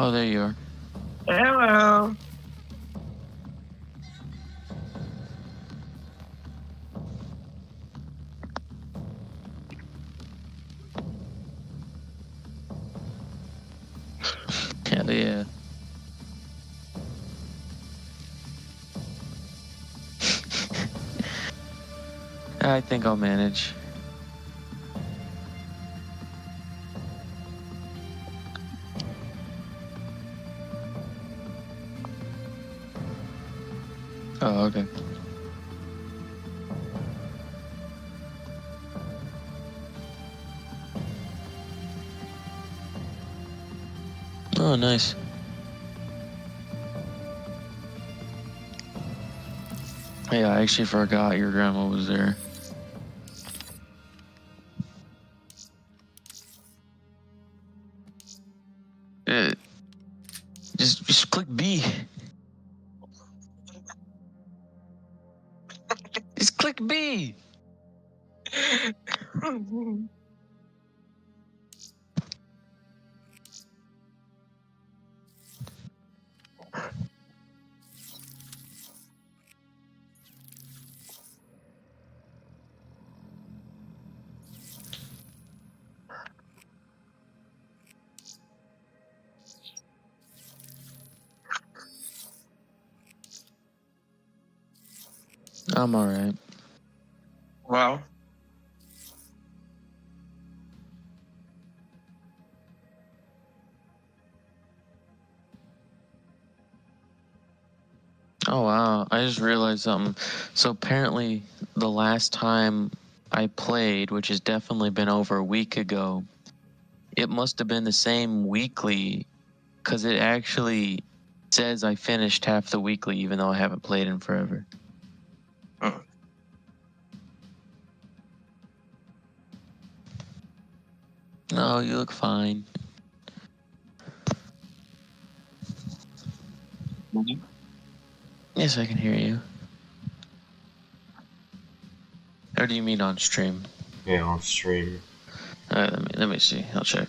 Oh, there you are. Hello. Hell yeah. I think I'll manage. Oh, okay. Oh, nice. Yeah, I actually forgot your grandma was there. Uh, just click B. Just click B. I'm alright. Well, Oh wow, I just realized something. So apparently the last time I played, which has definitely been over a week ago, it must have been the same weekly, because it actually says I finished half the weekly even though I haven't played in forever. oh, No, you look fine. Yes, I can hear you. Or do you mean on stream? Yeah, on stream. Alright, let me see. I'll check.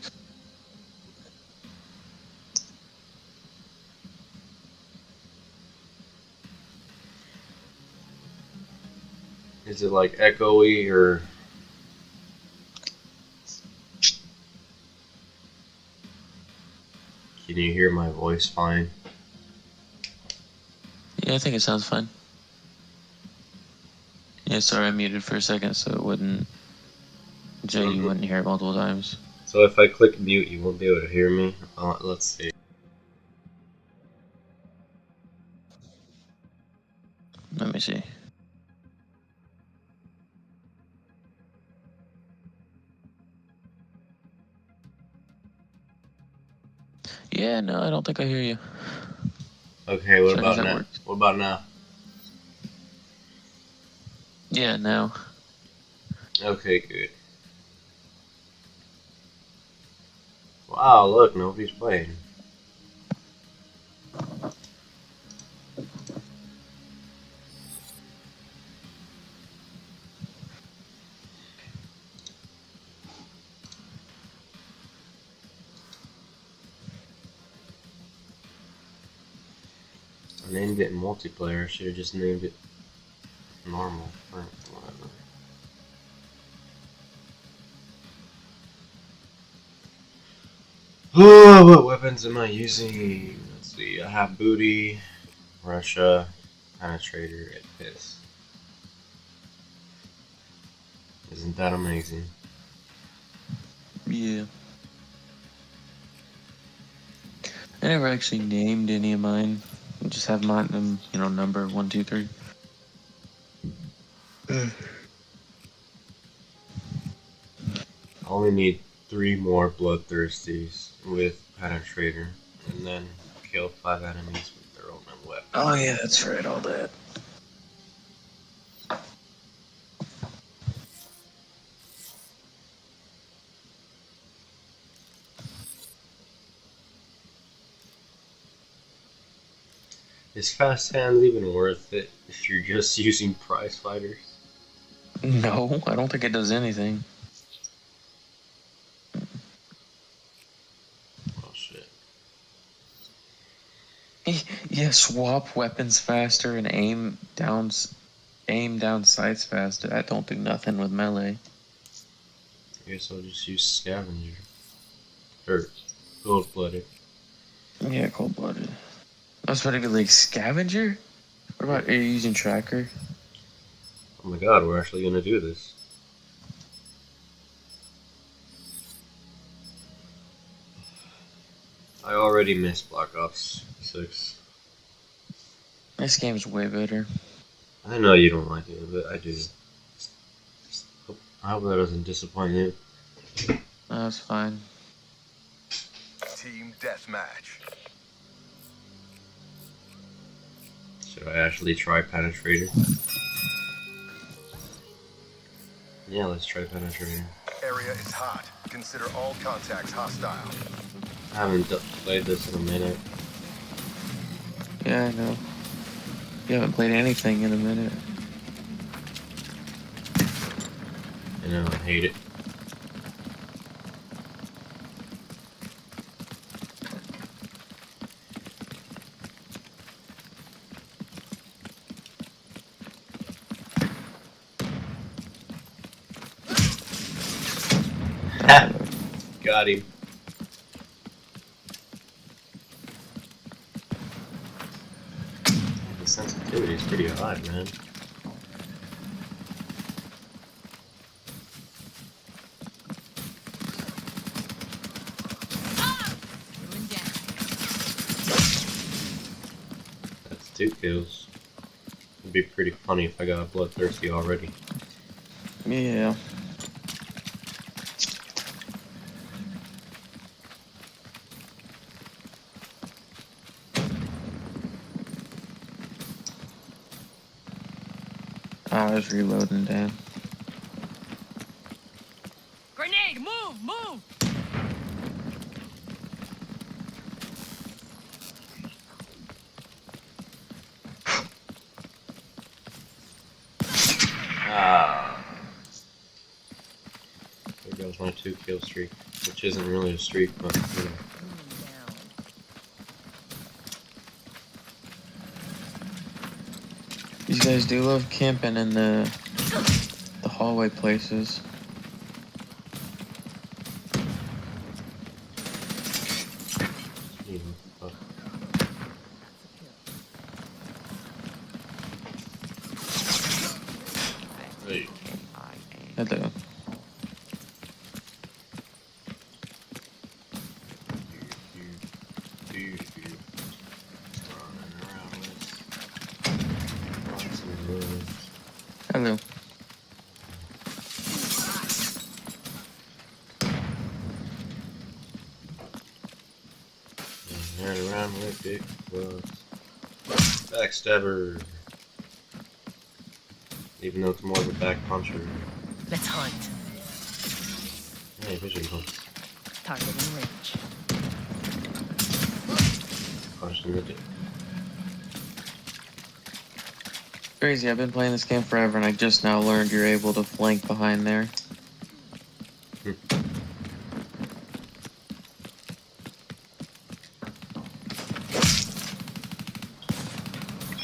Is it like echoey or? Can you hear my voice fine? Yeah, I think it sounds fine. Yeah, sorry, I muted for a second so it wouldn't. So you wouldn't hear it multiple times. So if I click mute, you won't be able to hear me? Let's see. Let me see. Yeah, no, I don't think I hear you. Okay, what So I about guess that now? works. What about now? Yeah, now. Okay, good. Wow, look, nobody's playing. I named it multiplayer. I should have just named it normal or whatever. Oh, what weapons am I using? Let's see. I have booty, Russia, penetrator, and piss. Isn't that amazing? Yeah. I never actually named any of mine. I just have mine, number 1, 2, 3. I only need 3 more bloodthirsties with penetrator, and then kill 5 enemies with their own weapon. Oh yeah, that's right, all that. Is fast hands even worth it if you're just using prize fighters? No, I don't think it does anything. Oh shit. Yeah, swap weapons faster and aim down sights faster. I don't do nothing with melee. I guess I'll just use scavenger. Or cold-blooded. Yeah, cold blooded. I was about to be like scavenger. What about are you using tracker? Oh my god, we're actually gonna do this. I already missed Black Ops 6. This game's way better. I know you don't like it, but I do. I hope that doesn't disappoint you. No, it's fine. Team deathmatch. Should I actually try Penetrator? Yeah, let's try Penetrator. Area is hot. Consider all contacts hostile. I haven't played this in a minute. Yeah, I know. You haven't played anything in a minute. I know, I hate it. Got him. The sensitivity is pretty high, man. That's 2 kills. It'd be pretty funny if I got bloodthirsty already. Yeah. I was reloading, damn. Grenade! Move! Move! Ah. There goes my 2 kill streak, which isn't really a streak, but you know. These guys do love camping in the hallway places. Hey. Hello. Hello. Running around with big bucks. Backstabber. Even though it's more of a back puncher. Let's hunt. Hey, vision punch. Target in range. Punch in the dick. Crazy, I've been playing this game forever and I just now learned you're able to flank behind there.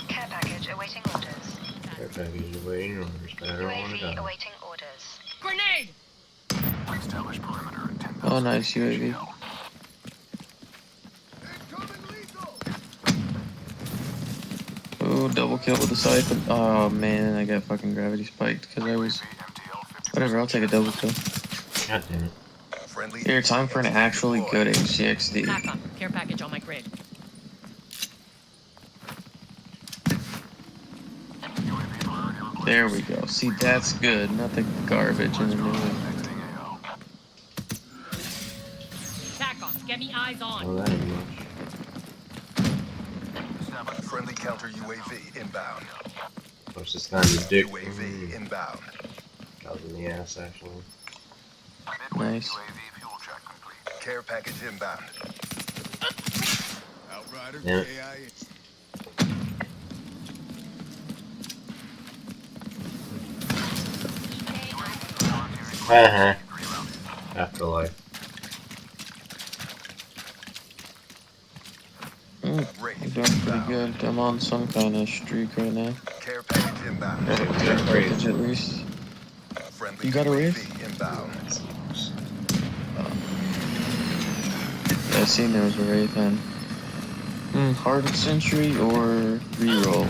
Care package awaiting orders. Care package awaiting orders, but I don't want to UAV die. awaiting orders. Grenade! Establish perimeter at 10,000 Oh, nice UAV. Oh, double kill with the siphon. Oh man, I got fucking gravity spiked because I was. Whatever, I'll take a double kill. God damn it. Friendly Here, time for an actually good HCXD. TACOM. Care package on my grid. There we go. See, that's good. Not the garbage in the middle. TACOM. Get me eyes on. Oh, that ain't much. Friendly counter UAV inbound. Push this guy in the dick. UAV inbound. That was in the ass, actually. Nice. Care package inbound. Damn it. Afterlife. Mm, Ready I'm doing pretty good. I'm on some kind of streak right now. Care package inbound. Got a care package at least. Friendly You got a UAV wraith? inbound. Yeah, I seen there was a wraith then. Hardened Sentry or reroll?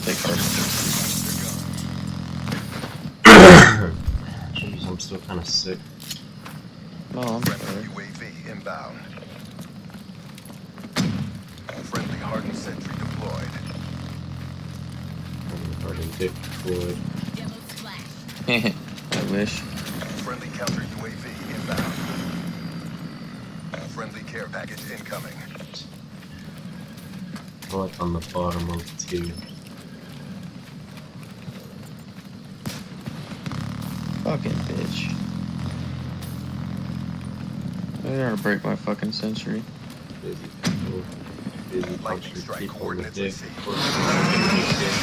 Take Hardened Sentry. Jeez, I'm still kind of sick. No, I'm Friendly sorry. UAV inbound. Friendly hardened sentry deployed. Hardened dick deployed. I wish. Friendly counter UAV inbound. Friendly care package incoming. I like on the bottom of the two. Fucking bitch. They're gonna break my fucking sentry. Busy people. Busy Lightning punching strike people in the coordinates dick. received. Of course, I'm gonna be dick.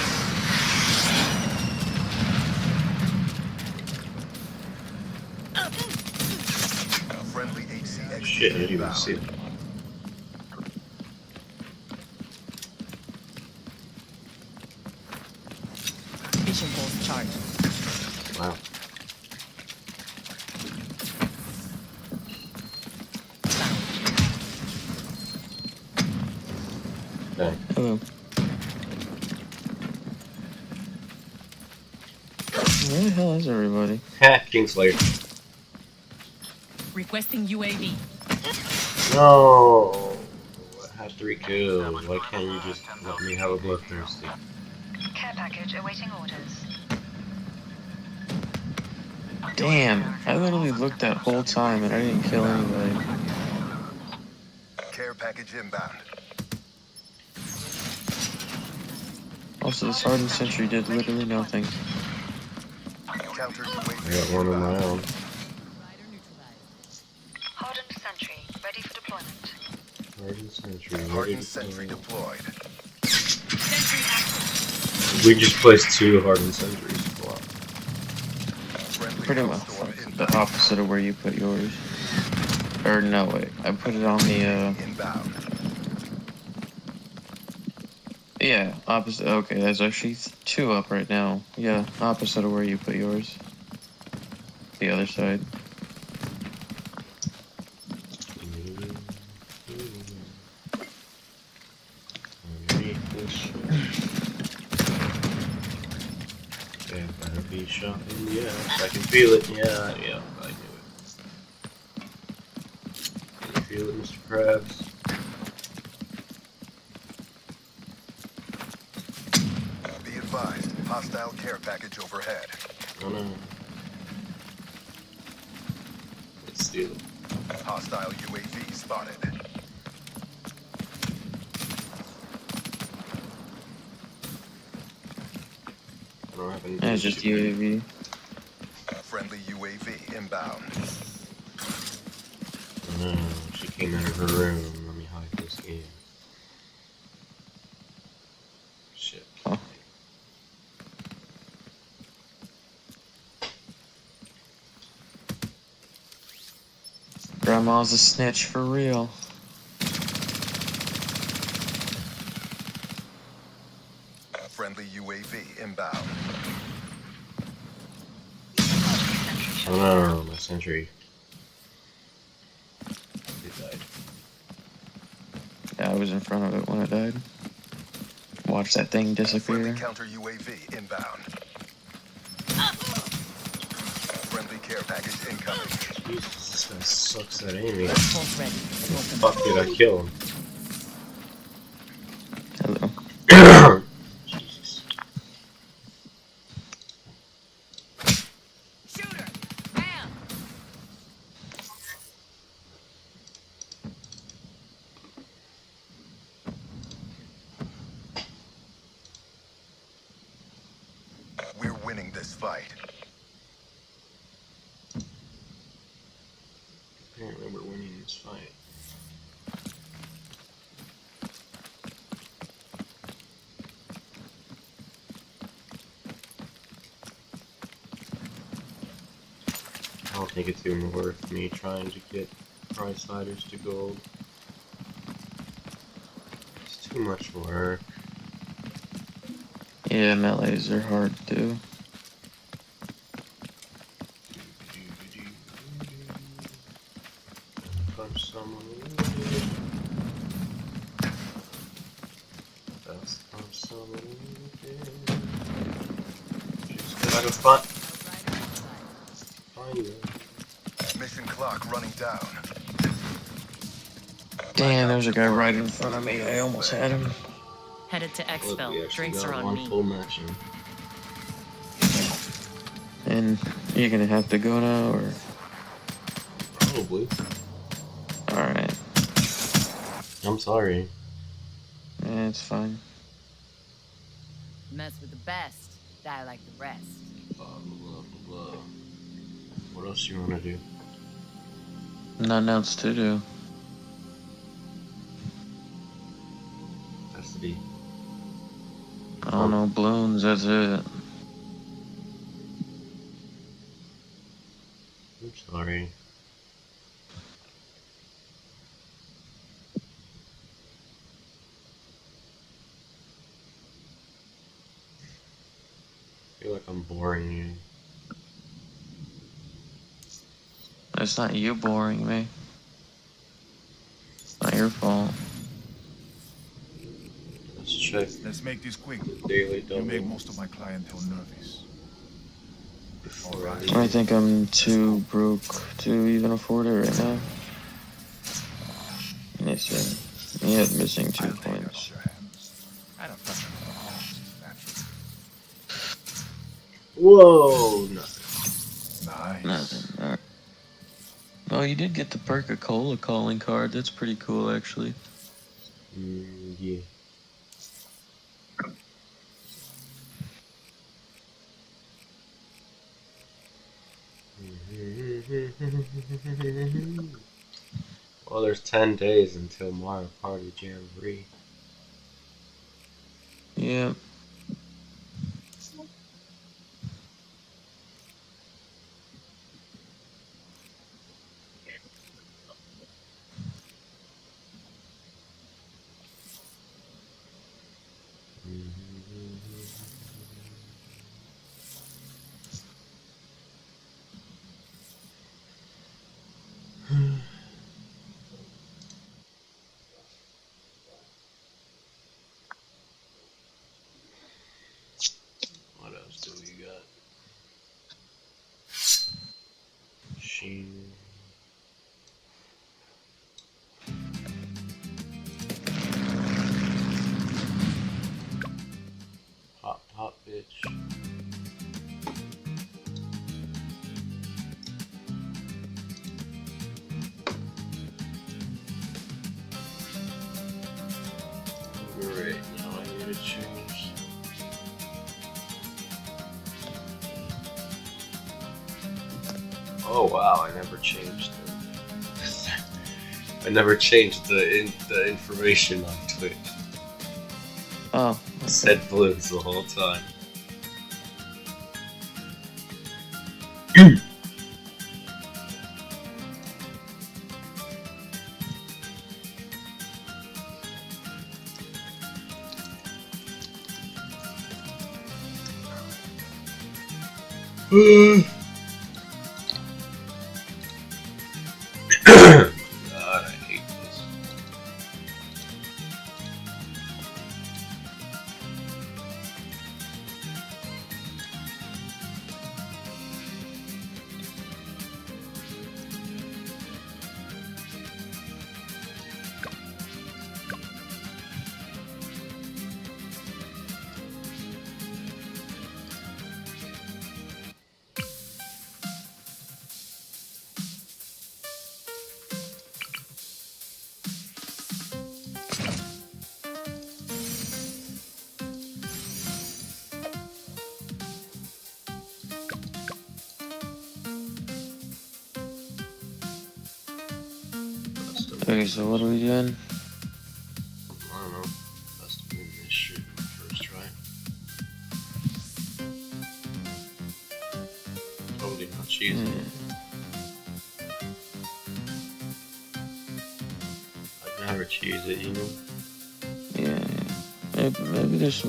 Friendly HCX Shit, I didn't even inbound. see it. Vision pulse charged. Wow. Dang. Hello. Where the hell is everybody? Ha! Kingslayer. Requesting UAV. No! I had 3 kills. Why can't you just let me have a bloodthirsty? Care package awaiting orders. Damn, I literally looked that whole time and I didn't kill anybody. Care package inbound. Also, this Hardened Sentry did literally nothing. Counter I UAV got one of my inbound. own. Hardened sentry ready for deployment. Hardened Sentry. ready Hardened to sentry go. deployed. Sentry active. We just placed 2 Hardened Sentries. Wow. Friendly Pretty much storm the inbound. opposite of where you put yours. Or no, wait, I put it on the, Inbound. yeah, opposite. Okay, there's actually 2 up right now. Yeah, opposite of where you put yours. The other side. Okay, better be shot in the ass. I can feel it. Yeah, yeah, I knew it. Can you feel it, Mr. Krabs? Be advised. Hostile care package overhead. Oh no. Let's steal it. Hostile UAV spotted. I don't have any. It's just UAV. Friendly UAV inbound. Oh no, she came out of her room. Let me hide this game. Shit. Huh. Grandma's a snitch for real. Friendly UAV inbound. Oh no, my sentry. It died. Yeah, I was in front of it when it died. Watch that thing disappear. Friendly counter UAV inbound. Friendly care package incoming. Jesus, this guy sucks at aiming. Pulse ready. Smoke them. Fuck did I kill him? Hello. Jesus. Shooter. Bam. We're winning this fight. Apparently we're winning this fight. I don't think it's even worth me trying to get prize fighters to gold. It's too too much work. Yeah, melees are hard too. Punch someone. Best punch someone. Just gotta find them. Mission clock running down. Damn, there's a guy right in front of me. I almost had him. Headed to Look, we Exfil. actually Drinks got are on one me. full match in. And you're gonna have to go now, or? Probably. Alright. I'm sorry. Yeah, it's fine. Mess with the best. Die like the rest. Blah, blah, blah, blah. What else you wanna do? Nothing else to do. Has to be. I don't know, Bloons, that's it. I'm sorry. I feel like I'm boring you. It's not you boring me. It's not your fault. Let's check Let's make this quick. the daily You make double most of my clientele nervous. before I I think I'm too broke to even afford it right now. Missing. He had missing 2 I'll take it points. off your hands. I don't touch them with a naturally. Whoa! Nothing. Nice. Nothing. Alright. Oh, you did get the perk of cola calling card. That's pretty cool, actually. Yeah. Well, there's 10 days until Mario Party Jamboree. Yeah. What else do we got? Sheen. Hot bitch. Great, now I need to change. Oh wow, I never changed the I never changed the information on Twitch. Oh. It said Bloons the whole time. God, I hate this. Okay, so what are we doing? I don't know. Best win this shit in the first try. Totally not cheesy. I'd never cheese it, you know? Yeah. Maybe there's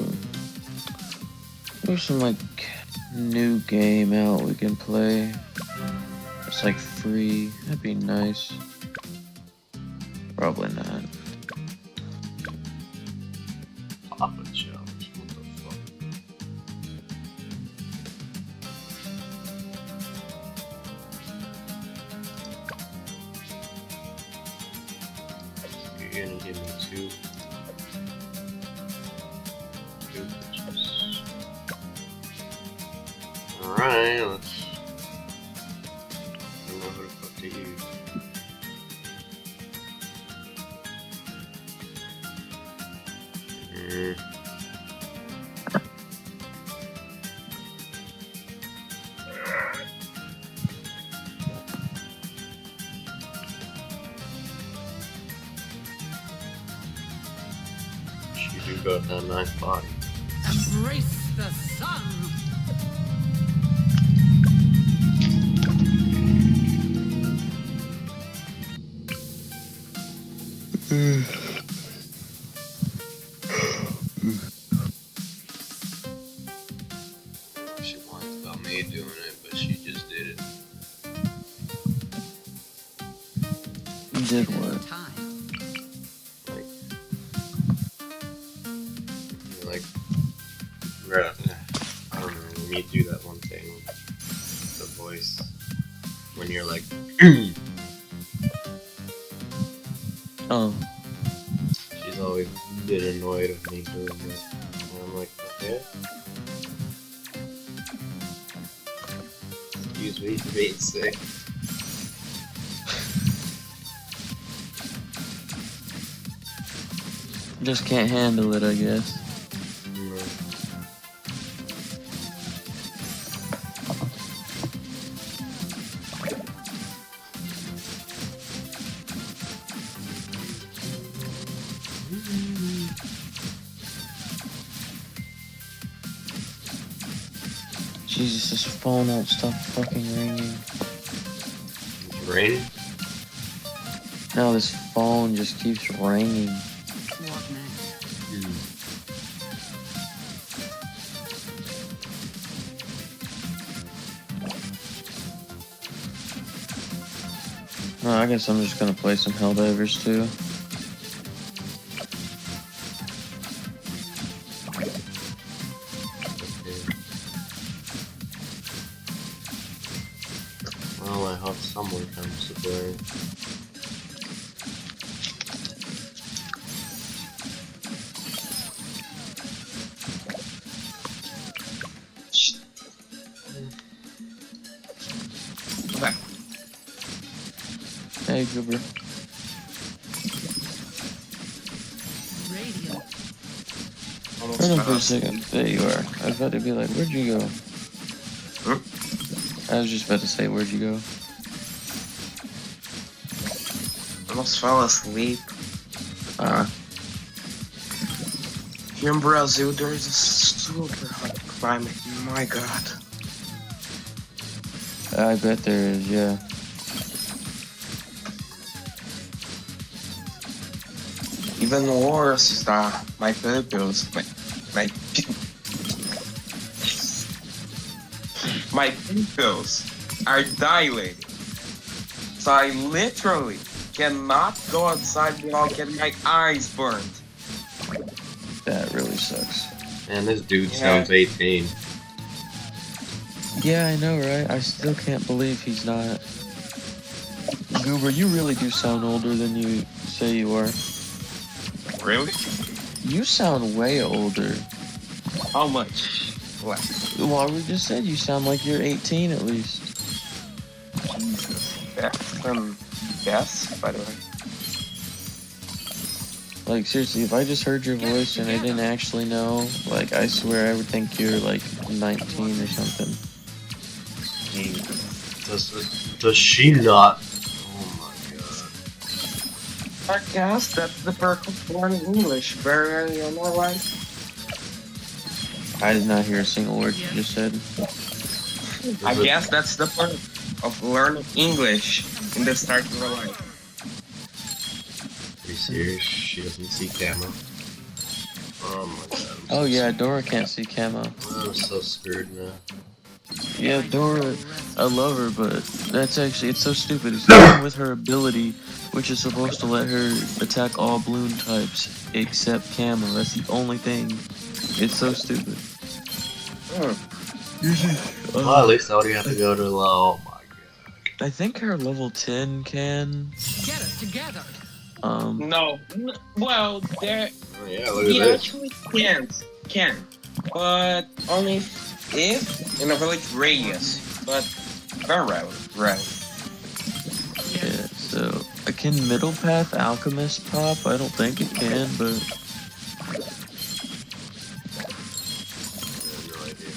some like new game out we can play. It's like free. That'd be nice. Probably not. Papa challenge. What the fuck? You're gonna give me two pitches. Alright, let's. I don't know who the fuck to use. You do got that nice body. Embrace the sun! She wants about me doing it, but she just did it. You did what? Time. Like, I don't know, when you do that one thing with the voice, when you're like, Oh, she's always been annoyed with me doing it. And I'm like, okay. Excuse me for being sick. just can't handle it, I guess. Jesus, this phone won't stop fucking ringing. It's raining? No, this phone just keeps ringing. What next? No, I guess I'm just gonna play some Helldivers too. Well, I hope someone comes to play. Okay. Hey, Goober. Radio. Almost Hold on fell for a asleep. second. There you are. I was about to be like, where'd you go? Huh? I was just about to say, where'd you go? Almost fell asleep. Ah. Here in Brazil, there is a super hot climate. My God. I bet there is, yeah. Even worse is that my pupils, my pupils are dilated. So I literally cannot go outside without getting my eyes burned. That really sucks. Man, this dude Yeah. sounds 18. Yeah, I know, right? I still can't believe he's not. Goober, you really do sound older than you say you are. Really? You sound way older. How much? What? Well, we just said you sound like you're 18 at least. Yes, by the way. Like, seriously, if I just heard your voice and I didn't actually know, like, I swear I would think you're, like, 19 or something. Does she not? Oh my god. I guess that's the perk of born English. Very early in my life. I did not hear a single word you just said. I guess that's the perk of learning English in the start of her life. Are you serious? She doesn't see camera. Oh my god. Oh yeah, Dora can't see camo. I'm so screwed now. Yeah, Dora, I love her, but that's actually, it's so stupid. It's even with her ability, which is supposed to let her attack all balloon types except camo. That's the only thing. It's so stupid. Well, at least I only have to go to low. Oh my god. I think her level 10 can. Get it together. No. Well, there. Oh, yeah, look He at this. actually can, but only if in a village radius. But very rarely. Yeah, so can middle path alchemist pop? I don't think it can, but No idea.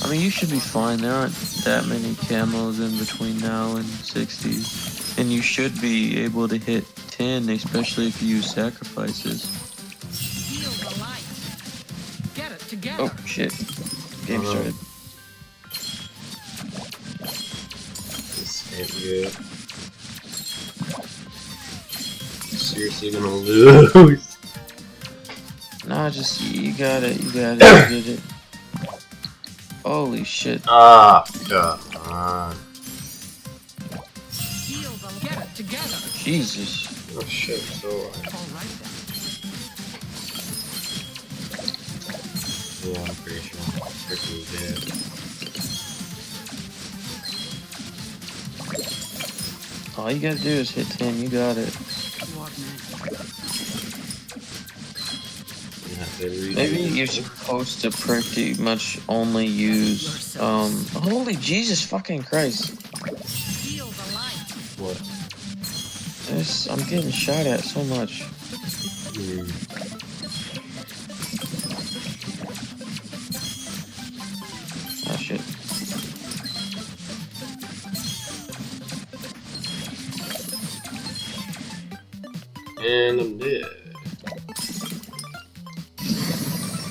I mean you should be fine. There aren't that many camos in between now and 60, and you should be able to hit 10, especially if you use sacrifices. Feel the light. Get it together. Oh shit! Game started. This ain't good. Seriously gonna lose. Nah, just you got it. You did it. Holy shit! Ah, god. Ah. Feel the get it together. Jesus! Oh shit, so All right then. yeah, I'm pretty sure I'm freaking dead. All you gotta do is hit 10. You got it. What next? You have to redo Maybe this. you're supposed to pretty much only use, holy Jesus fucking Christ. Feel the light. What? I'm getting shot at so much. Hmm. Oh shit. And I'm dead.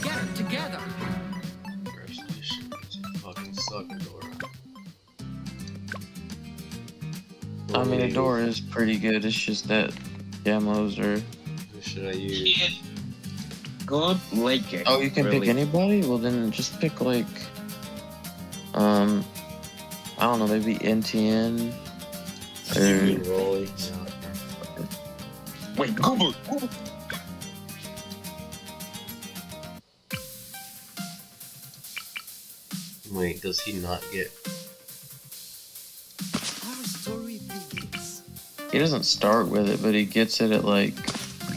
Get it together. Rest of this shit makes you fucking suck, Dora. I mean, the door is pretty good. It's just that camos are. Who should I use? Good Lake. Oh, you can pick anybody? Well, then just pick like. I don't know, maybe NTN. Steven Or. Rolly. Wait, Google. Wait, does he not get? Our story begins. He doesn't start with it, but he gets it at like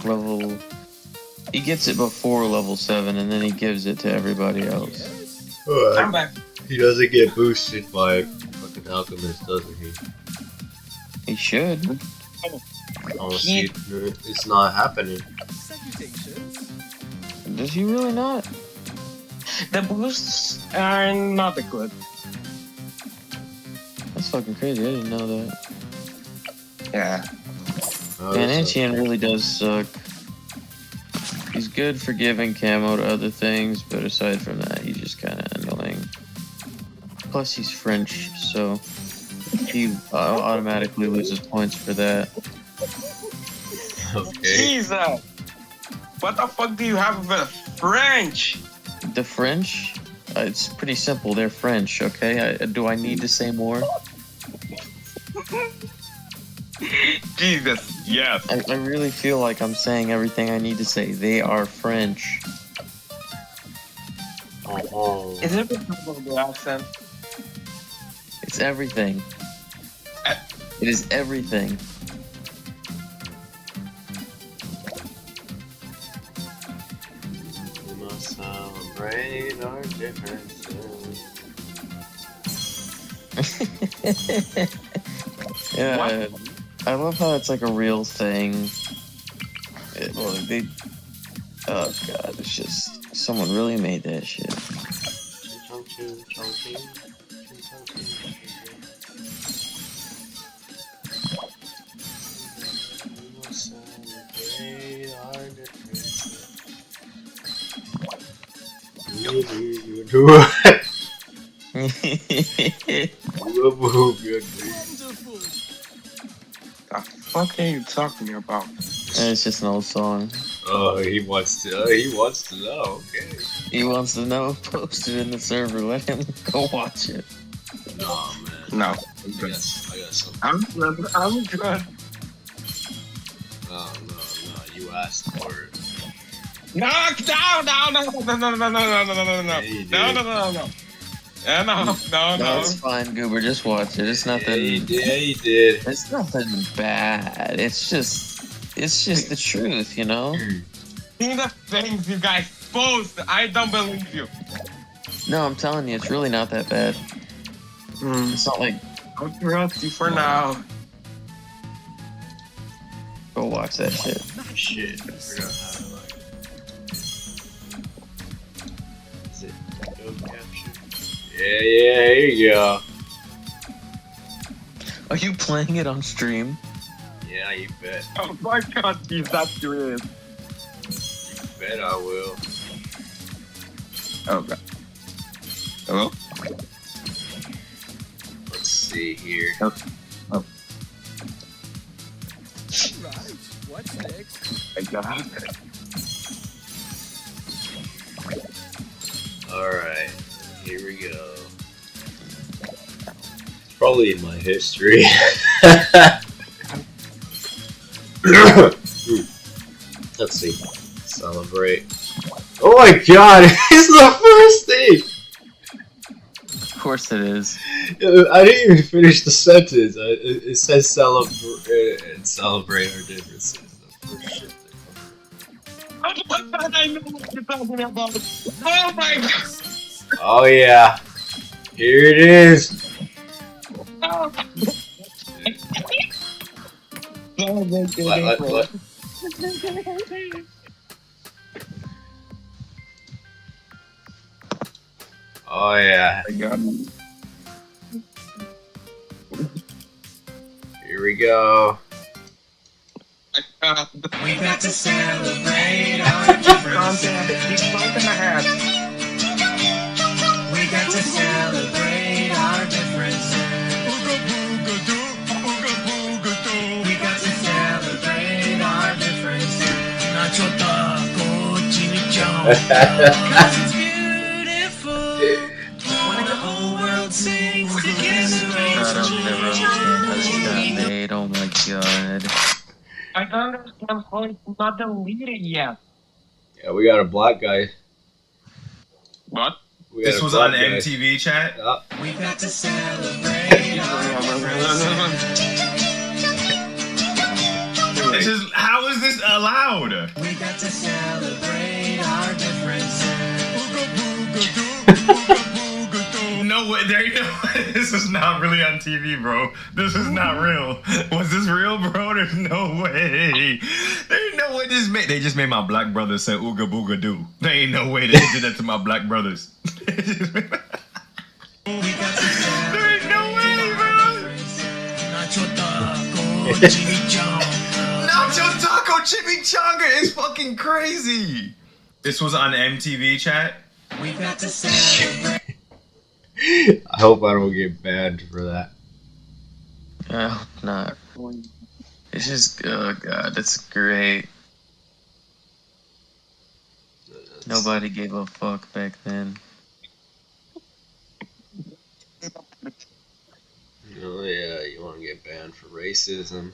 level. He gets it before level 7, and then he gives it to everybody else. I'm back. He doesn't get boosted by fucking alchemist, doesn't he? He should. Oh, see, it's not happening. Does he really not? The boosts are not that good. That's fucking crazy. I didn't know that. Yeah. Oh, Man, that's NTN really does suck. He's good for giving camo to other things, but aside from that, he's just kind of annoying. Plus, he's French, so he automatically loses points for that. okay. Jesus! What the fuck do you have with French? The French? It's pretty simple. They're French, okay? Do I need to say more? Jesus, yes. I really feel like I'm saying everything I need to say. They are French. Oh. Is it because of the accent? It's everything. It is everything. We must celebrate our differences. Yeah, What? I love how it's like a real thing. Oh god, it's just someone really made that shit. The fuck are you talking about? It's just an old song. Oh, he wants to know. Okay. He wants to know. Post it in the server. Let him go watch it. No, man. No. I got something. I'm good. No. You asked for it. No. No, it's fine, Goober. Just watch it. It's nothing. Yeah, he did. It's nothing bad. It's just the truth, you know. See the things you guys post. I don't believe you. No, I'm telling you, it's really not that bad. It's not like. I'll trust you for now. Go watch that shit. Shit, I forgot how to like. Is it video capture? Yeah, here you go. Are you playing it on stream? Yeah, you bet. Oh my god, he's that serious. You bet I will. Oh god. Hello? Let's see here. Oh. Right. What's next? I got it. Alright, here we go. It's probably in my history. Let's see. Celebrate. Oh my god, it's the first thing! Of course it is. I didn't even finish the sentence. It says celebrate our differences. The first shit that comes. Oh my god, I know what you're talking about. Oh my god. Oh yeah. Here it is. Oh. What? Oh yeah. I got it. Here we go. We got to celebrate our differences. Keep bumping the hat. We got to celebrate our differences. We got to celebrate our differences. Nacho taco, chimichanga. 'Cause it's beautiful when the whole world sings together. God, I'll never understand how this got made. Oh my god. I don't understand how it's not deleted yet. Yeah, we got a black guy. What? We got This a was on black guy. MTV chat. Oh, We got to celebrate our differences. This is, how is this allowed? We got to celebrate our differences. No way, there you go. This is not really on TV, bro. This is not real. Was this real, bro? There's no way. There ain't no way they just made my black brothers say ooga booga doo. There ain't no way they did that to my black brothers. There ain't no way, bro. Nacho taco, chimichanga. Nacho taco chimichanga is fucking crazy. This was on MTV chat. We got to celebrate. I hope I don't get banned for that. I hope not. It's just, oh god, that's great. Nobody gave a fuck back then. Oh yeah, you want to get banned for racism?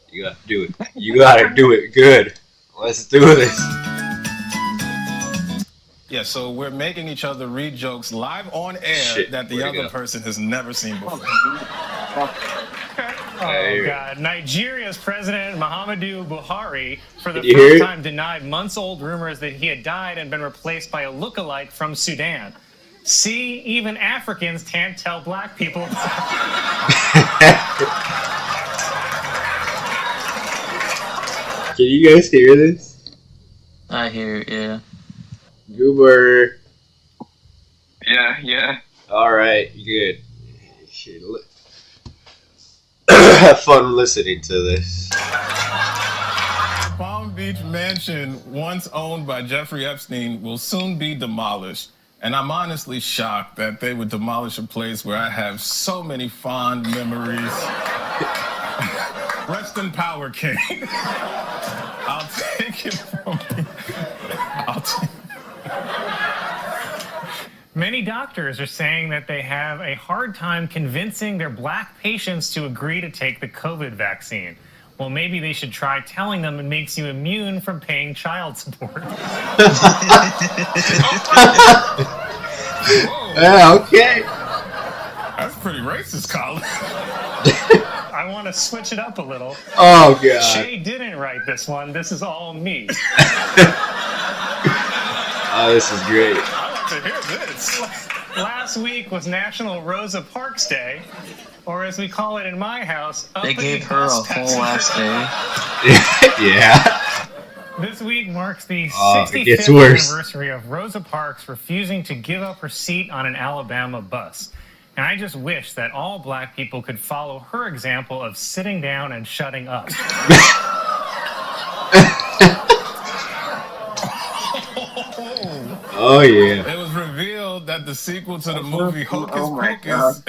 You gotta do it. You gotta do it good. Let's do this. Yeah, so we're making each other read jokes live on air Shit, that the where'd it other go? person has never seen before. Hey, God. Nigeria's President Muhammadu Buhari, for the Did you hear first it? time, denied months-old rumors that he had died and been replaced by a look-alike from Sudan. See, even Africans can't tell black people. Can you guys hear this? I hear it, yeah. Goober. Yeah. Alright, good. Shit, have fun listening to this. Palm Beach mansion, once owned by Jeffrey Epstein, will soon be demolished. And I'm honestly shocked that they would demolish a place where I have so many fond memories. Rest in power, King. I'll take it from you. Many doctors are saying that they have a hard time convincing their black patients to agree to take the COVID vaccine. Well, maybe they should try telling them it makes you immune from paying child support. Yeah, okay. That's pretty racist, Colin. I want to switch it up a little. Oh, God. Shay didn't write this one. This is all me. Oh, this is great. I want to hear this. Last week was National Rosa Parks Day, or as we call it in my house, They gave her a whole last day. Yeah. This week marks the It 65th gets worse. anniversary of Rosa Parks refusing to give up her seat on an Alabama bus. And I just wish that all black people could follow her example of sitting down and shutting up. Oh, yeah. It was revealed that the sequel to the movie Hocus Pocus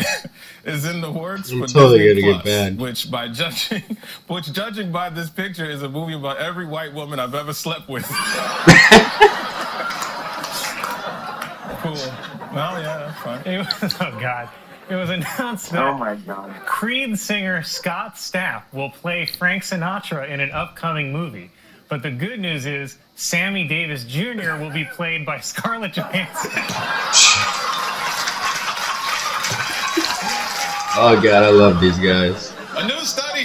is in the works for totally Disney gonna Plus, get banned. which judging by this picture is a movie about every white woman I've ever slept with. Cool. Well, yeah, that's fine. Oh, God. It was announced that Oh my God. Creed singer Scott Stapp will play Frank Sinatra in an upcoming movie. But the good news is Sammy Davis Jr. will be played by Scarlett Johansson. Oh, God, I love these guys. A new study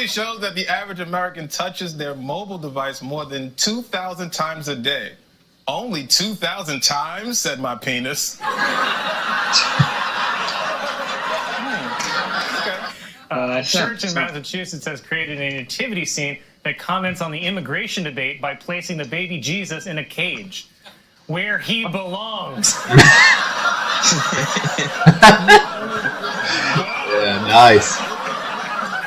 shows that the average American touches their mobile device more than 2,000 times a day. Only 2,000 times, said my penis. A church in Massachusetts has created a nativity scene that comments on the immigration debate by placing the baby Jesus in a cage, where he belongs. Yeah, nice.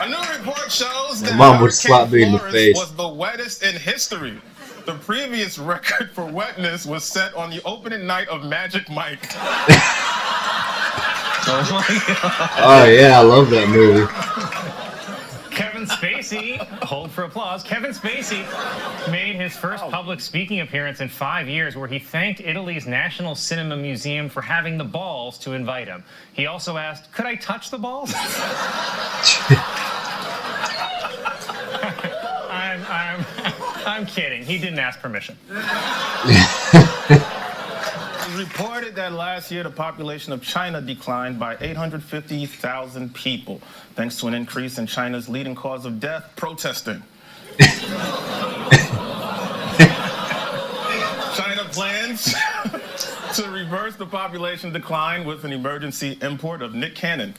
A new report shows that Mom would slap me in the Florence face. was the wettest in history. The previous record for wetness was set on the opening night of Magic Mike. Oh my God. Oh, yeah, I love that movie. Kevin Spacey, hold for applause, Kevin Spacey made his first public speaking appearance in 5 years where he thanked Italy's National Cinema Museum for having the balls to invite him. He also asked, could I touch the balls? I'm kidding. He didn't ask permission. It was reported that last year the population of China declined by 850,000 people, thanks to an increase in China's leading cause of death, protesting. China plans to reverse the population decline with an emergency import of Nick Cannon.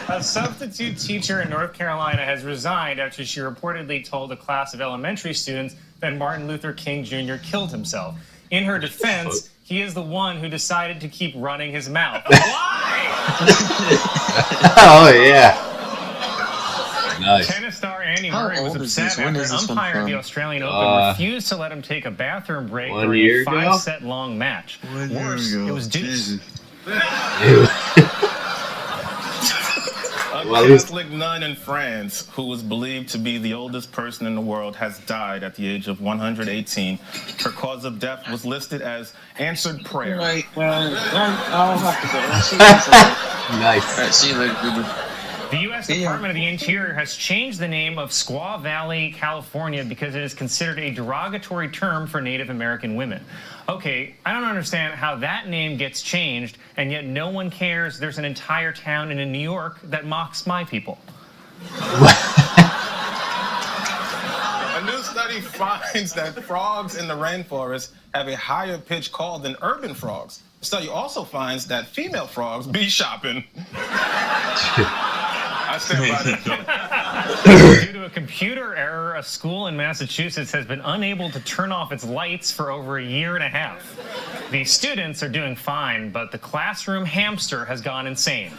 A substitute teacher in North Carolina has resigned after she reportedly told a class of elementary students that Martin Luther King Jr. killed himself. In her defense, he is the one who decided to keep running his mouth. Why? Oh, yeah. Nice. Tennis star Andy How Murray was old is upset this? When after is an this one umpire at the from? Australian Open refused to let him take a bathroom break 1 during year a ago? 5-set long match. 1 year Worse, ago. it was deuce. Ew. A Well, at least- Catholic nun in France, who was believed to be the oldest person in the world, has died at the age of 118. Her cause of death was listed as answered prayer. Right, I'll have to go. I'll see you guys later. Nice. All right, see you later, Goober. The U.S. Department of the Interior has changed the name of Squaw Valley, California, because it is considered a derogatory term for Native American women. Okay, I don't understand how that name gets changed, and yet no one cares there's an entire town in New York that mocks my people. A new study finds that frogs in the rainforest have a higher pitch call than urban frogs. The study also finds that female frogs be shopping. I stand by that joke. Due to a computer error, a school in Massachusetts has been unable to turn off its lights for over a year and a half. The students are doing fine, but the classroom hamster has gone insane.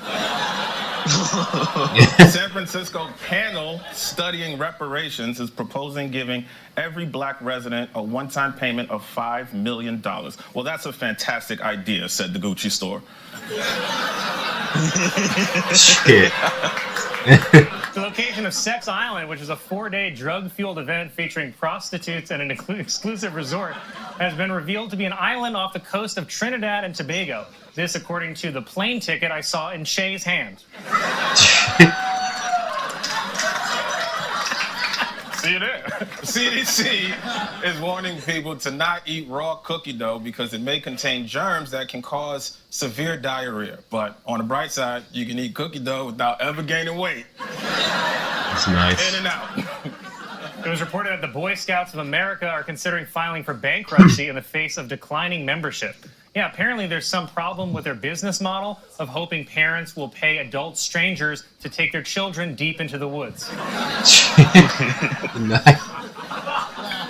San Francisco panel studying reparations is proposing giving every black resident a one-time payment of $5 million. Well, that's a fantastic idea, said the Gucci store. Shit. The location of Sex Island, which is a 4-day drug-fueled event featuring prostitutes and an exclusive resort, has been revealed to be an island off the coast of Trinidad and Tobago. This, according to the plane ticket I saw in Shay's hand. See you there. CDC is warning people to not eat raw cookie dough because it may contain germs that can cause severe diarrhea. But on the bright side, you can eat cookie dough without ever gaining weight. That's nice. In and out. It was reported that the Boy Scouts of America are considering filing for bankruptcy in the face of declining membership. Yeah, apparently there's some problem with their business model of hoping parents will pay adult strangers to take their children deep into the woods.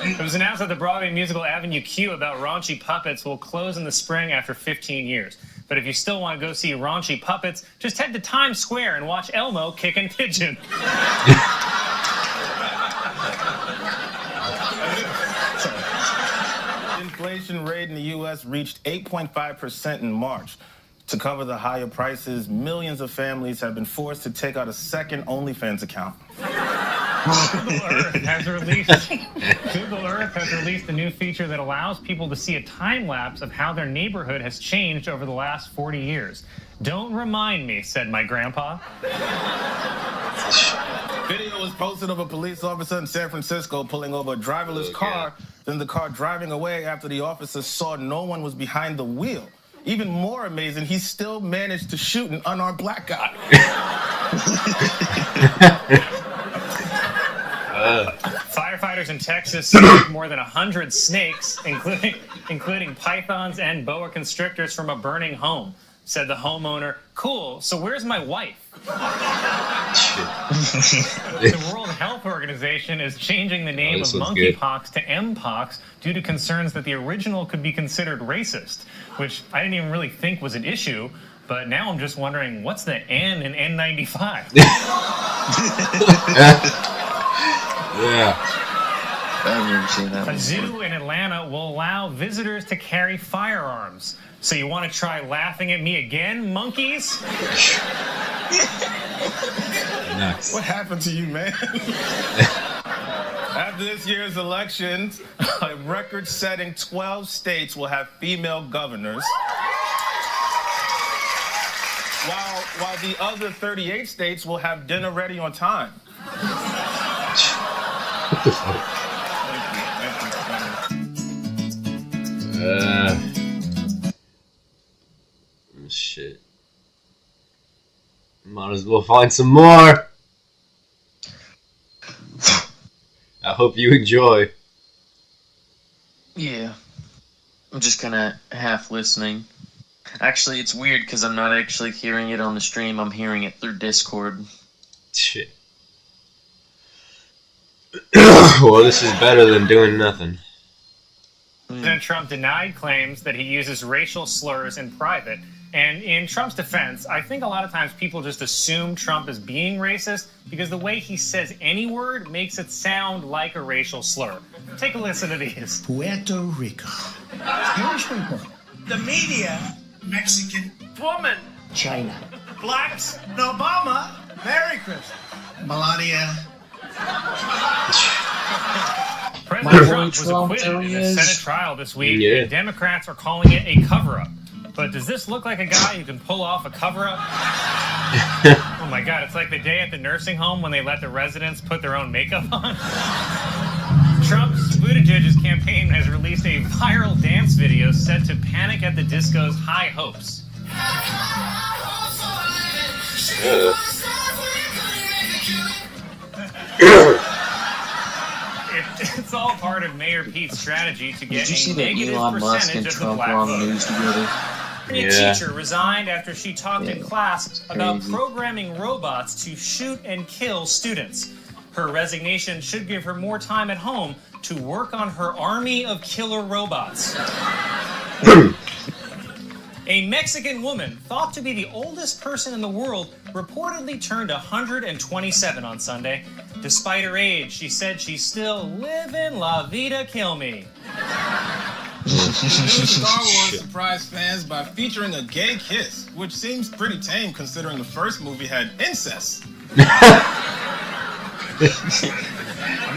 It was announced that the Broadway musical Avenue Q about raunchy puppets will close in the spring after 15 years. But if you still want to go see raunchy puppets, just head to Times Square and watch Elmo kicking pigeon. Inflation rate in the U.S. reached 8.5% in March. To cover the higher prices, millions of families have been forced to take out a second OnlyFans account. Google Earth has released a new feature that allows people to see a time lapse of how their neighborhood has changed over the last 40 years. Don't remind me, said my grandpa. Video was posted of a police officer in San Francisco pulling over a driverless car, then the car driving away after the officer saw no one was behind the wheel. Even more amazing, he still managed to shoot an unarmed black guy. Firefighters in Texas saved more than 100 snakes, including pythons and boa constrictors from a burning home. Said the homeowner, "Cool, so where's my wife?" The World Health Organization is changing the name of monkeypox to Mpox due to concerns that the original could be considered racist, which I didn't even really think was an issue, but now I'm just wondering, what's the N in N95? Yeah. I've never seen that. A zoo in Atlanta will allow visitors to carry firearms. So you want to try laughing at me again, monkeys? Nice. What happened to you, man? After this year's elections, a record-setting 12 states will have female governors, while the other 38 states will have dinner ready on time. What the fuck? Shit. Might as well find some more. I hope you enjoy. Yeah. I'm just kind of half listening. Actually, it's weird because I'm not actually hearing it on the stream. I'm hearing it through Discord. Shit. Well, this is better than doing nothing. President Trump denied claims that he uses racial slurs in private. And in Trump's defense, I think a lot of times people just assume Trump is being racist because the way he says any word makes it sound like a racial slur. Take a listen to these. Puerto Rico. Jewish people. The media, Mexican woman, China. blacks, Obama, Merry Christmas, Melania. President Trump was acquitted in a Senate trial this week, and Democrats are calling it a cover-up. But does this look like a guy who can pull off a cover-up? Oh my God, it's like the day at the nursing home when they let the residents put their own makeup on. Trump's Buttigieg's campaign has released a viral dance video set to Panic at the Disco's High Hopes. It's all part of Mayor Pete's strategy to get Did you see a that negative Elon Musk percentage and of the Trump black were on the vote. news together? A teacher resigned after she talked in class about Crazy. programming robots to shoot and kill students. Her resignation should give her more time at home to work on her army of killer robots. A Mexican woman, thought to be the oldest person in the world, reportedly turned 127 on Sunday. Despite her age, she said she's still living la vida kill me. The new Star Wars surprised fans by featuring a gay kiss, which seems pretty tame considering the first movie had incest.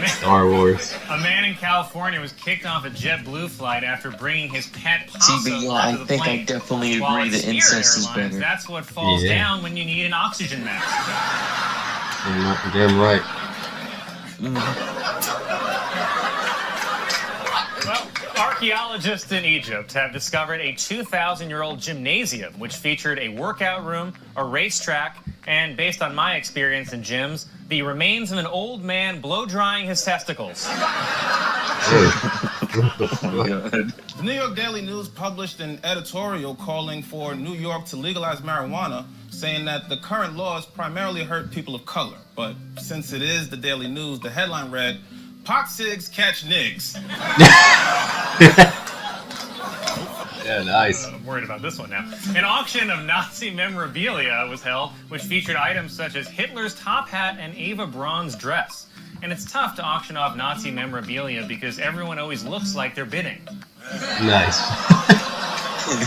Star Wars. A man in California was kicked off a JetBlue flight after bringing his pet possum See, but onto the I think plane. I definitely While agree at that Spirit incest is Airlines, better. That's what falls Yeah. down when you need an oxygen mask. Damn right. Well, archaeologists in Egypt have discovered a 2,000-year-old gymnasium, which featured a workout room, a racetrack, and based on my experience in gyms, the remains of an old man blow-drying his testicles. The New York Daily News published an editorial calling for New York to legalize marijuana, saying that the current laws primarily hurt people of color. But since it is the Daily News, the headline read, "Pot cigs catch nigs." Yeah, nice. I'm worried about this one now. An auction of Nazi memorabilia was held, which featured items such as Hitler's top hat and Eva Braun's dress. And it's tough to auction off Nazi memorabilia because everyone always looks like they're bidding. Nice. Thank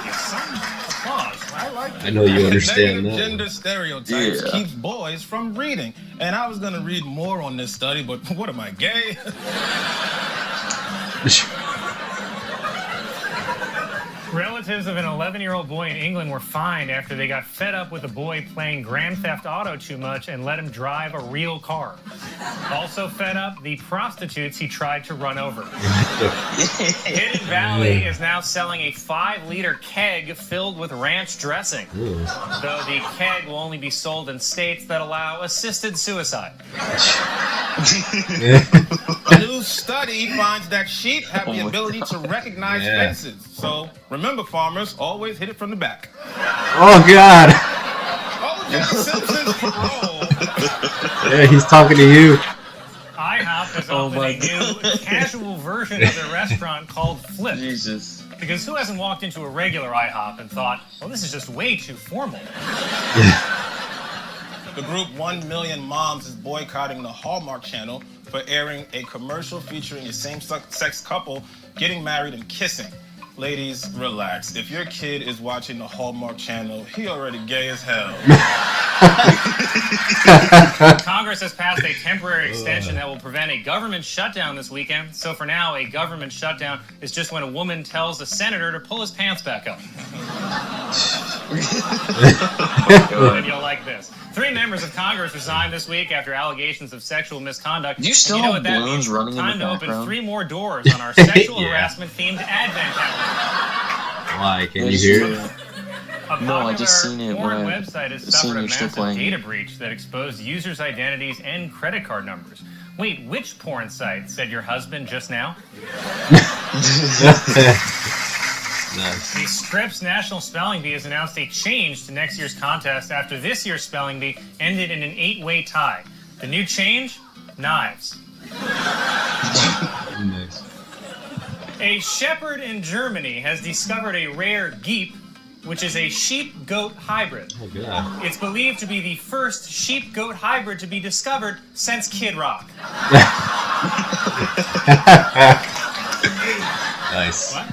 you. Some applause. I like I know you understand Negative that. gender stereotypes Yeah. keeps boys from reading. And I was going to read more on this study, but what am I, gay? Relatives of an 11-year-old boy in England were fined after they got fed up with a boy playing Grand Theft Auto too much and let him drive a real car. Also fed up, the prostitutes he tried to run over. Hidden Valley is now selling a 5-liter keg filled with ranch dressing, though the keg will only be sold in states that allow assisted suicide. A new study finds that sheep have the ability to recognize faces. So remember, farmers, always hit it from the back. Oh God. O.J. Simpson's parole. Yeah, he's talking to you. IHOP has opened a new casual version of their restaurant called Flip. Jesus. Because who hasn't walked into a regular IHOP and thought, well, this is just way too formal? The group 1 Million Moms is boycotting the Hallmark Channel for airing a commercial featuring a same-sex couple getting married and kissing. Ladies, relax. If your kid is watching the Hallmark Channel, he already gay as hell. Congress has passed a temporary extension that will prevent a government shutdown this weekend. So for now, a government shutdown is just when a woman tells a senator to pull his pants back up. And you'll like this. 3 members of Congress resigned this week after allegations of sexual misconduct. You still know have what that balloons means? running in Time the to open background. 3 more doors on our sexual Yeah. harassment-themed advent calendar. Why? Can you hear it? A No, I just popular seen it porn when I website has seen suffered a you're still massive playing. data breach that exposed users' identities and credit card numbers. Wait, which porn site said your husband just now? Nice. The Scripps National Spelling Bee has announced a change to next year's contest after this year's Spelling Bee ended in an 8-way tie. The new change? Knives. Nice. A shepherd in Germany has discovered a rare geep, which is a sheep-goat hybrid. Oh God. It's believed to be the first sheep-goat hybrid to be discovered since Kid Rock. Nice. What?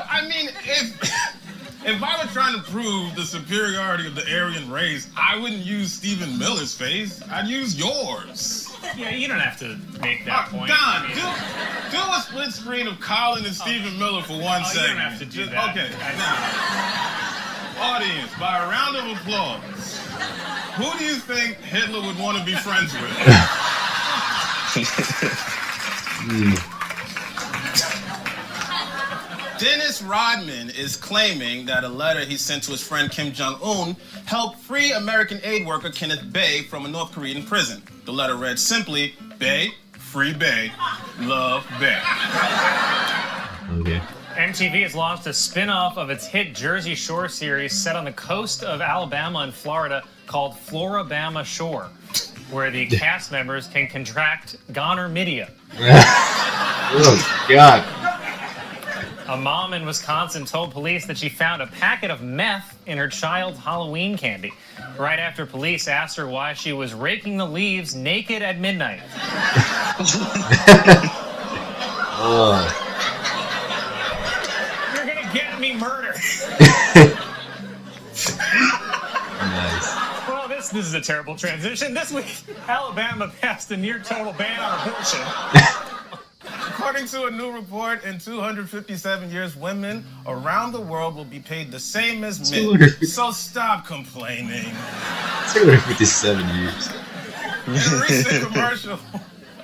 I mean, if I were trying to prove the superiority of the Aryan race, I wouldn't use Stephen Miller's face. I'd use yours. Yeah, you don't have to make that point. Don, I mean, do a split screen of Colin and Stephen Miller for 1 you second. don't have to do that. Okay. Now, audience, by a round of applause, who do you think Hitler would want to be friends with? Dennis Rodman is claiming that a letter he sent to his friend Kim Jong-un helped free American aid worker Kenneth Bae from a North Korean prison. The letter read simply, Bae, free Bae, love Bae. Okay. MTV has launched a spin-off of its hit Jersey Shore series set on the coast of Alabama and Florida called Florabama Shore, where the cast members can contract gonorrhea. Oh God. A mom in Wisconsin told police that she found a packet of meth in her child's Halloween candy. Right after police asked her why she was raking the leaves naked at midnight. You're gonna get me murdered. Nice. Well, this is a terrible transition. This week, Alabama passed a near total ban on abortion. According to a new report, in 257 years, women around the world will be paid the same as men. So stop complaining. 257 years. In a recent commercial,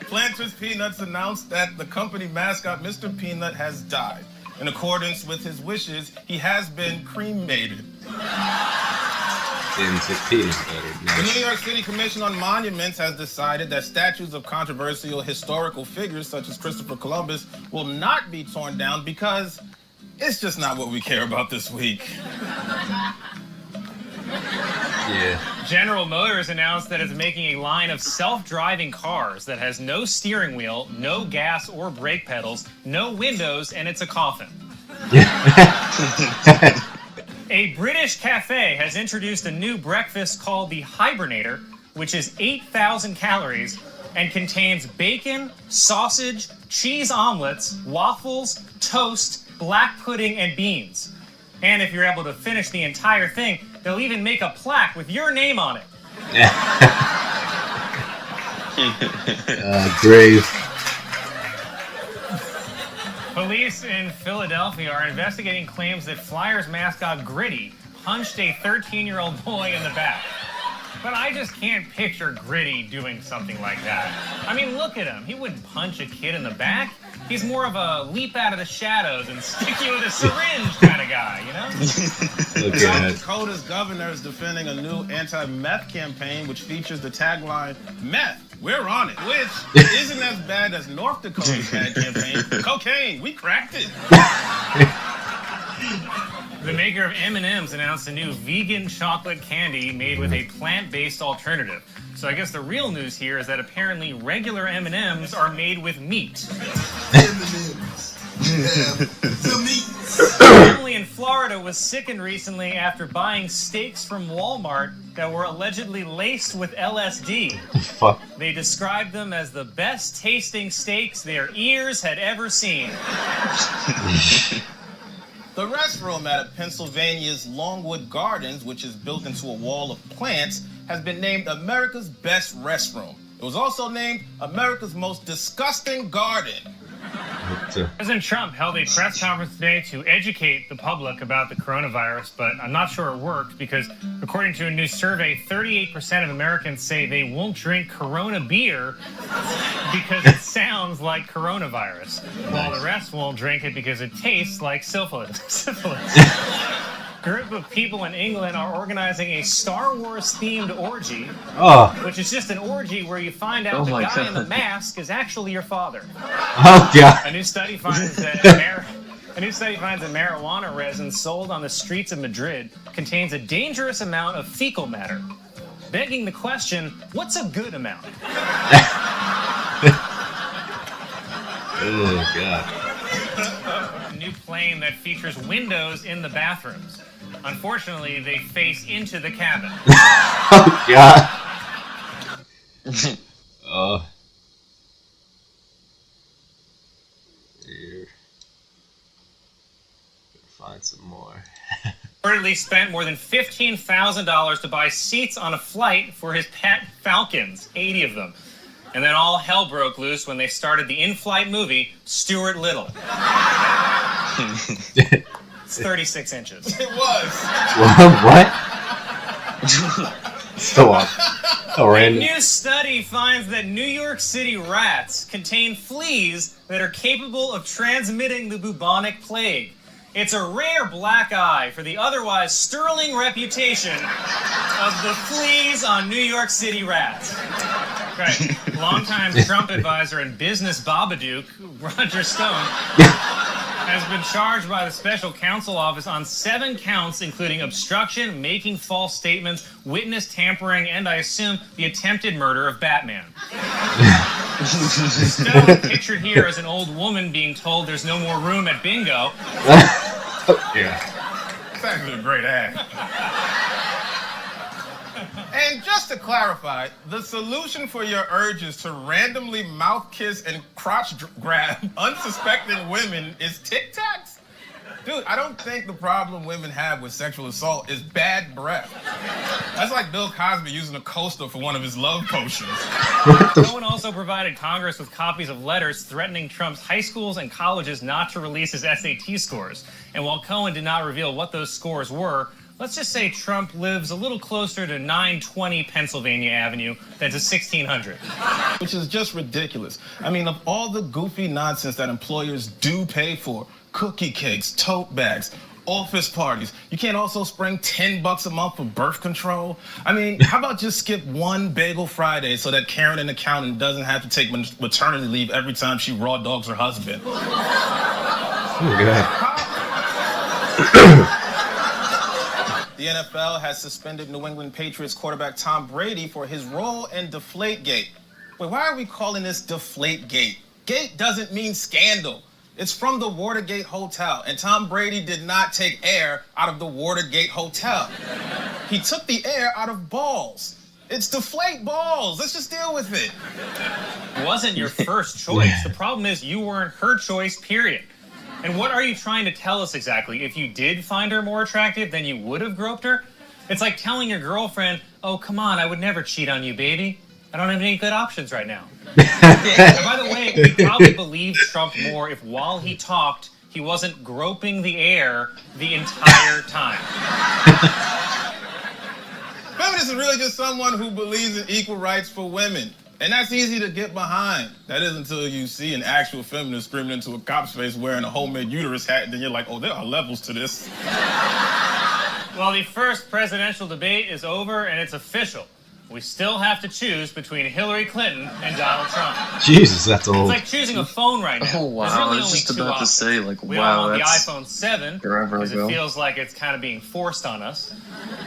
Planters Peanuts announced that the company mascot, Mr. Peanut, has died. In accordance with his wishes, he has been cremated. The New York City Commission on Monuments has decided that statues of controversial historical figures such as Christopher Columbus will not be torn down because it's just not what we care about this week. Yeah. General Motors announced that it's making a line of self-driving cars that has no steering wheel, no gas or brake pedals, no windows, and it's a coffin. A British cafe has introduced a new breakfast called the Hibernator, which is 8,000 calories and contains bacon, sausage, cheese omelets, waffles, toast, black pudding, and beans. And if you're able to finish the entire thing, they'll even make a plaque with your name on it. Grave. Police in Philadelphia are investigating claims that Flyers mascot Gritty punched a 13-year-old boy in the back. But I just can't picture Gritty doing something like that. I mean, look at him. He wouldn't punch a kid in the back. He's more of a leap out of the shadows and stick you with a syringe kind of guy, you know? South Dakota's governor is defending a new anti-meth campaign which features the tagline, "Meth, we're on it," which isn't as bad as North Dakota's bad campaign, "Cocaine, we cracked it." The maker of M&M's announced a new vegan chocolate candy made with a plant-based alternative. So I guess the real news here is that apparently regular M&M's are made with meat. M&M's. The meat. A family in Florida was sickened recently after buying steaks from Walmart that were allegedly laced with LSD. Fuck. They described them as the best tasting steaks their ears had ever seen. The restroom at Pennsylvania's Longwood Gardens, which is built into a wall of plants, has been named America's best restroom. It was also named America's most disgusting garden. President Trump held a press conference today to educate the public about the coronavirus, but I'm not sure it worked because, according to a new survey, 38% of Americans say they won't drink Corona beer because it sounds like coronavirus, while the rest won't drink it because it tastes like syphilis. A group of people in England are organizing a Star Wars-themed orgy, which is just an orgy where you find out the guy in the mask is actually your father. Oh, God. A new study finds that marijuana resin sold on the streets of Madrid contains a dangerous amount of fecal matter, begging the question, what's a good amount? Oh, God. A new plane that features windows in the bathrooms. Unfortunately, they face into the cabin. Oh, God. Oh. Here. Find some more. Reportedly spent more than $15,000 to buy seats on a flight for his pet falcons, 80 of them. And then all hell broke loose when they started the in-flight movie, Stuart Little. It's 36 inches. It was. What? So off. Oh, A random. new study finds that New York City rats contain fleas that are capable of transmitting the bubonic plague. It's a rare black eye for the otherwise sterling reputation of the fleas on New York City rats. Right. Longtime Trump advisor and business Babadook, Roger Stone, has been charged by the special counsel office on 7 counts, including obstruction, making false statements, witness tampering, and I assume the attempted murder of Batman. Stone, pictured here as an old woman being told there's no more room at bingo. Yeah. It's actually a great ad. And just to clarify, the solution for your urges to randomly mouth kiss and crotch grab unsuspecting women is Tic Tacs? Dude, I don't think the problem women have with sexual assault is bad breath. That's like Bill Cosby using a coaster for one of his love potions. Cohen also provided Congress with copies of letters threatening Trump's high schools and colleges not to release his SAT scores. And while Cohen did not reveal what those scores were, let's just say Trump lives a little closer to 920 Pennsylvania Avenue than to 1600. Which is just ridiculous. I mean, of all the goofy nonsense that employers do pay for, cookie cakes, tote bags, office parties, you can't also spring $10 a month for birth control? I mean, how about just skip one Bagel Friday so that Karen, an accountant, doesn't have to take maternity leave every time she raw dogs her husband? Oh, God. The NFL has suspended New England Patriots quarterback Tom Brady for his role in Deflategate. Wait, why are we calling this Deflategate? Gate doesn't mean scandal. It's from the Watergate Hotel, and Tom Brady did not take air out of the Watergate Hotel. He took the air out of balls. It's deflate balls. Let's just deal with it. It wasn't your first choice. The problem is you weren't her choice, period. And what are you trying to tell us exactly? If you did find her more attractive, then you would have groped her? It's like telling your girlfriend, oh, come on, I would never cheat on you, baby. I don't have any good options right now. And by the way, we probably believed Trump more if while he talked, he wasn't groping the air the entire time. Feminist is really just someone who believes in equal rights for women. And that's easy to get behind. That is until you see an actual feminist screaming into a cop's face wearing a homemade uterus hat, and then you're like, oh, there are levels to this. Well, the first presidential debate is over, and it's official. We still have to choose between Hillary Clinton and Donald Trump. Jesus, that's old. It's like choosing a phone right now. Oh, wow. There's really I was only just two about to options. say, like, We wow, don't want the that's iPhone 7 forever because ago. it feels like it's kind of being forced on us.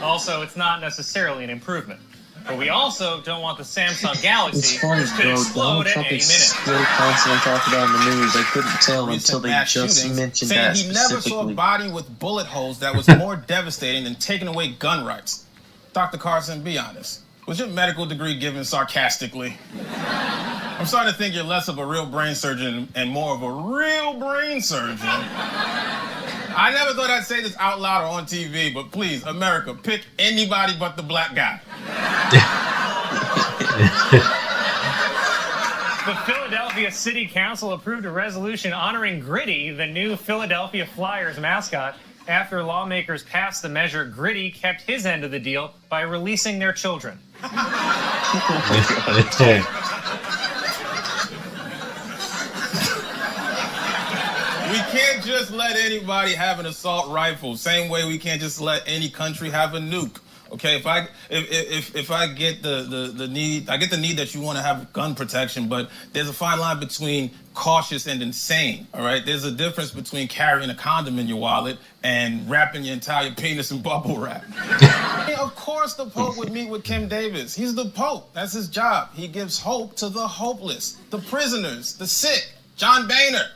Also, it's not necessarily an improvement. But we also don't want the Samsung Galaxy, It's funny, which could bro. explode Donald at Trump any is minute. still constantly talking about in the news. I couldn't tell until they Mass just shootings, mentioned saying that he never saw a specifically. body with bullet holes that was more devastating than taking away gun rights. Dr. Carson, be honest. Was your medical degree given sarcastically? I'm starting to think you're less of a real brain surgeon and more of a real brain surgeon. I never thought I'd say this out loud or on TV, but please, America, pick anybody but the black guy. The Philadelphia City Council approved a resolution honoring Gritty, the new Philadelphia Flyers mascot, after lawmakers passed the measure. Gritty kept his end of the deal by releasing their children. We can't just let anybody have an assault rifle. Same way we can't just let any country have a nuke. Okay, if I get the need, I get the need that you want to have gun protection, but there's a fine line between cautious and insane. All right, there's a difference between carrying a condom in your wallet and wrapping your entire penis in bubble wrap. Of course, the Pope would meet with Kim Davis. He's the Pope. That's his job. He gives hope to the hopeless, the prisoners, the sick. John Boehner.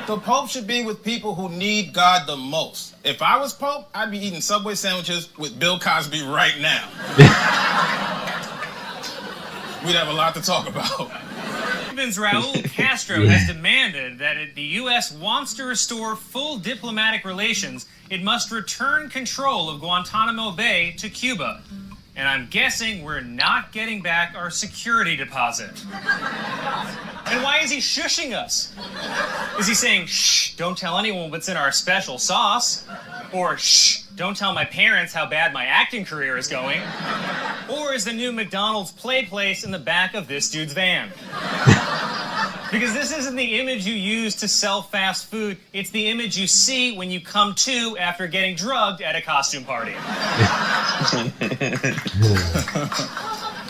The Pope should be with people who need God the most. If I was Pope, I'd be eating Subway sandwiches with Bill Cosby right now. We'd have a lot to talk about. Cuba's Raul Castro has demanded that if the U.S. wants to restore full diplomatic relations, it must return control of Guantanamo Bay to Cuba. And I'm guessing we're not getting back our security deposit. And why is he shushing us? Is he saying, shh, don't tell anyone what's in our special sauce? Or, shh, don't tell my parents how bad my acting career is going? Or is the new McDonald's play place in the back of this dude's van? Because this isn't the image you use to sell fast food. It's the image you see when you come to after getting drugged at a costume party.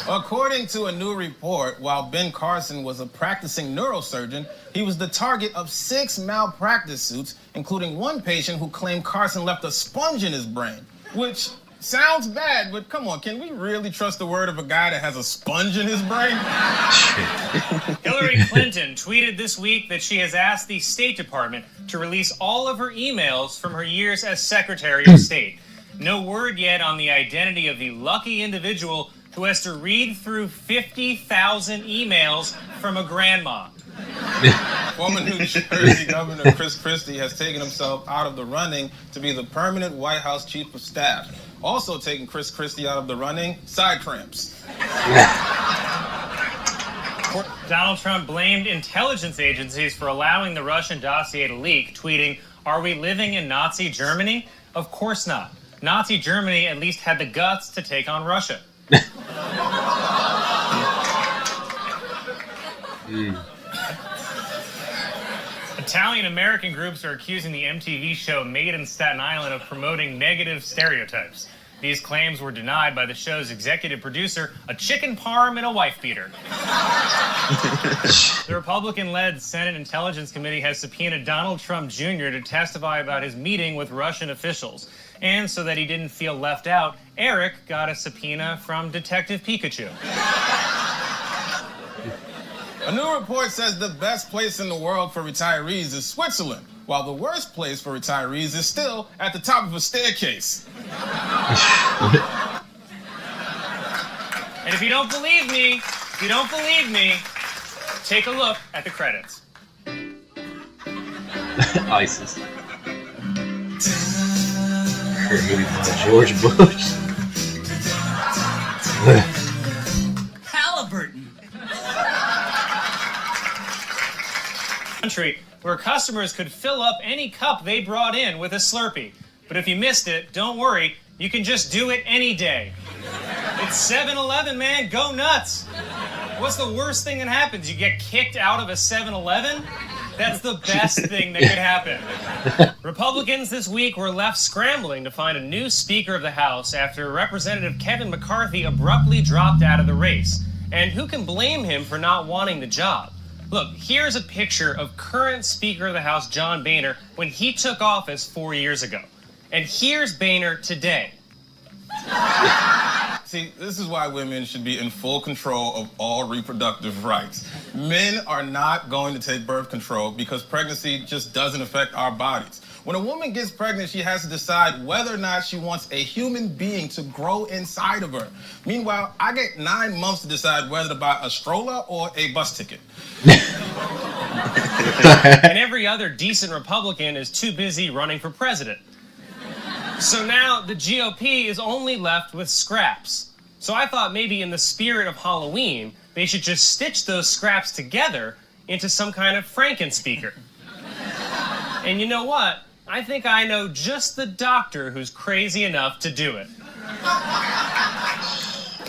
According to a new report, while Ben Carson was a practicing neurosurgeon, he was the target of 6 malpractice suits, including one patient who claimed Carson left a sponge in his brain, which sounds bad, but come on, can we really trust the word of a guy that has a sponge in his brain? Hillary Clinton tweeted this week that she has asked the State Department to release all of her emails from her years as Secretary of State. No word yet on the identity of the lucky individual who has to read through 50,000 emails from a grandma. Former New Jersey Governor Chris Christie has taken himself out of the running to be the permanent White House Chief of Staff. Also taking Chris Christie out of the running, side cramps. Donald Trump blamed intelligence agencies for allowing the Russian dossier to leak, tweeting, "Are we living in Nazi Germany? Of course not. Nazi Germany at least had the guts to take on Russia." Italian-American groups are accusing the MTV show Made in Staten Island of promoting negative stereotypes. These claims were denied by the show's executive producer, a chicken parm and a wife beater. The Republican-led Senate Intelligence Committee has subpoenaed Donald Trump Jr. to testify about his meeting with Russian officials. And so that he didn't feel left out, Eric got a subpoena from Detective Pikachu. A new report says the best place in the world for retirees is Switzerland, while the worst place for retirees is still at the top of a staircase. And if you don't believe me, take a look at the credits. ISIS. Created by George Bush. Halliburton. Country where customers could fill up any cup they brought in with a Slurpee. But if you missed it, don't worry, you can just do it any day. It's 7-Eleven, man, go nuts. What's the worst thing that happens? You get kicked out of a 7-Eleven? That's the best thing that could happen. Republicans this week were left scrambling to find a new Speaker of the House after Representative Kevin McCarthy abruptly dropped out of the race. And who can blame him for not wanting the job? Look, here's a picture of current Speaker of the House John Boehner when he took office 4 years ago. And here's Boehner today. See, this is why women should be in full control of all reproductive rights. Men are not going to take birth control because pregnancy just doesn't affect our bodies. When a woman gets pregnant, she has to decide whether or not she wants a human being to grow inside of her. Meanwhile, I get 9 months to decide whether to buy a stroller or a bus ticket. And every other decent Republican is too busy running for president. So now the GOP is only left with scraps. So I thought maybe in the spirit of Halloween, they should just stitch those scraps together into some kind of Frankenspeaker. And you know what? I think I know just the doctor who's crazy enough to do it.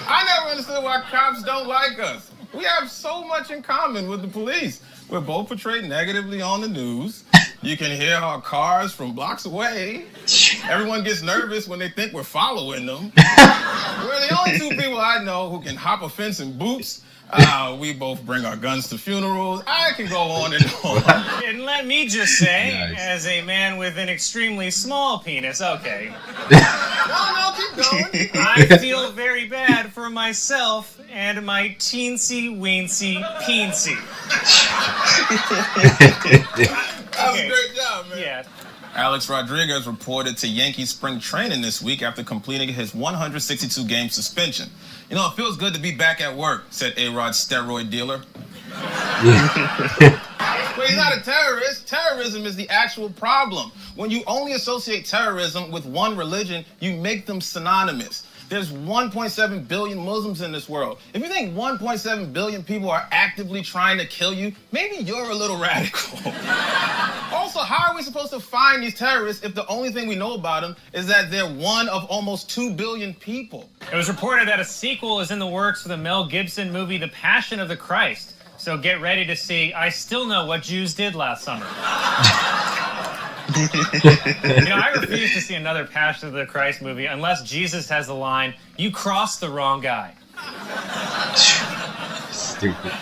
I never understood why cops don't like us. We have so much in common with the police. We're both portrayed negatively on the news. You can hear our cars from blocks away. Everyone gets nervous when they think we're following them. We're the only 2 people I know who can hop a fence in boots. We both bring our guns to funerals. I can go on and on. And let me just say, Nice. as a man with an extremely small penis, okay, No, keep going. I feel very bad for myself and my teensy-weensy peensy. That was a great job, man. Yeah. Alex Rodriguez reported to Yankee spring training this week after completing his 162-game suspension. You know, it feels good to be back at work, said A-Rod's steroid dealer. Well, he's not a terrorist. Terrorism is the actual problem. When you only associate terrorism with one religion, you make them synonymous. There's 1.7 billion Muslims in this world. If you think 1.7 billion people are actively trying to kill you, maybe you're a little radical. Also, how are we supposed to find these terrorists if the only thing we know about them is that they're one of almost 2 billion people? It was reported that a sequel is in the works for the Mel Gibson movie The Passion of the Christ. So get ready to see I Still Know What Jews Did Last Summer. You know, I refuse to see another Passion of the Christ movie unless Jesus has the line, "You crossed the wrong guy." Stupid.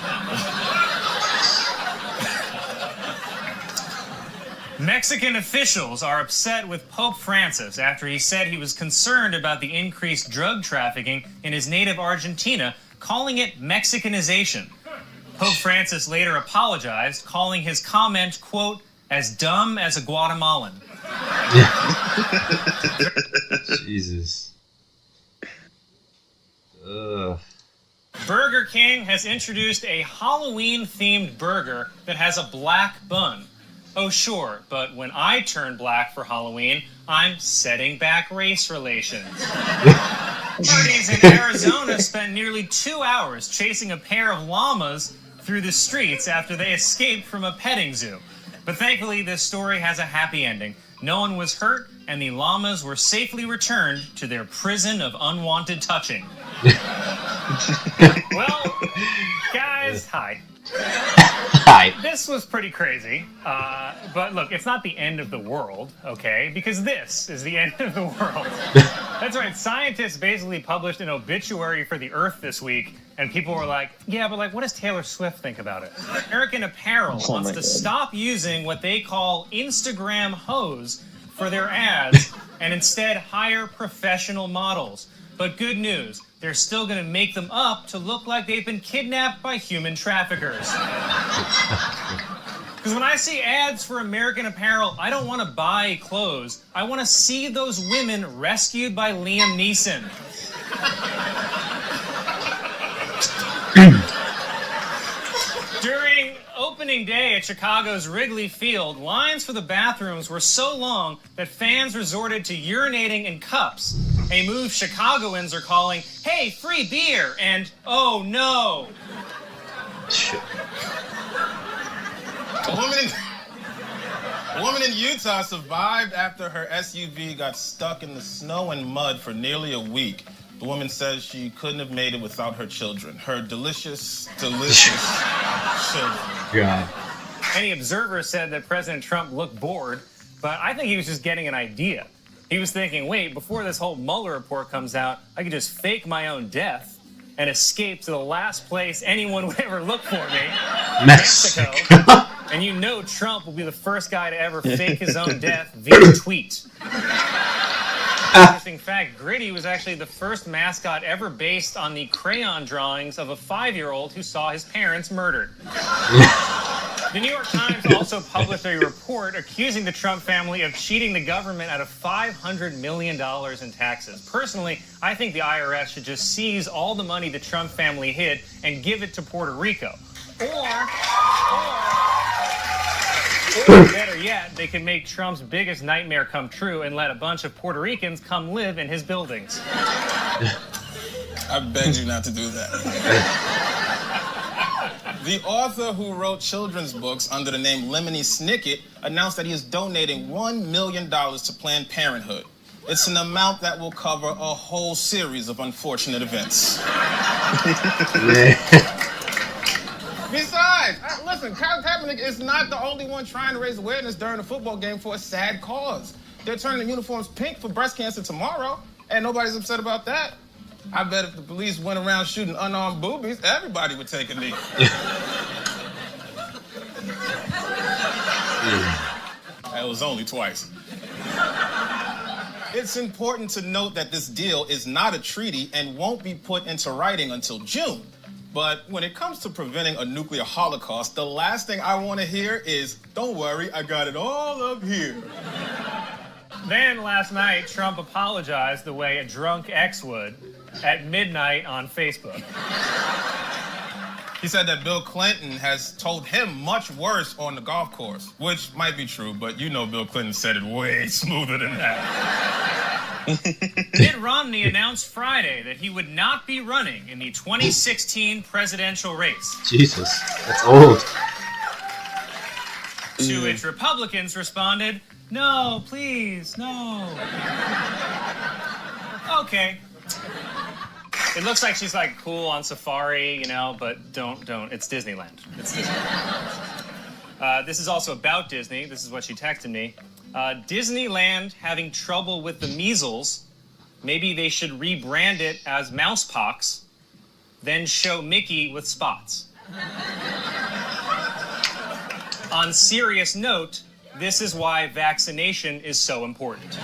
Mexican officials are upset with Pope Francis after he said he was concerned about the increased drug trafficking in his native Argentina, calling it Mexicanization. Pope Francis later apologized, calling his comment, quote, as dumb as a Guatemalan. Jesus. Ugh. Burger King has introduced a Halloween-themed burger that has a black bun. Oh, sure, but when I turn black for Halloween, I'm setting back race relations. Parties in Arizona spent nearly 2 hours chasing a pair of llamas through the streets after they escaped from a petting zoo. But thankfully, this story has a happy ending. No one was hurt, and the llamas were safely returned to their prison of unwanted touching. Well, guys, hi. Hi. This was pretty crazy, but look, it's not the end of the world, okay? Because this is the end of the world. That's right, scientists basically published an obituary for the Earth this week, and people were like, yeah, but like, what does Taylor Swift think about it? American Apparel wants to stop using what they call Instagram hoes for their ads, and instead hire professional models. But good news, they're still going to make them up to look like they've been kidnapped by human traffickers. Because when I see ads for American Apparel, I don't want to buy clothes. I want to see those women rescued by Liam Neeson. During opening day at Chicago's Wrigley Field, lines for the bathrooms were so long that fans resorted to urinating in cups. A move Chicagoans are calling, hey, free beer, and oh no. A woman in Utah survived after her SUV got stuck in the snow and mud for nearly a week. The woman says she couldn't have made it without her children. Her delicious, delicious children. God. Any observer said that President Trump looked bored, but I think he was just getting an idea. He was thinking, wait, before this whole Mueller report comes out, I could just fake my own death and escape to the last place anyone would ever look for me, Mexico. And you know Trump will be the first guy to ever fake his own death via tweet. Interesting fact, Gritty was actually the first mascot ever based on the crayon drawings of a 5-year-old who saw his parents murdered. The New York Times also published a report accusing the Trump family of cheating the government out of $500 million in taxes. Personally, I think the IRS should just seize all the money the Trump family hid and give it to Puerto Rico. Or better yet, they could make Trump's biggest nightmare come true and let a bunch of Puerto Ricans come live in his buildings. I begged you not to do that. The author who wrote children's books under the name Lemony Snicket announced that he is donating $1 million to Planned Parenthood. It's an amount that will cover a whole series of unfortunate events. Besides, listen, Colin Kaepernick is not the only one trying to raise awareness during a football game for a sad cause. They're turning the uniforms pink for breast cancer tomorrow, and nobody's upset about that. I bet if the police went around shooting unarmed boobies, everybody would take a knee. That was only twice. It's important to note that this deal is not a treaty and won't be put into writing until June. But when it comes to preventing a nuclear holocaust, the last thing I want to hear is, don't worry, I got it all up here. Then last night, Trump apologized the way a drunk ex would at midnight on Facebook. He said that Bill Clinton has told him much worse on the golf course, which might be true, but you know Bill Clinton said it way smoother than that. Mitt Romney announced Friday that he would not be running in the 2016 presidential race. Jesus, that's old. To which Republicans responded, no, please, no. Okay. It looks like she's like cool on safari, you know, but don't. It's Disneyland. It's Disneyland. This is also about Disney. This is what she texted me. Disneyland having trouble with the measles. Maybe they should rebrand it as Mousepox, then show Mickey with spots. On serious note, this is why vaccination is so important.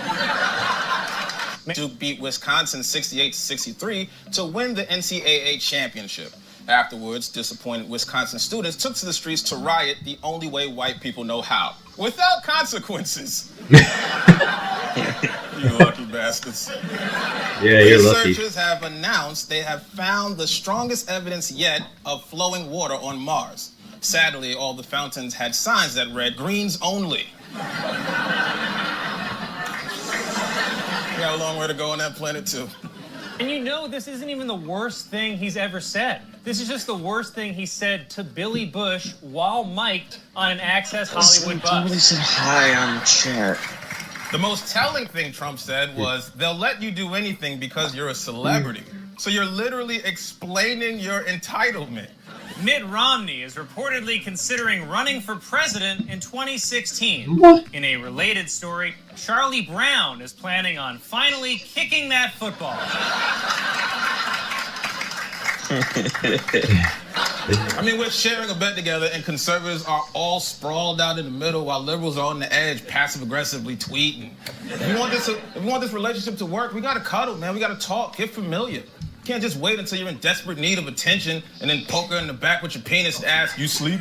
Duke beat Wisconsin 68-63 to win the NCAA championship. Afterwards, disappointed Wisconsin students took to the streets to riot the only way white people know how, without consequences. You lucky bastards. Yeah, you're lucky. Researchers have announced they have found the strongest evidence yet of flowing water on Mars. Sadly, all the fountains had signs that read, "Greens only." We got a long way to go on that planet, too. And you know, this isn't even the worst thing he's ever said. This is just the worst thing he said to Billy Bush while mic'd on an Access Hollywood bus. Somebody said hi on chat. The most telling thing Trump said was, they'll let you do anything because you're a celebrity. So you're literally explaining your entitlement. Mitt Romney is reportedly considering running for president in 2016. What? In a related story, Charlie Brown is planning on finally kicking that football. I mean, we're sharing a bed together, and conservatives are all sprawled out in the middle while liberals are on the edge, passive-aggressively tweeting. If we want this relationship to work, we gotta cuddle, man. We gotta talk, get familiar. You can't just wait until you're in desperate need of attention and then poke her in the back with your penis and ask, "You sleep?"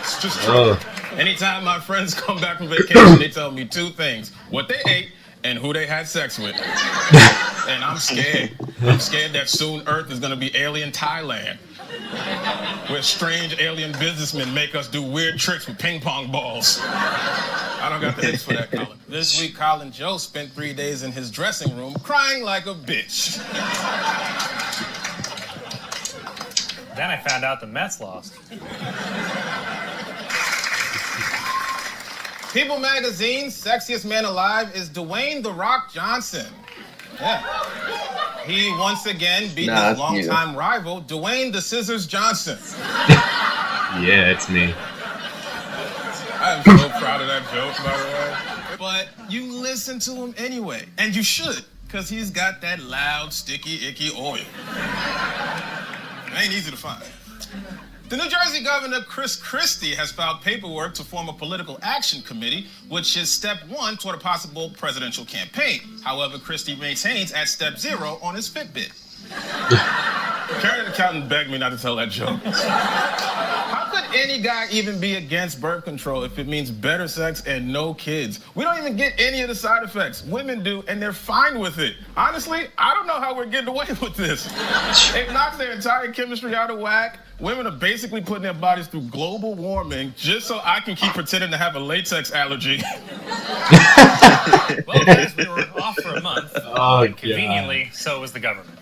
It's just true. Anytime my friends come back from vacation, they tell me two things: what they ate and who they had sex with. And I'm scared. I'm scared that soon Earth is gonna be alien Thailand, where strange alien businessmen make us do weird tricks with ping pong balls. I don't got the hits for that, Colin. This week, Colin Joe spent 3 days in his dressing room crying like a bitch. Then I found out the Mets lost. People Magazine's sexiest man alive is Dwayne "The Rock" Johnson. Yeah. He once again beat his longtime rival, Dwayne "The Scissors" Johnson. Yeah, it's me. I'm so proud of that joke, by the way. But you listen to him anyway, and you should, because he's got that loud, sticky, icky oil. It ain't easy to find. The New Jersey Governor Chris Christie has filed paperwork to form a political action committee, which is step 1 toward a possible presidential campaign. However, Christie maintains at step 0 on his Fitbit. Karen accountant begged me not to tell that joke. How could any guy even be against birth control if it means better sex and no kids? We don't even get any of the side effects. Women do, and they're fine with it. Honestly, I don't know how we're getting away with this. It knocks their entire chemistry out of whack. Women are basically putting their bodies through global warming just so I can keep pretending to have a latex allergy. Well, guys, we were off for a month. Oh, Conveniently, so was the government.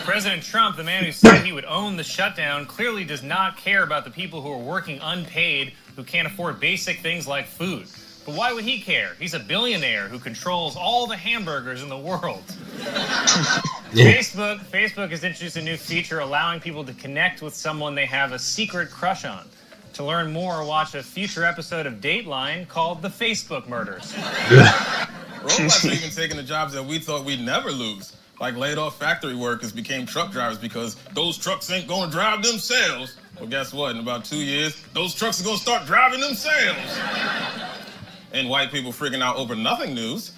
President Trump, the man who said he would own the shutdown, clearly does not care about the people who are working unpaid, who can't afford basic things like food. But why would he care? He's a billionaire who controls all the hamburgers in the world. Facebook has introduced a new feature allowing people to connect with someone they have a secret crush on. To learn more, watch a future episode of Dateline called The Facebook Murders. Robots are even taking the jobs that we thought we'd never lose. Like laid-off factory workers became truck drivers because those trucks ain't gonna drive themselves. Well, guess what? In about 2 years, those trucks are gonna start driving themselves. And white people freaking out over nothing news.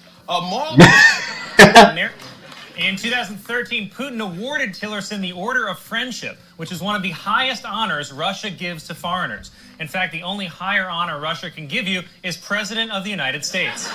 In 2013, Putin awarded Tillerson the Order of Friendship, which is one of the highest honors Russia gives to foreigners. In fact, the only higher honor Russia can give you is President of the United States.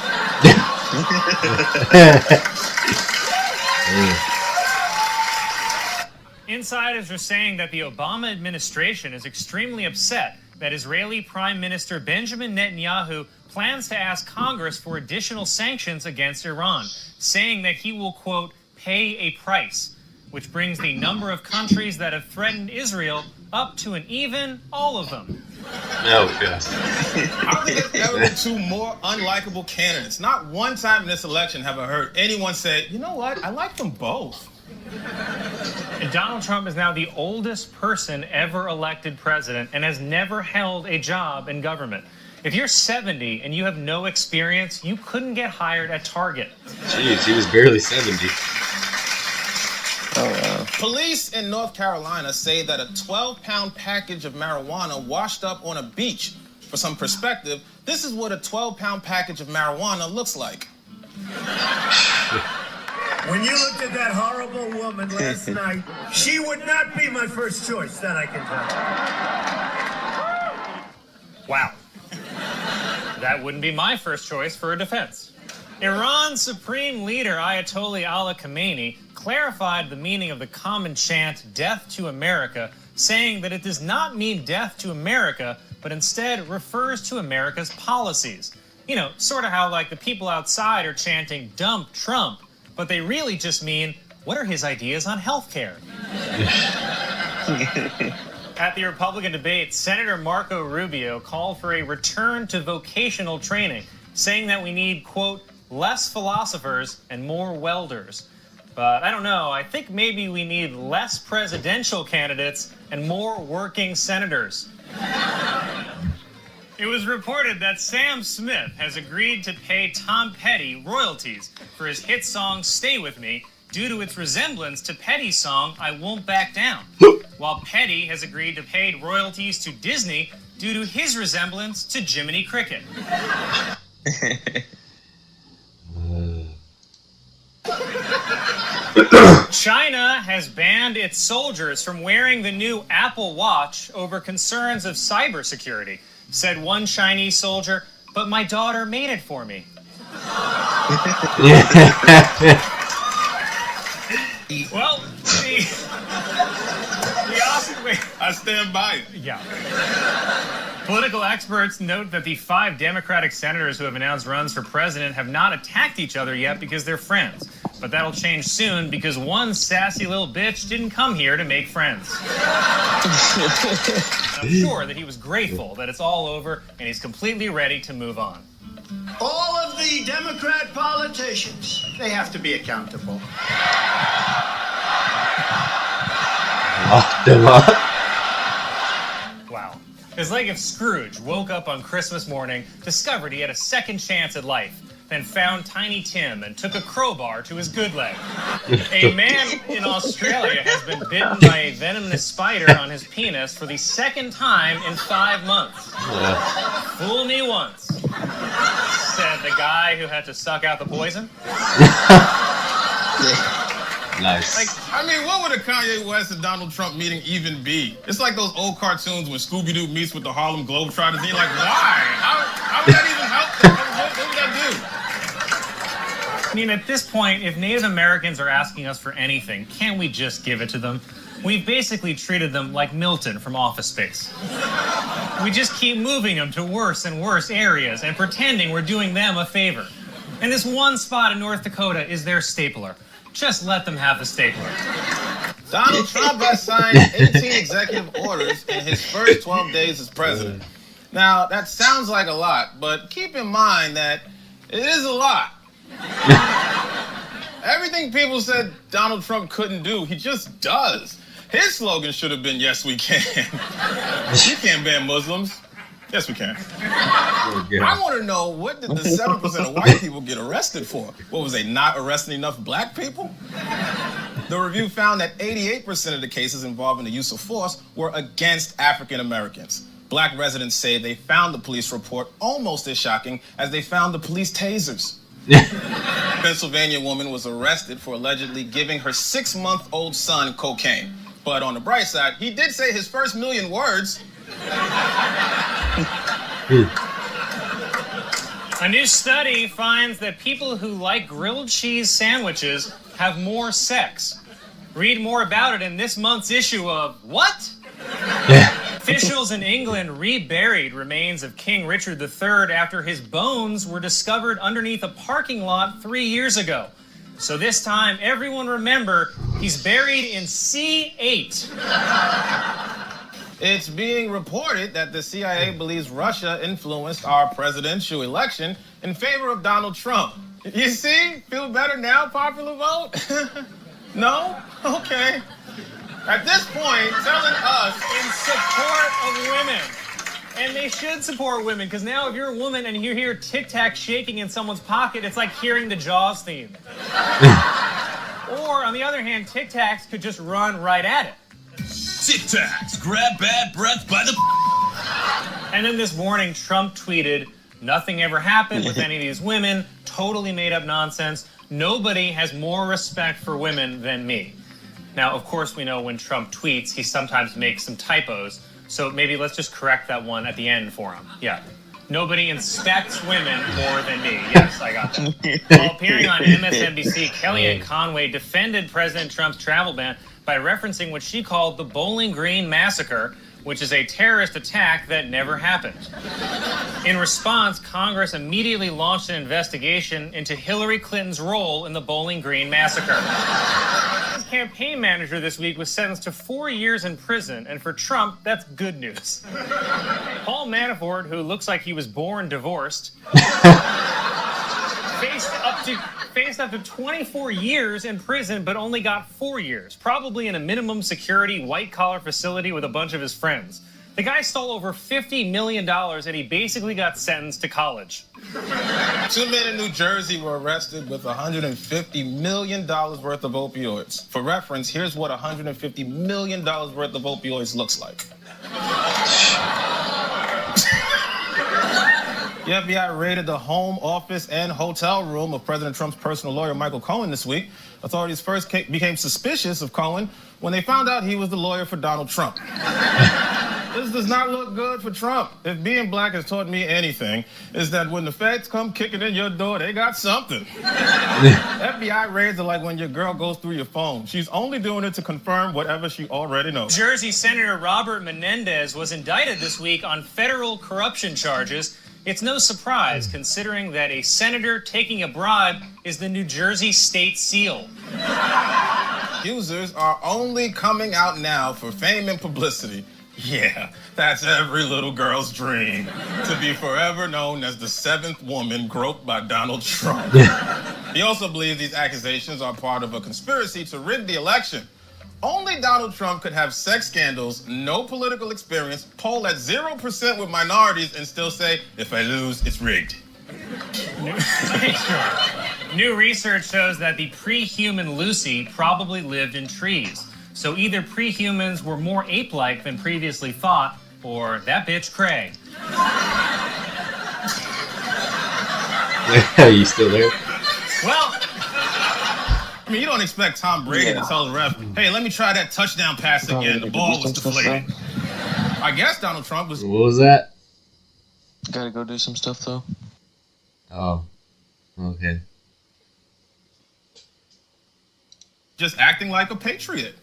Insiders are saying that the Obama administration is extremely upset that Israeli Prime Minister Benjamin Netanyahu plans to ask Congress for additional sanctions against Iran, saying that he will, quote, pay a price, which brings the number of countries that have threatened Israel up to an even all of them. Oh, God. I don't think there's ever been two more unlikable candidates. Not one time in this election have I heard anyone say, you know what, I like them both. And Donald Trump is now the oldest person ever elected president and has never held a job in government. If you're 70 and you have no experience, you couldn't get hired at Target. Jeez, he was barely 70. Oh, wow. Police in North Carolina say that a 12-pound package of marijuana washed up on a beach. For some perspective, this is what a 12-pound package of marijuana looks like. When you looked at that horrible woman last night, she would not be my first choice, that I can tell you. Wow. That wouldn't be my first choice for a defense. Iran's supreme leader, Ayatollah Ali Khamenei, clarified the meaning of the common chant, "Death to America," saying that it does not mean death to America, but instead refers to America's policies. You know, sort of how like the people outside are chanting, "Dump Trump," but they really just mean, what are his ideas on health care? At the Republican debate, Senator Marco Rubio called for a return to vocational training, saying that we need, quote, less philosophers and more welders. But I don't know, I think maybe we need less presidential candidates and more working senators. It was reported that Sam Smith has agreed to pay Tom Petty royalties for his hit song Stay With Me due to its resemblance to Petty's song I Won't Back Down, while Petty has agreed to pay royalties to Disney due to his resemblance to Jiminy Cricket. China has banned its soldiers from wearing the new Apple Watch over concerns of cybersecurity, said one Chinese soldier, but my daughter made it for me. Well, I stand by it. Yeah. Political experts note that the 5 Democratic senators who have announced runs for president have not attacked each other yet because they're friends. But that'll change soon because one sassy little bitch didn't come here to make friends. I'm sure that he was grateful that it's all over and he's completely ready to move on. All of the Democrat politicians, they have to be accountable. Wow. It's like if Scrooge woke up on Christmas morning, discovered he had a second chance at life, then found Tiny Tim and took a crowbar to his good leg. A man in Australia has been bitten by a venomous spider on his penis for the second time in 5 months. Fool me once, said the guy who had to suck out the poison. Nice. Like, I mean, what would a Kanye West and Donald Trump meeting even be? It's like those old cartoons when Scooby-Doo meets with the Harlem Globetrotters. And you're like, why? How would that even help them? What would that do? I mean, at this point, if Native Americans are asking us for anything, can't we just give it to them? We've basically treated them like Milton from Office Space. We just keep moving them to worse and worse areas and pretending we're doing them a favor. And this one spot in North Dakota is their stapler. Just let them have the stapler. Donald Trump has signed 18 executive orders in his first 12 days as president. Now, that sounds like a lot, but keep in mind that it is a lot. Everything people said Donald Trump couldn't do, he just does. His slogan should have been, yes, we can. We can't ban Muslims. Yes, we can. I want to know, what did the 7% of white people get arrested for? What, was they not arresting enough black people? The review found that 88% of the cases involving the use of force were against African Americans. Black residents say they found the police report almost as shocking as they found the police tasers. A Pennsylvania woman was arrested for allegedly giving her 6-month-old son cocaine. But on the bright side, he did say his first million words. A new study finds that people who like grilled cheese sandwiches have more sex. Read more about it in this month's issue of What? Officials in England reburied remains of King Richard III after his bones were discovered underneath a parking lot 3 years ago. So this time, everyone remember, he's buried in C8. It's being reported that the CIA believes Russia influenced our presidential election in favor of Donald Trump. You see? Feel better now, popular vote? No? Okay. At this point, telling us in support of women. And they should support women, because now if you're a woman and you hear Tic Tac shaking in someone's pocket, it's like hearing the Jaws theme. Or, on the other hand, Tic Tacs could just run right at it. Tic Tacs, grab bad breath by the... And then this morning, Trump tweeted, "Nothing ever happened with any of these women, totally made up nonsense. Nobody has more respect for women than me." Now, of course, we know when Trump tweets, he sometimes makes some typos. So maybe let's just correct that one at the end for him. Yeah. Nobody inspects women more than me. Yes, I got that. While appearing on MSNBC, Kellyanne Conway defended President Trump's travel ban by referencing what she called the Bowling Green Massacre, which is a terrorist attack that never happened. In response, Congress immediately launched an investigation into Hillary Clinton's role in the Bowling Green Massacre. His campaign manager this week was sentenced to 4 years in prison, and for Trump, that's good news. Paul Manafort, who looks like he was born divorced, faced up to 24 years in prison, but only got 4 years, probably in a minimum security white-collar facility with a bunch of his friends. The guy stole over $50 million, and he basically got sentenced to college. 2 men in New Jersey were arrested with $150 million worth of opioids. For reference, here's what $150 million worth of opioids looks like. The FBI raided the home, office, and hotel room of President Trump's personal lawyer, Michael Cohen, this week. Authorities first became suspicious of Cohen when they found out he was the lawyer for Donald Trump. This does not look good for Trump. If being black has taught me anything, is that when the feds come kicking in your door, they got something. FBI raids are like when your girl goes through your phone. She's only doing it to confirm whatever she already knows. Jersey Senator Robert Menendez was indicted this week on federal corruption charges. It's no surprise, considering that a senator taking a bribe is the New Jersey State SEAL. Accusers are only coming out now for fame and publicity. Yeah, that's every little girl's dream, to be forever known as the 7th woman groped by Donald Trump. He also believes these accusations are part of a conspiracy to rig the election. Only Donald Trump could have sex scandals, no political experience, poll at 0% with minorities, and still say, if I lose, it's rigged. New research shows that the pre-human Lucy probably lived in trees. So either pre-humans were more ape-like than previously thought, or that bitch Craig. Are you still there? Well, I mean, you don't expect Tom Brady to tell the ref, hey, let me try that touchdown pass again. The ball was deflated. I guess Donald Trump was... What was that? Gotta go do some stuff, though. Oh, okay. just acting like a patriot.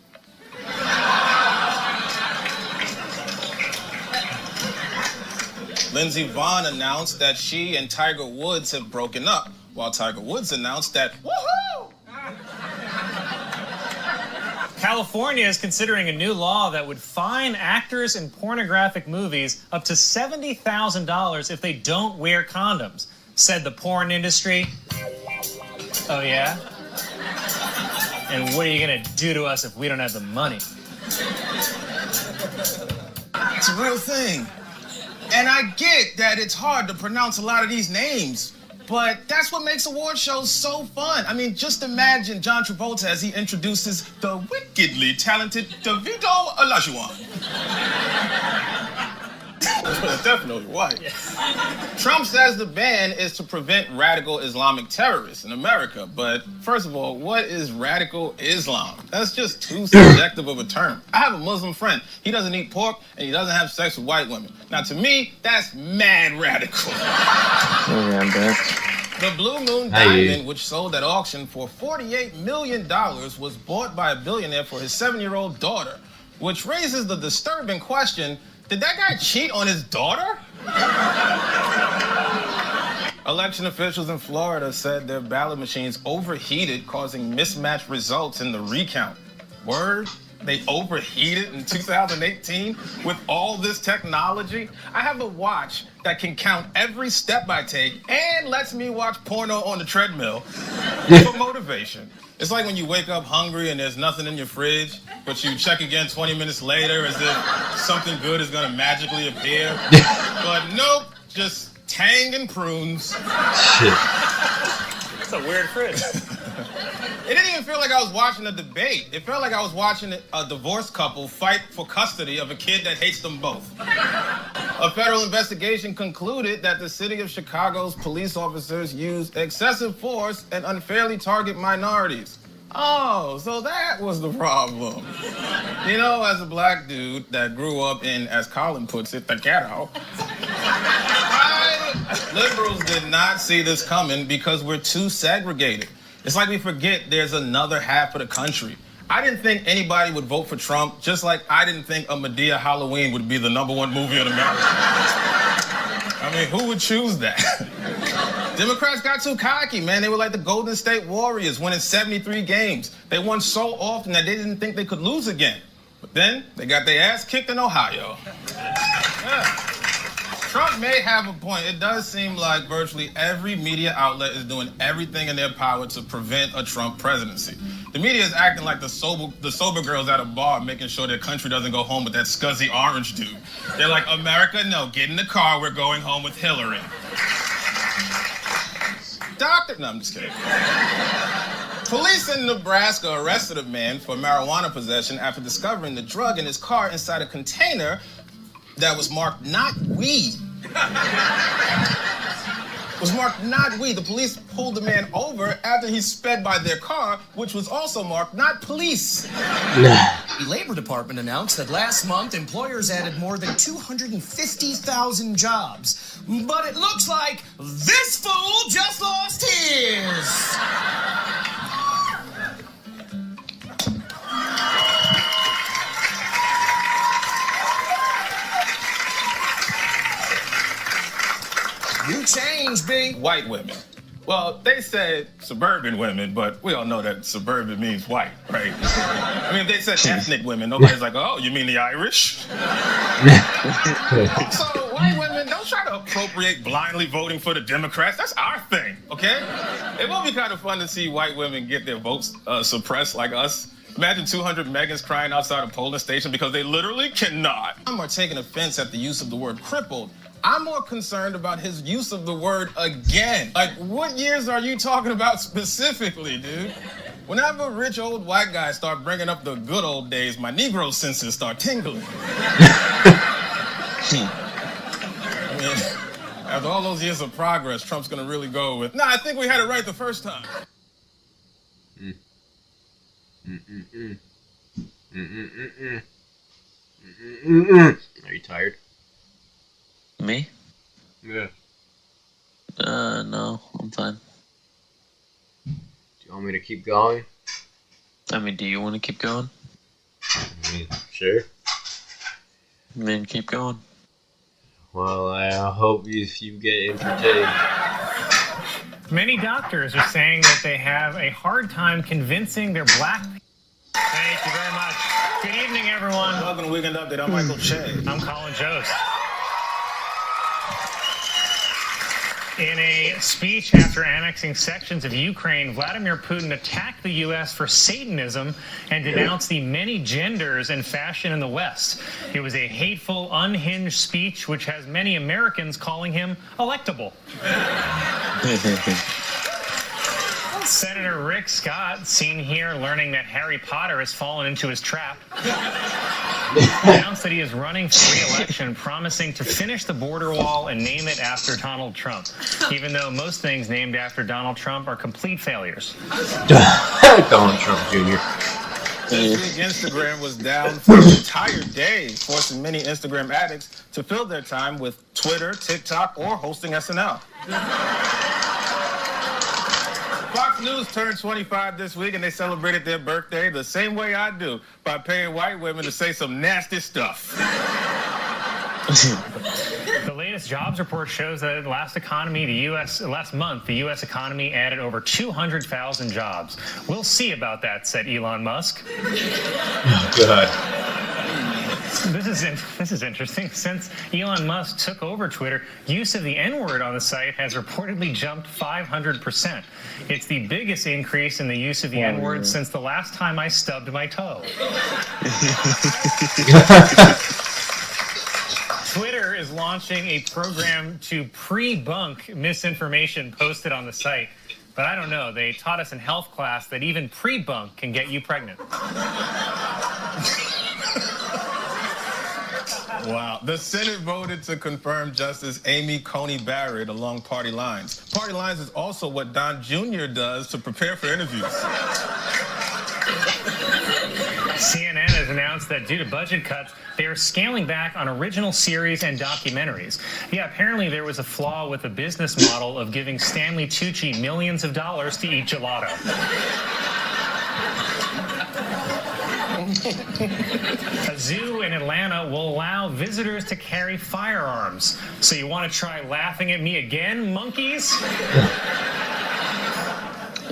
Lindsey Vonn announced that she and Tiger Woods have broken up, while Tiger Woods announced that, woohoo! California is considering a new law that would fine actors in pornographic movies up to $70,000 if they don't wear condoms, said the porn industry. Oh, yeah? And what are you going to do to us if we don't have the money? It's a real thing. And I get that it's hard to pronounce a lot of these names, but that's what makes award shows so fun. I mean, just imagine John Travolta as he introduces the wickedly talented Davido Olajuwon. Definitely white. Yeah. Trump says the ban is to prevent radical Islamic terrorists in America. But first of all, what is radical Islam? That's just too subjective of a term. I have a Muslim friend. He doesn't eat pork and he doesn't have sex with white women. Now, to me, that's mad radical. The Blue Moon diamond, which sold at auction for $48 million, was bought by a billionaire for his 7-year-old daughter, which raises the disturbing question, did that guy cheat on his daughter? Election officials in Florida said their ballot machines overheated, causing mismatched results in the recount. Word? They overheated in 2018 with all this technology? I have a watch that can count every step I take and lets me watch porno on the treadmill for motivation. It's like when you wake up hungry and there's nothing in your fridge, but you check again 20 minutes later as if something good is gonna magically appear. But nope, just Tang and prunes. Shit. That's a weird fridge. It didn't even feel like I was watching a debate. It felt like I was watching a divorced couple fight for custody of a kid that hates them both. A federal investigation concluded that the city of Chicago's police officers used excessive force and unfairly target minorities. Oh, so that was the problem. You know, as a black dude that grew up in, as Colin puts it, the ghetto, liberals did not see this coming because we're too segregated. It's like we forget there's another half of the country. I didn't think anybody would vote for Trump, just like I didn't think a Madea Halloween would be the #1 movie in America. I mean, who would choose that? Democrats got too cocky, man. They were like the Golden State Warriors, winning 73 games. They won so often that they didn't think they could lose again. But then they got their ass kicked in Ohio. Yeah. Trump may have a point. It does seem like virtually every media outlet is doing everything in their power to prevent a Trump presidency. The media is acting like the sober girls at a bar, making sure their country doesn't go home with that scuzzy orange dude. They're like, America, no, get in the car. We're going home with Hillary. No, I'm just kidding. Police in Nebraska arrested a man for marijuana possession after discovering the drug in his car inside a container that was marked not weed. Was marked not weed. The police pulled the man over after he sped by their car, which was also marked not police. The Labor Department announced that last month employers added more than 250,000 jobs. But it looks like this fool just lost his. You changed, B. White women. Well, they said suburban women, but we all know that suburban means white, right? I mean, if they said ethnic women, nobody's like, oh, you mean the Irish? So, white women, don't try to appropriate blindly voting for the Democrats. That's our thing, okay? It will be kind of fun to see white women get their votes suppressed like us. Imagine 200 Megans crying outside a polling station because they literally cannot. Some are taking offense at the use of the word crippled. I'm more concerned about his use of the word again. Like, what years are you talking about specifically, dude? Whenever rich old white guys start bringing up the good old days, my Negro senses start tingling. I mean, after all those years of progress, Trump's gonna really go with, nah, I think we had it right the first time. Are you tired? Me? Yeah. No, I'm fine. Do you want me to keep going? I mean, do you want to keep going? I mean, sure. Then keep going. Well, I hope you get entertained. Many doctors are saying that they have a hard time convincing their black people. Thank you very much. Good evening, everyone. Welcome to Weekend Update. I'm Michael Che. I'm Colin Jost. In a speech after annexing sections of Ukraine, Vladimir Putin attacked the U.S. for Satanism and denounced the many genders and fashion in the West. It was a hateful, unhinged speech which has many Americans calling him electable. Senator Rick Scott, seen here learning that Harry Potter has fallen into his trap, announced that he is running for re-election, promising to finish the border wall and name it after Donald Trump, even though most things named after Donald Trump are complete failures. Donald Trump Jr. This week, Instagram was down for an entire day, forcing many Instagram addicts to fill their time with Twitter, TikTok, or hosting SNL. Fox News turned 25 this week, and they celebrated their birthday the same way I do, by paying white women to say some nasty stuff. The latest jobs report shows that last month, the U.S. economy added over 200,000 jobs. We'll see about that, said Elon Musk. Oh, God. This is interesting. Since Elon Musk took over Twitter, use of the N-word on the site has reportedly jumped 500%. It's the biggest increase in the use of the N-word since the last time I stubbed my toe. Twitter is launching a program to pre-bunk misinformation posted on the site. But I don't know. They taught us in health class that even pre-bunk can get you pregnant. Wow. The Senate voted to confirm Justice Amy Coney Barrett along party lines. Party lines is also what Don Jr. does to prepare for interviews. CNN has announced that due to budget cuts, they are scaling back on original series and documentaries. Yeah, apparently there was a flaw with the business model of giving Stanley Tucci millions of dollars to eat gelato. A zoo in Atlanta will allow visitors to carry firearms. So you want to try laughing at me again, monkeys?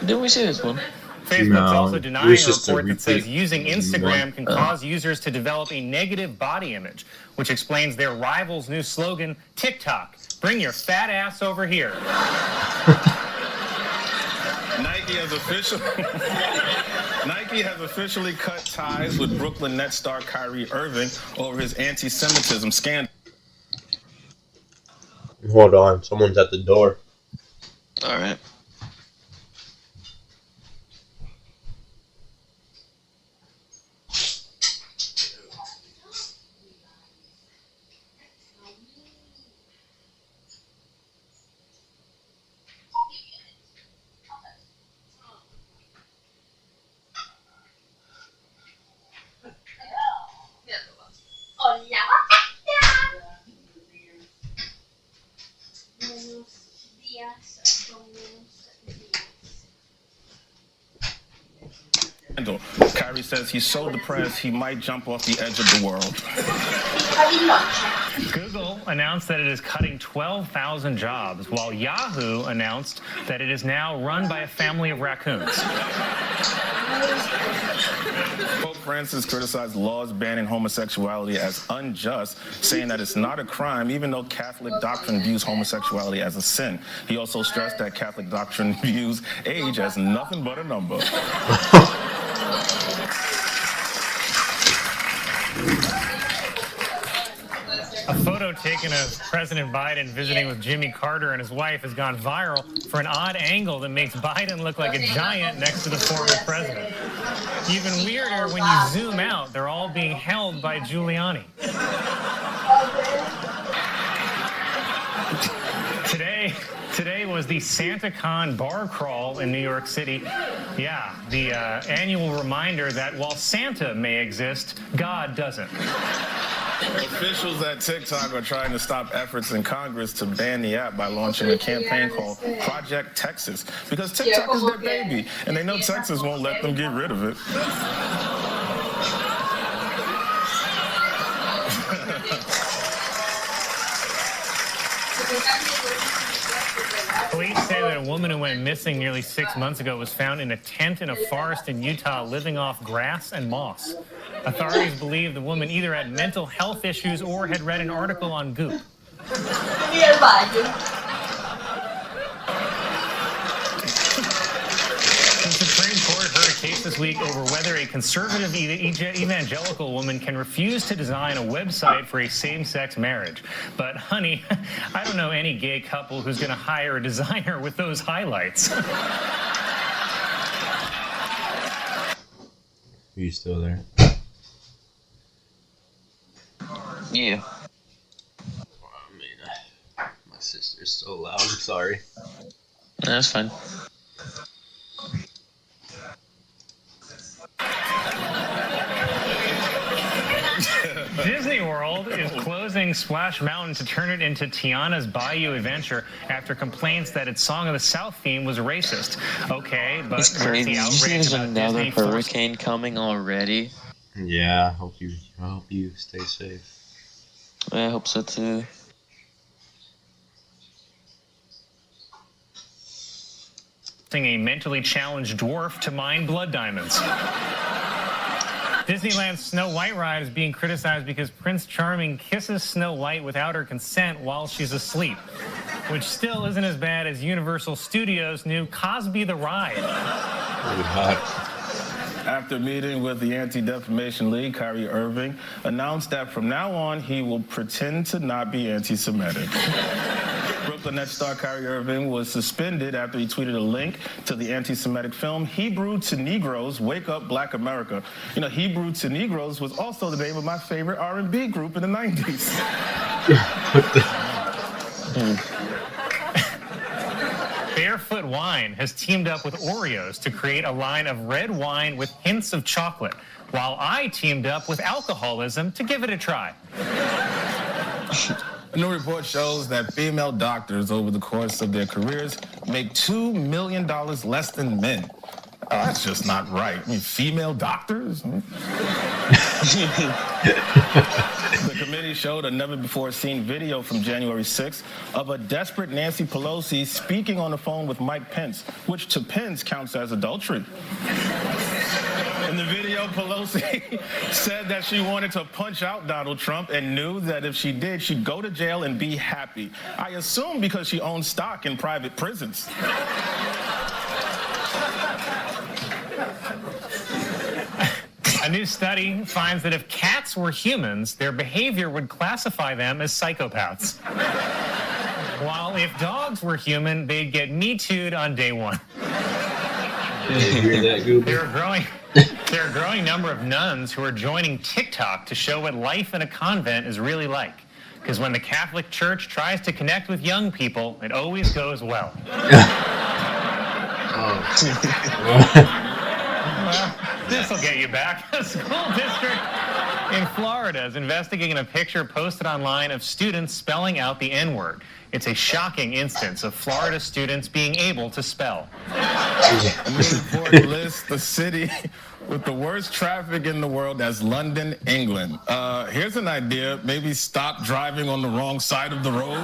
Didn't we see this one? Facebook's also denying a report that says using Instagram can cause users to develop a negative body image, which explains their rival's new slogan, TikTok, bring your fat ass over here. Nike has officially cut ties with Brooklyn Nets star Kyrie Irving over his anti-Semitism scandal. Hold on, someone's at the door. All right. Kyrie says he's so depressed he might jump off the edge of the world. Google announced that it is cutting 12,000 jobs, while Yahoo announced that it is now run by a family of raccoons. Pope Francis criticized laws banning homosexuality as unjust, saying that it's not a crime even though Catholic doctrine views homosexuality as a sin. He also stressed that Catholic doctrine views age as nothing but a number. A photo taken of President Biden visiting with Jimmy Carter and his wife has gone viral for an odd angle that makes Biden look like a giant next to the former president. Even weirder, when you zoom out, they're all being held by Giuliani. Today was the SantaCon bar crawl in New York City. Yeah, the annual reminder that while Santa may exist, God doesn't. Officials at TikTok are trying to stop efforts in Congress to ban the app by launching a campaign called Project Texas, because TikTok is their baby, and they know Texas won't let them get rid of it. Police say that a woman who went missing nearly 6 months ago was found in a tent in a forest in Utah living off grass and moss. Authorities believe the woman either had mental health issues or had read an article on Goop. The Supreme Court heard a case this week over whether a conservative evangelical woman can refuse to design a website for a same-sex marriage. But, honey, I don't know any gay couple who's going to hire a designer with those highlights. Are you still there? Yeah. I mean, my sister's so loud. I'm sorry. That's fine. Disney World is closing Splash Mountain to turn it into Tiana's Bayou Adventure after complaints that its Song of the South theme was racist. Okay, but it's crazy. the Did you see outrage there's about another Disney hurricane coming already? Yeah, I hope you stay safe. I hope so too. a mentally challenged dwarf to mine blood diamonds. Disneyland's Snow White ride is being criticized because Prince Charming kisses Snow White without her consent while she's asleep, which still isn't as bad as Universal Studios' new Cosby the Ride. After meeting with the Anti-Defamation League, Kyrie Irving announced that from now on he will pretend to not be anti-Semitic. Brooklyn Nets star Kyrie Irving was suspended after he tweeted a link to the anti-Semitic film Hebrew to Negroes, Wake Up Black America. You know, Hebrew to Negroes was also the name of my favorite R&B group in the 90s. Barefoot Wine has teamed up with Oreos to create a line of red wine with hints of chocolate, while I teamed up with alcoholism to give it a try. A new report shows that female doctors over the course of their careers make $2 million less than men. That's just not right. I mean, female doctors? The committee showed a never-before-seen video from January 6th of a desperate Nancy Pelosi speaking on the phone with Mike Pence, which to Pence counts as adultery. In the video, Pelosi said that she wanted to punch out Donald Trump and knew that if she did, she'd go to jail and be happy. I assume because she owns stock in private prisons. A new study finds that if cats were humans, their behavior would classify them as psychopaths. While if dogs were human, they'd get Me Too'd on day one. There are a growing number of nuns who are joining TikTok to show what life in a convent is really like. Because when the Catholic Church tries to connect with young people, it always goes well. Well, this will get you back. A school district in Florida is investigating a picture posted online of students spelling out the N-word. It's a shocking instance of Florida students being able to spell. A new report lists the city with the worst traffic in the world as London, England. Here's an idea. Maybe stop driving on the wrong side of the road.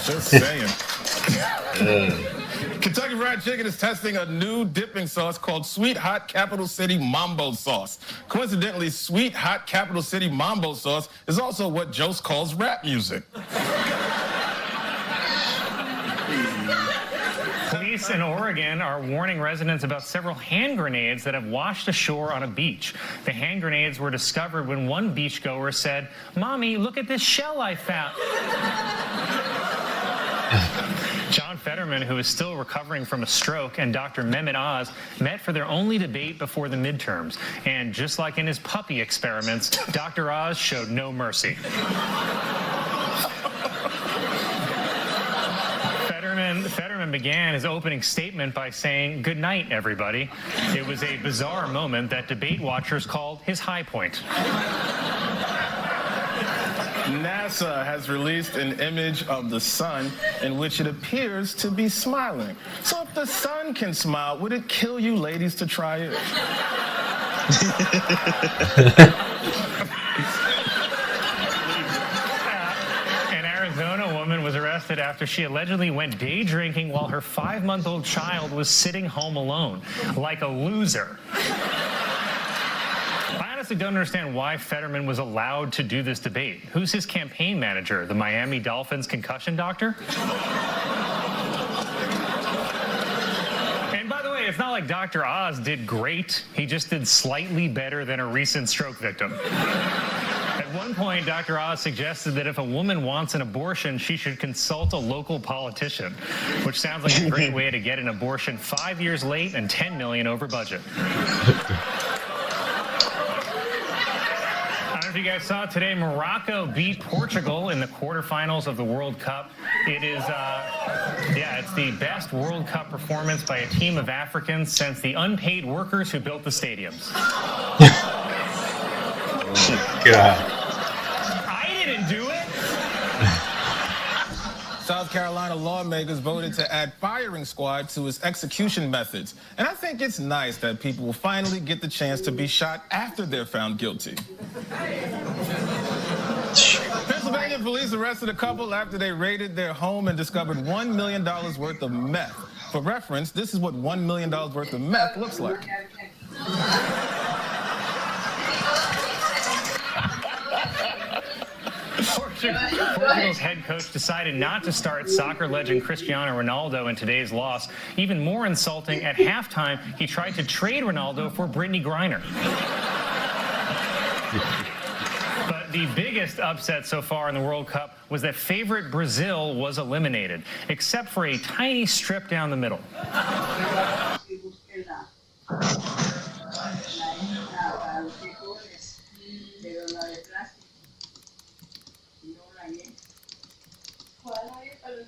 Just saying. Kentucky Fried Chicken is testing a new dipping sauce called Sweet Hot Capital City Mambo Sauce. Coincidentally, Sweet Hot Capital City Mambo Sauce is also what Jost calls rap music. Police in Oregon are warning residents about several hand grenades that have washed ashore on a beach. The hand grenades were discovered when one beachgoer said, "Mommy, look at this shell I found." John Fetterman, who is still recovering from a stroke, and Dr. Mehmet Oz met for their only debate before the midterms. And just like in his puppy experiments, Dr. Oz showed no mercy. Fetterman began his opening statement by saying, "Good night, everybody." It was a bizarre moment that debate watchers called his high point. NASA has released an image of the sun in which it appears to be smiling. So if the sun can smile, would it kill you ladies to try it? An Arizona woman was arrested after she allegedly went day drinking while her 5-month-old child was sitting home alone, like a loser. I honestly don't understand why Fetterman was allowed to do this debate. Who's his campaign manager? The Miami Dolphins concussion doctor? And by the way, it's not like Dr. Oz did great. He just did slightly better than a recent stroke victim. At one point, Dr. Oz suggested that if a woman wants an abortion, she should consult a local politician, which sounds like a great way to get an abortion 5 years late and $10 million over budget. I don't know if you guys saw it today. Morocco beat Portugal in the quarterfinals of the World Cup. It is, it's the best World Cup performance by a team of Africans since the unpaid workers who built the stadiums. God. I didn't do it. South Carolina lawmakers voted to add firing squad to its execution methods. And I think it's nice that people will finally get the chance to be shot after they're found guilty. Pennsylvania police arrested a couple after they raided their home and discovered $1 million worth of meth. For reference, this is what $1 million worth of meth looks like. Portugal's head coach decided not to start soccer legend Cristiano Ronaldo in today's loss. Even more insulting, at halftime, he tried to trade Ronaldo for Brittany Griner. But the biggest upset so far in the World Cup was that favorite Brazil was eliminated, except for a tiny strip down the middle.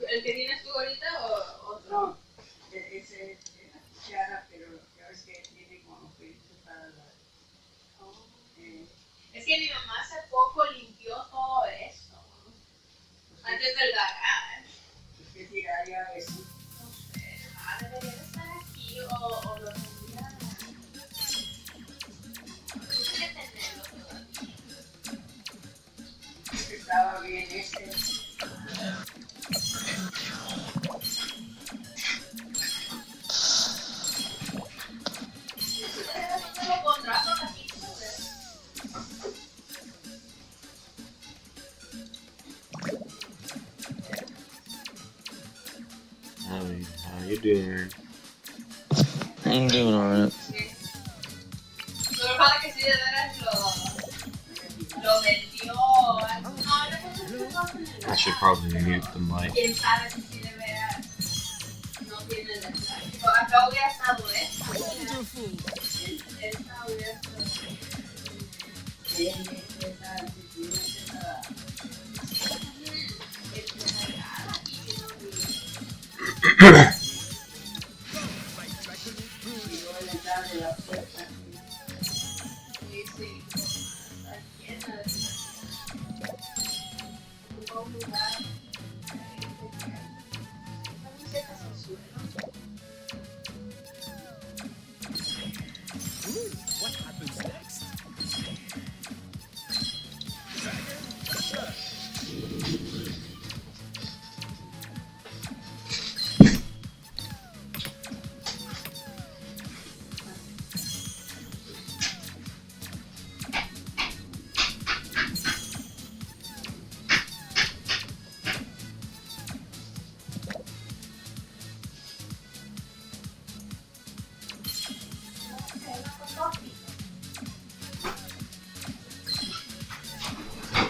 ¿El que tienes tú ahorita o otro? No, ese Chiara, pero ya ves que tiene como pelitos para la... Es que mi mamá hace poco limpió todo eso. Antes del garage. Es que tiraría eso. No sé, debería de estar aquí o lo tendría... Tiene que tenerlo todavía. Estaba bien ese. How you doing? I'm doing alright. Solo para que sí de veras lo vendió. I should probably mute the mic. Quién sabe si sí de veras no tiene el ensayo. Acá hubiera estado esto. Esta hubiera estado. What happens next?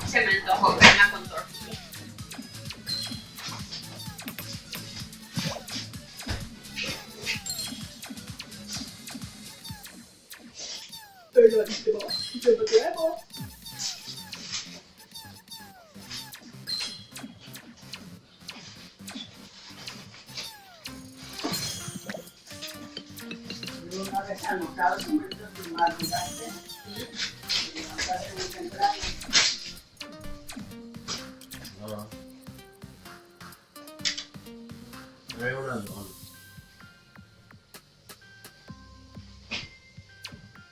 Se me antojó crema con tortilla. Pero yo me quemo. Una vez anotado su momento de madrugaste, levantaste muy temprano.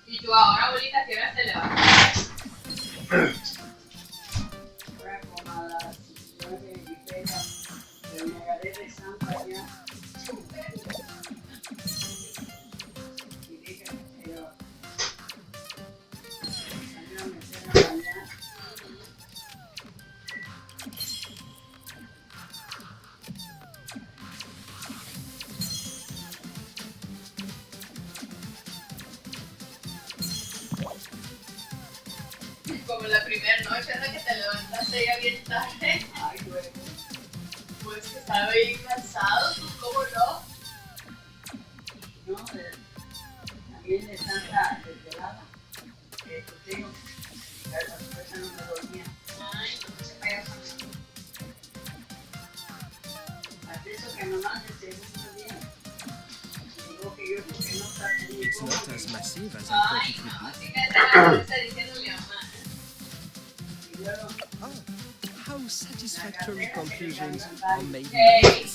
Y tú ahora, abuelita, ¿qué horas te levantas? Ahora como a las 9:30, pero me agarré de santa ya. Y dije, pero salieron a meter a bañar. Como la primera noche en la que te levantaste ya bien tarde. Ay, güey. Pues que estaba bien cansado, ¿tú cómo no? No, también de tanta desvelada. Que tengo, la fuerza no me dormía. Ay, no se vaya con eso. Hasta eso que nomás el segundo día. Digo que yo porque no está teniendo. It's not as massive as I Ay, thought it would no, be. así que te está diciendo mi mamá. Oh, how satisfactory conclusions are made. Hey,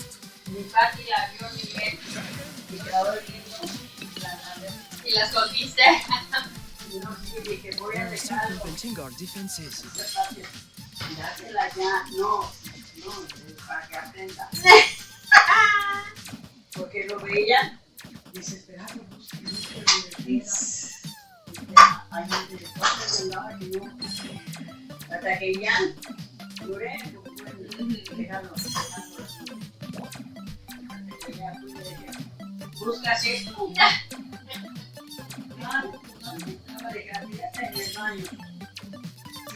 mi papi la vio mi bien y quedó lindo y la escondiste. No, sí, dije, voy a We're dejar algo. circumventing our defenses. Dásela ya, no, para que aprenda. Porque lo veía desesperado, que no se divirtiera. Hay gente de cosas del lado que no. Hasta que ya duré, dejarlo. Hasta que ya pude decir, buscas esto. No, estaba de gracia en el baño.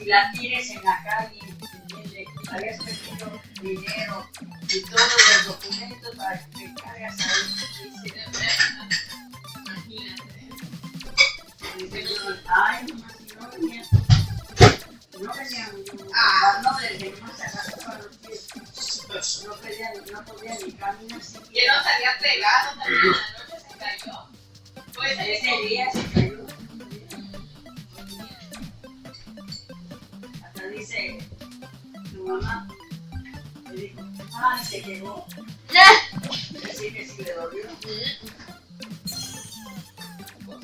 y la tires en la calle, ¿entiendes? Habías perdido dinero y todos los documentos para que te cargas ahí. Imagínate. Dice yo, ay, no, si no venía. No venían, no veníamos a sacar para los pies. No podía ni caminar siquiera. Que no se había pegado también, la noche se cayó. Pues ese día se cayó. Hasta dice tu mamá, le dijo, ay, se quedó. Así que sí le dolió.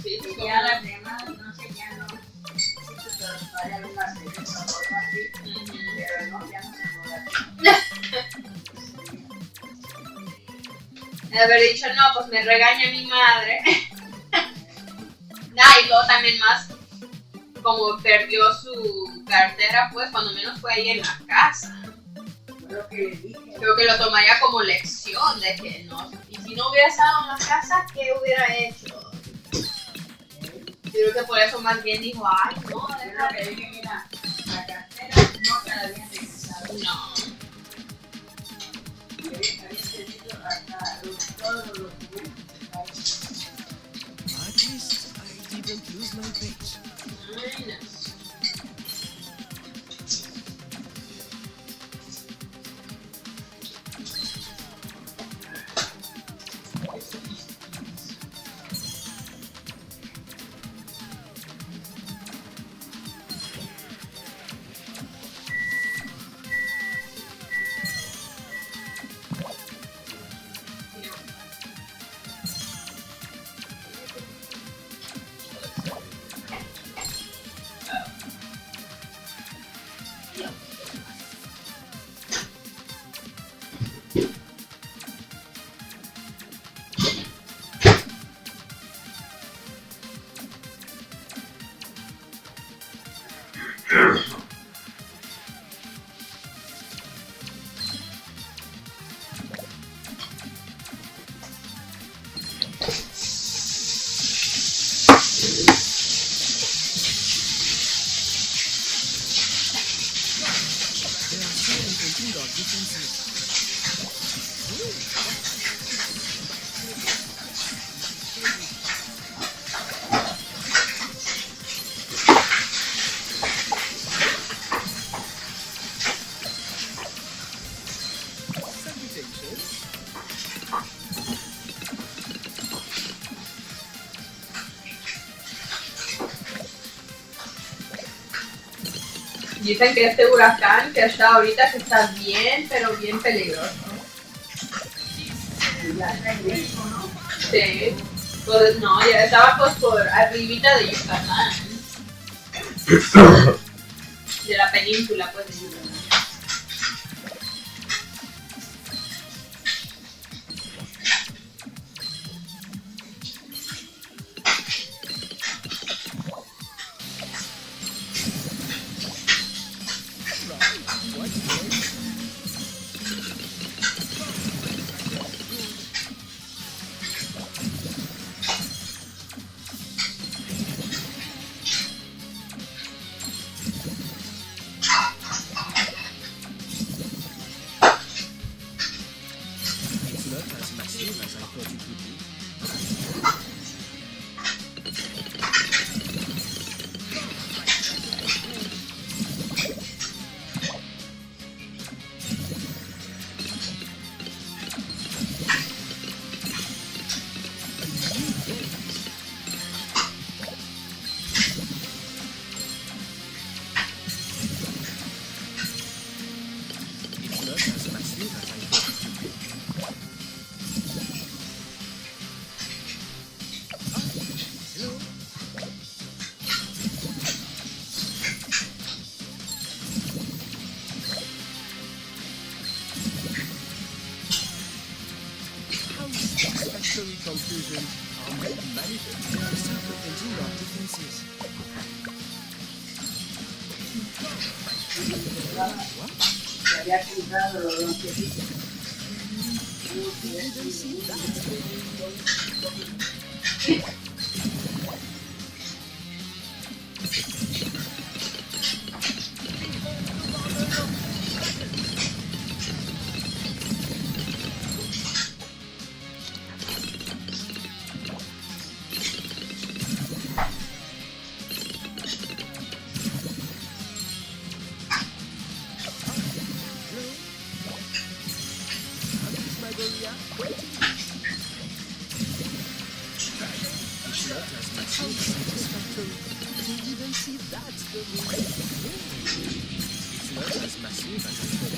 Sí, y ya las demás, no sé, ya no. Vaya una cerveza o algo así, pero no, ya no se podrá. Haber dicho, no, pues me regaña mi madre. Nah, y luego también más, como perdió su cartera, pues cuando menos fue ahí en la casa. Creo que lo tomaría como lección de que no. Y si no hubiera estado en la casa, ¿qué hubiera hecho? Creo que por eso más bien dijo, ay, no, deja que dije, mira, la cartera no te la habían regresado. No. Habían tenido hasta todos los documentos. At least I didn't lose my page. Ay, no. Dicen que este huracán que está ahorita que está bien, pero bien peligroso. Sí. Pues no, ya estaba pues por arribita de Yucatán. De la península pues de Yucatán. Satisfactory conclusions are made manifest in the circumventing of defenses. Se había cruzado los bronquiolitos. Didn't see that. overreact. It's not as massive as satisfactory. You even see that's the real. It's not as massive as I thought.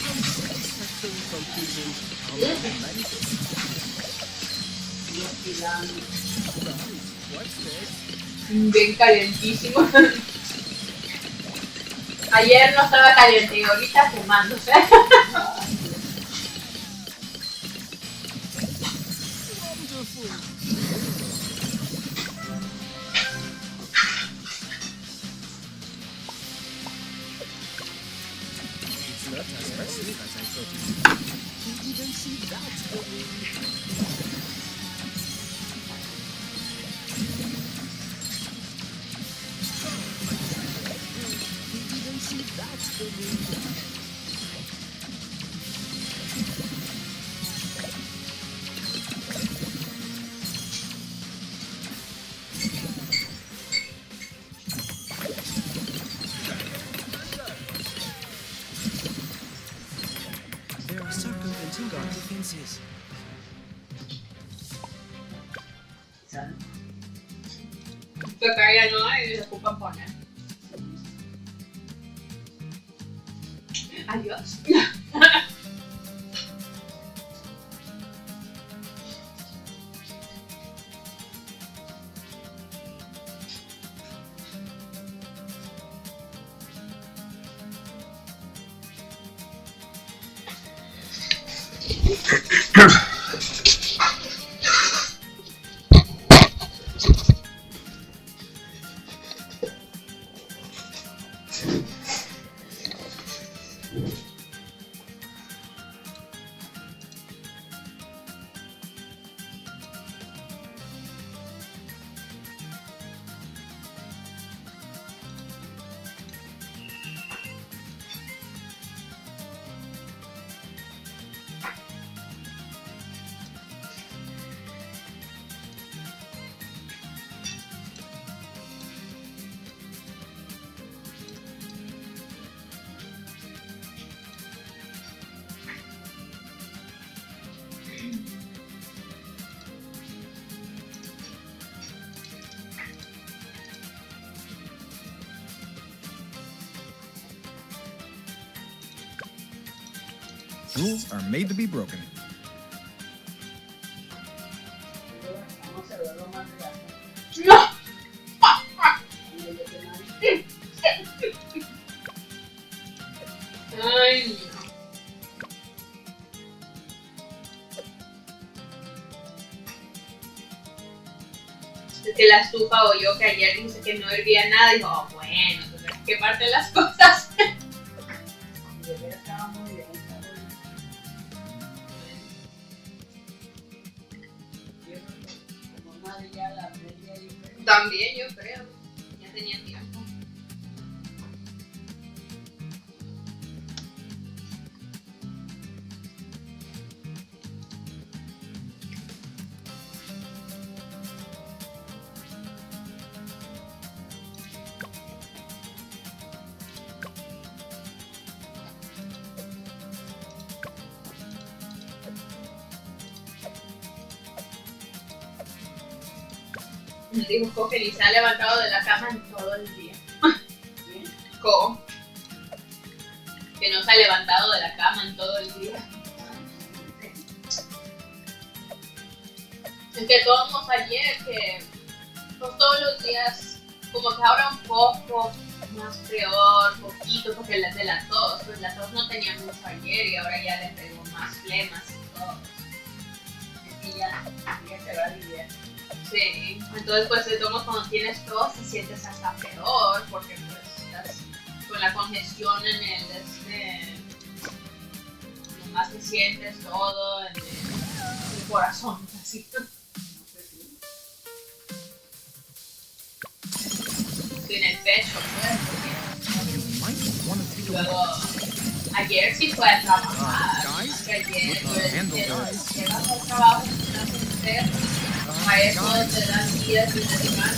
Unsatisfactory conclusions are often manifest. What's next? Bien calentísimo. Ayer no estaba caliente y ahorita quemándose. It's not as massive as I thought it would. You even see that's the real. They are circumventing our defenses. Que caiga no y se ocupan poner. Adiós. Rules are made to be broken. No. Ay, no. Es que la estufa oyó que ayer dice que no hervía nada y dijo, oh, bueno, entonces hay que parte las cosas. También yo creo, ya tenía tiempo. Dijo que ni se ha levantado de la cama en todo el día. ¿Cómo? Que no se ha levantado de la cama en todo el día. Es que todos ayer que pues, todos los días como que ahora un poco más peor, poquito, porque de la tos, pues la tos no tenía mucho ayer y ahora ya le pegó más flemas y todo. Es que ya se va a aliviar. Sí, entonces pues de todos cuando tienes tos te sientes hasta peor porque pues estás con la congestión en el nomás te sientes todo en el corazón así. Sí, en el pecho pues. Luego ayer sí fue a trabajar, que ayer pues llegas al trabajo y estás enfermo. A eso te dan días de semana.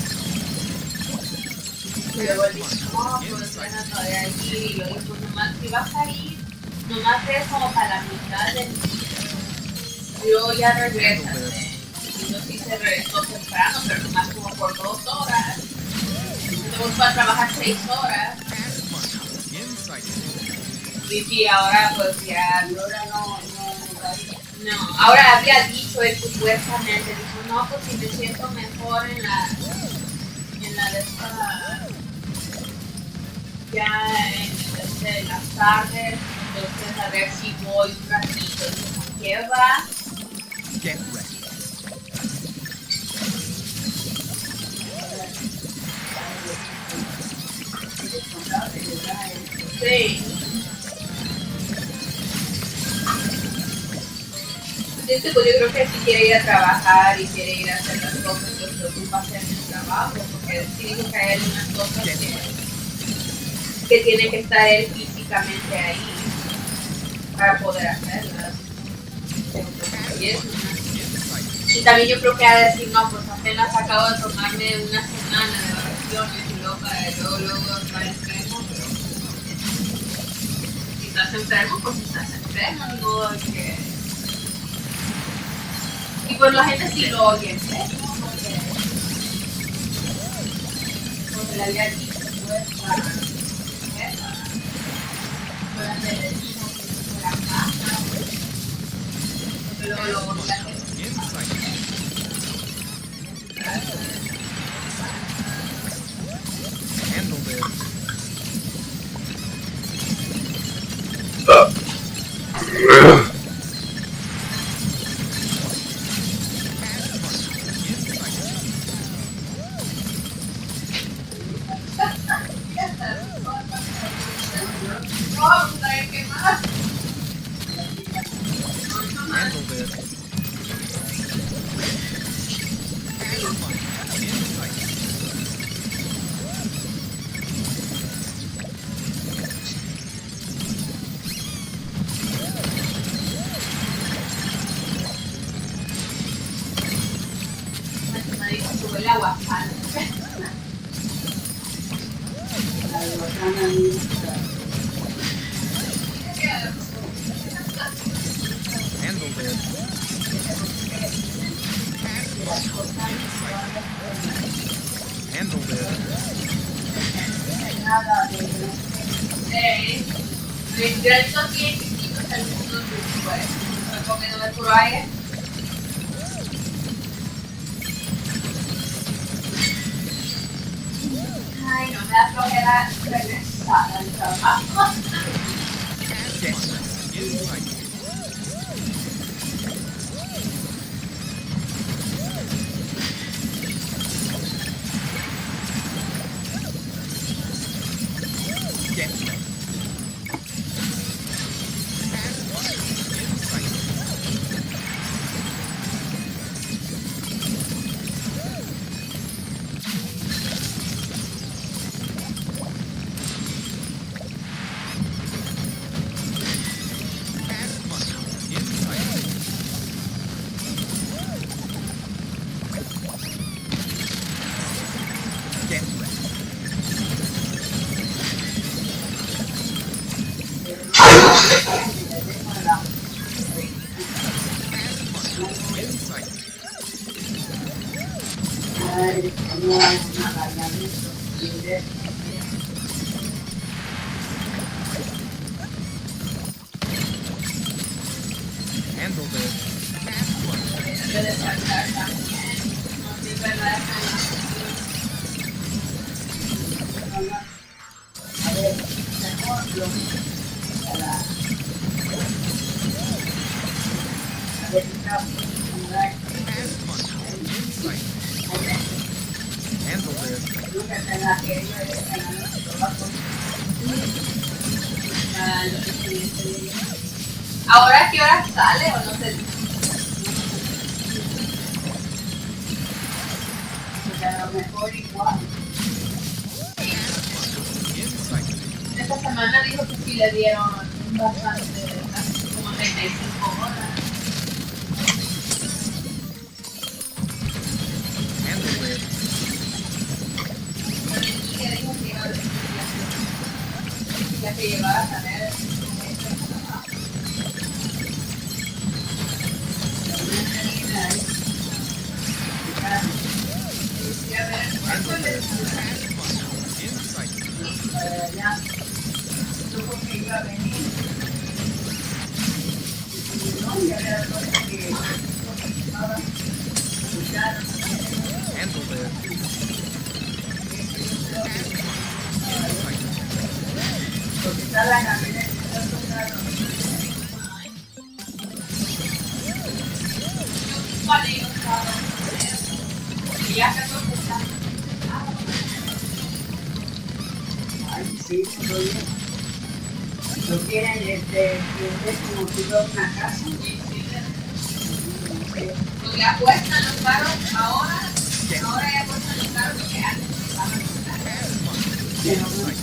luego él dijo, no, pues bueno, todavía hay que ir. Y yo dije, pues nomás si vas a ir, nomás es como para la mitad del día. Y luego ya regresas. Y yo sí se regresó temprano, pero nomás como por 2 horas. Luego fue a trabajar 6 horas. Y sí, ahora pues ya, ahora no, ahora había dicho él supuestamente, dijo, no, pues si me siento mejor en la de esta, ya en las tardes, entonces a ver si voy un ratito, y ¿qué va? Sí. Pues yo creo que si quiere ir a trabajar y quiere ir a hacer las cosas, pues lo ocupa hacer en el trabajo, porque sí dijo que hay algunas cosas que tiene que estar él físicamente ahí para poder hacerlas. Y también yo creo que ha de decir, no, pues apenas acabo de tomarme una semana de vacaciones y luego para luego estar enfermo, pero si estás enfermo, pues estás enfermo, no hay que... Y pues la gente sí lo oye, ¿no? Porque le había dicho, pues, para hacer el mismo que fuera casa, pero luego la gente... Granitos bien chiquitos, algunos pues, recomiendo de puro aire. Ay, no me da flojera regresar al trabajo. ¿Ahora qué hora sale o no sé? Porque a lo mejor igual. Esta semana dijo que sí le dieron bastante, como 35 horas. Pero dijo que iba Ay, sí, oye. ¿No quieren como si fuera una casa? Lo que apuestan los carros ahora ya apuestan los carros lo que antes estaban los carros.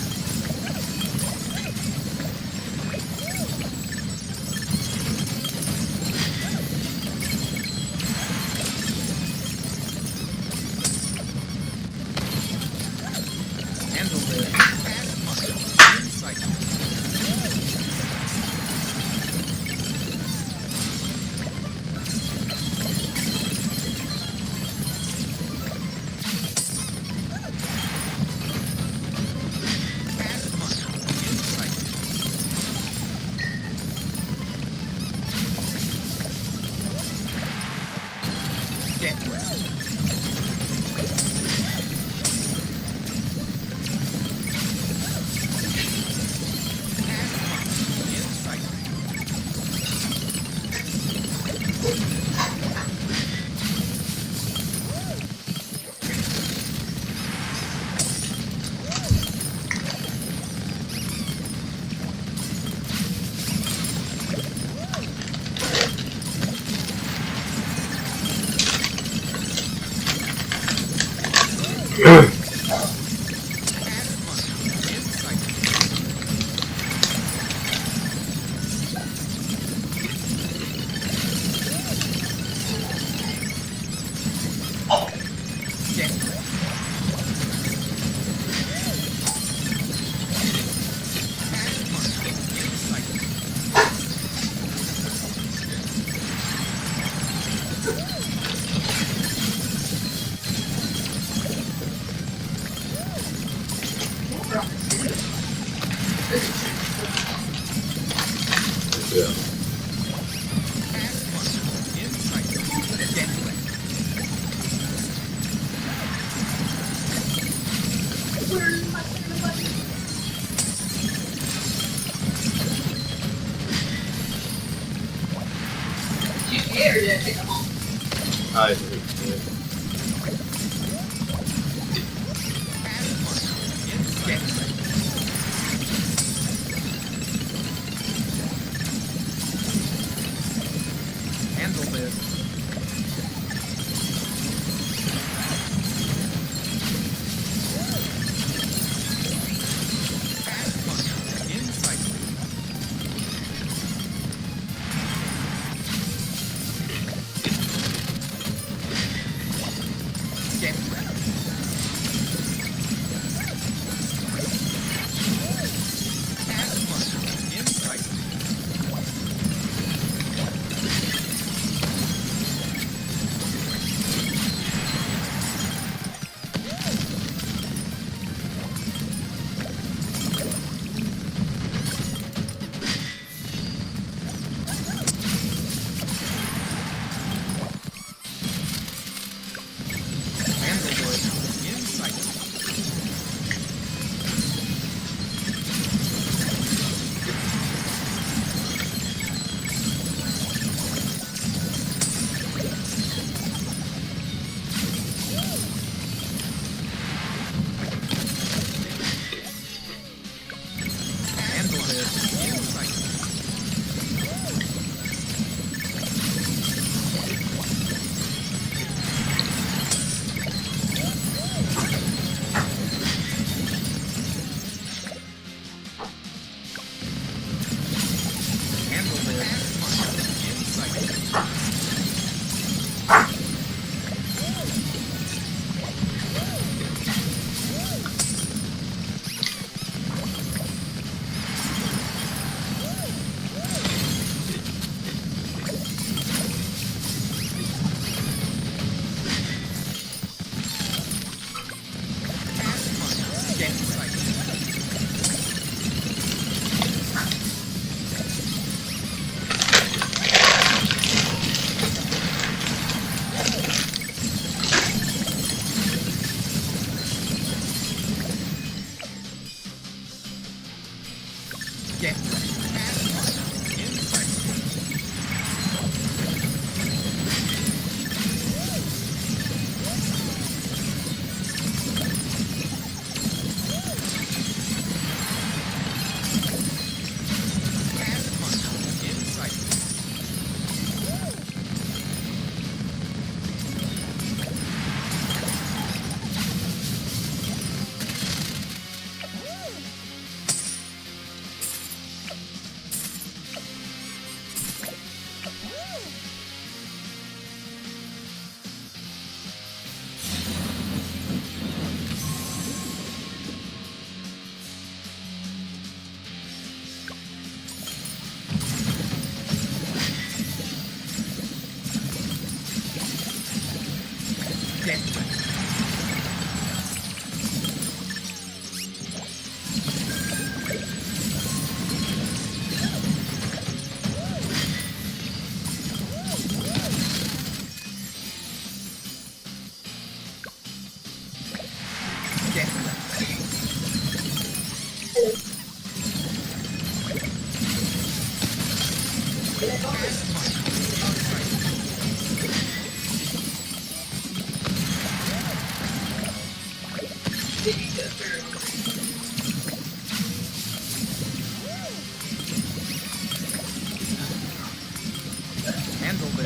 I think, yeah.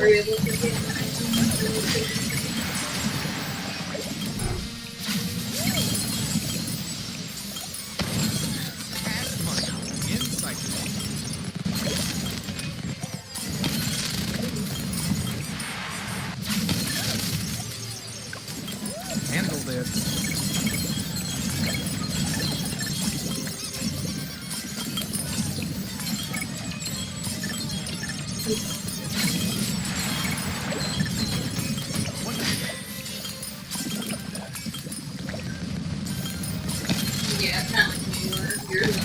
Are you able to get Handled it. Yeah, it's kind of like newer. Yours is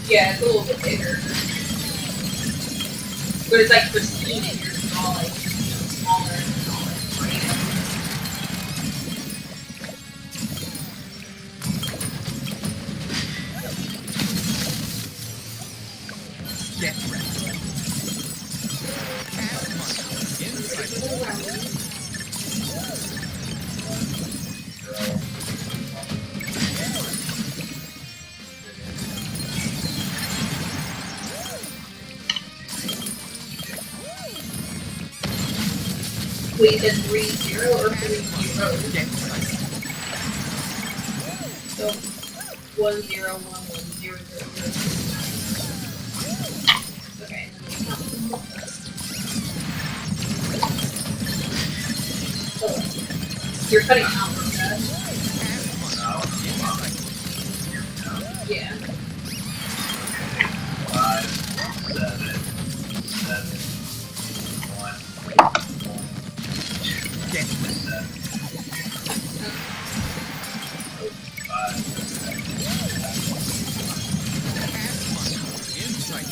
yeah, it's a little bit bigger. But it's like pristine and yours is all like smaller and all like random. Get ready. Wait, is 3-0 or 3-0? So 1-0-1-1-0-0-0. Okay. Oh, you're cutting out from that. Yeah. 5, 7, 1. Get ready. 5. Insight.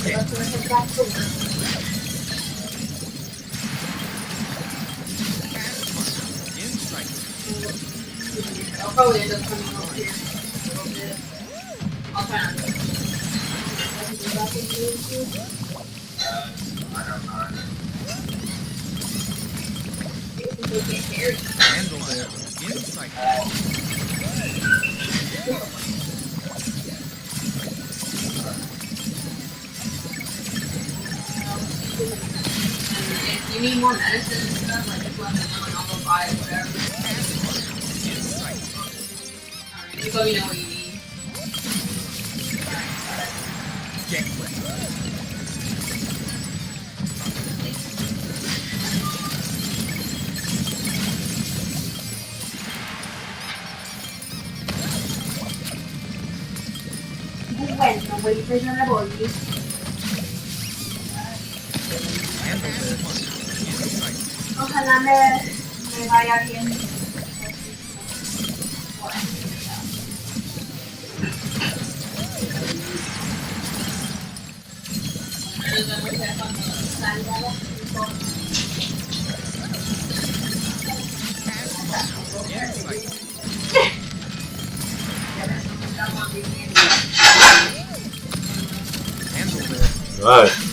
That's when I head back to work. Insight. I'll probably end up coming over here a little bit. I'll try not to. Handle it. Insight. If you need more medicine and stuff, like just let me know and I'll go buy it, whatever. Alright, just let me know what you need. Get ready. Ahorita yo me volví. Ojalá me vaya bien. Right.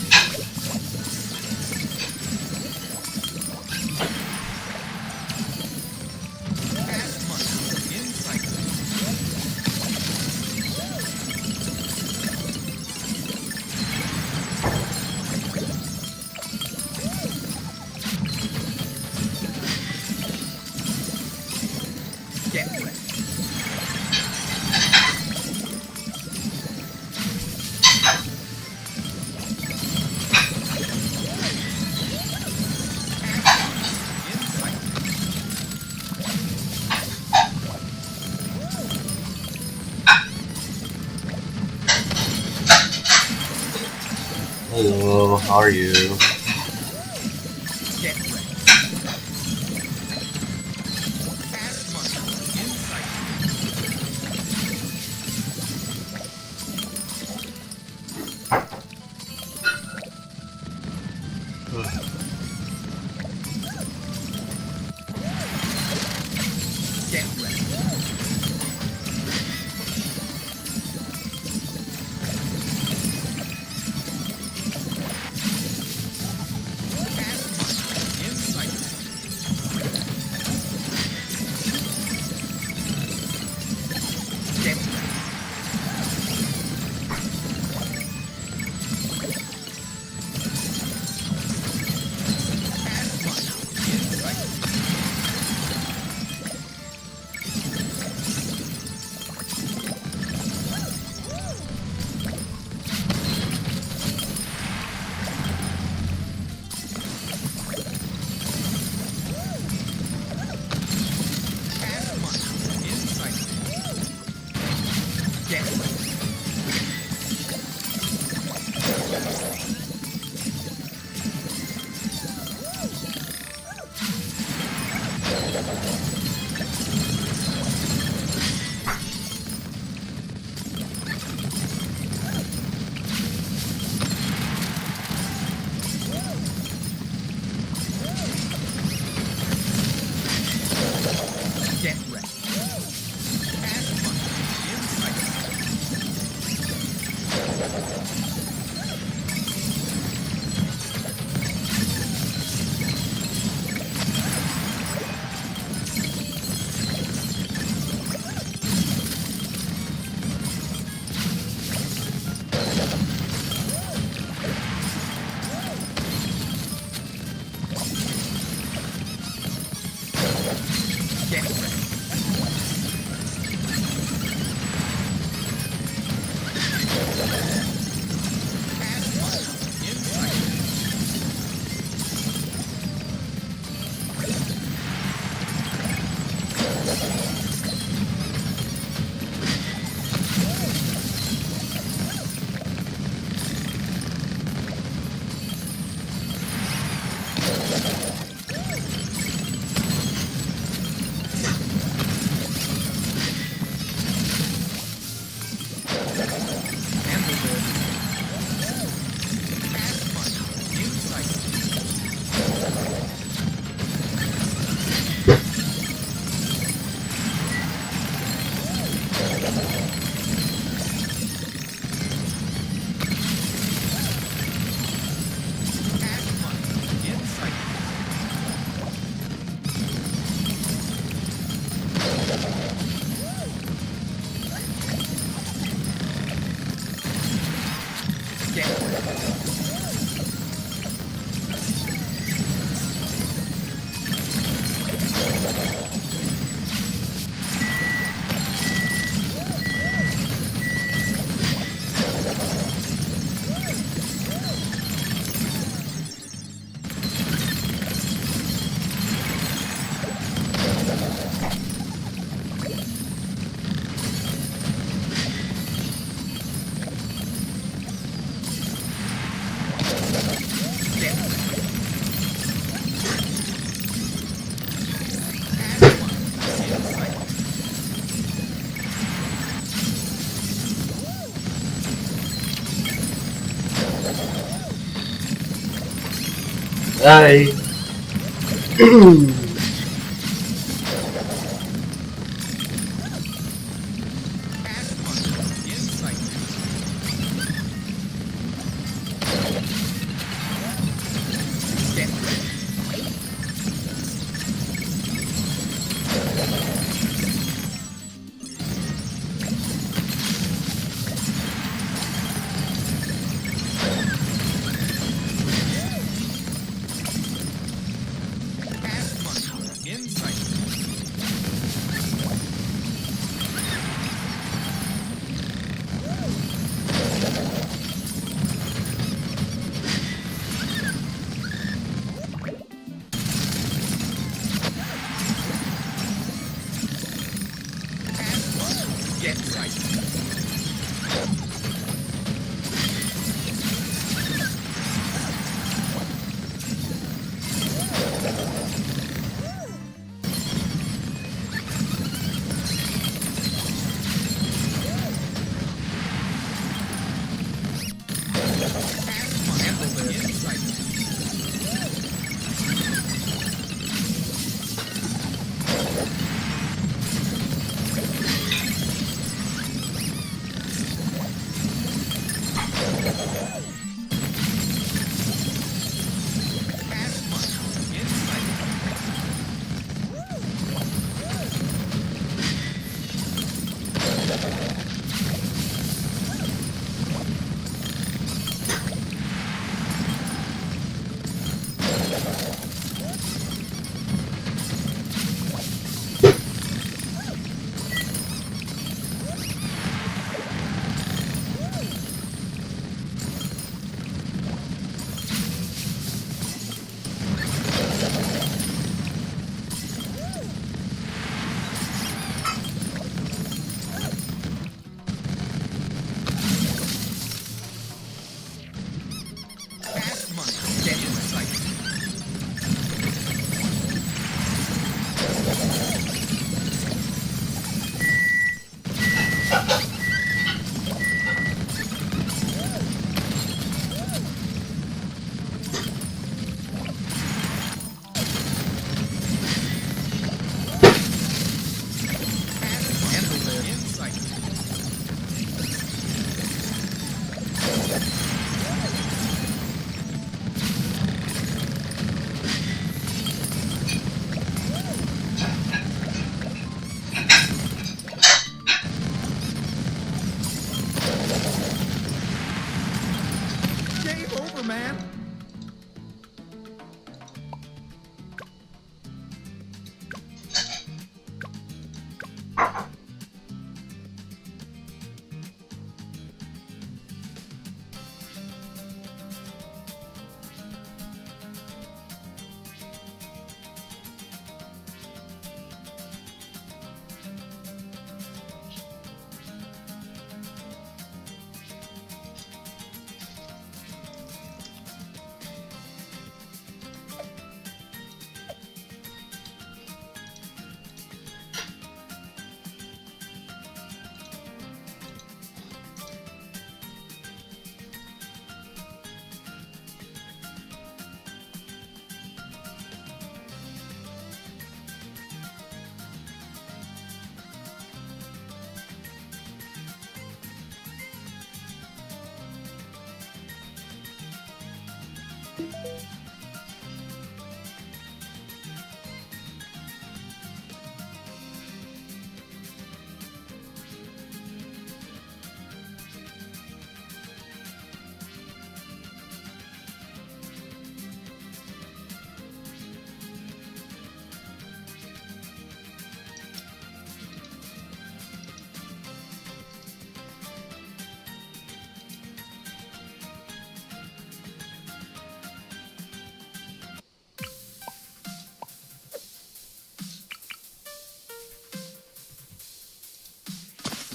Hello, how are you? Bye.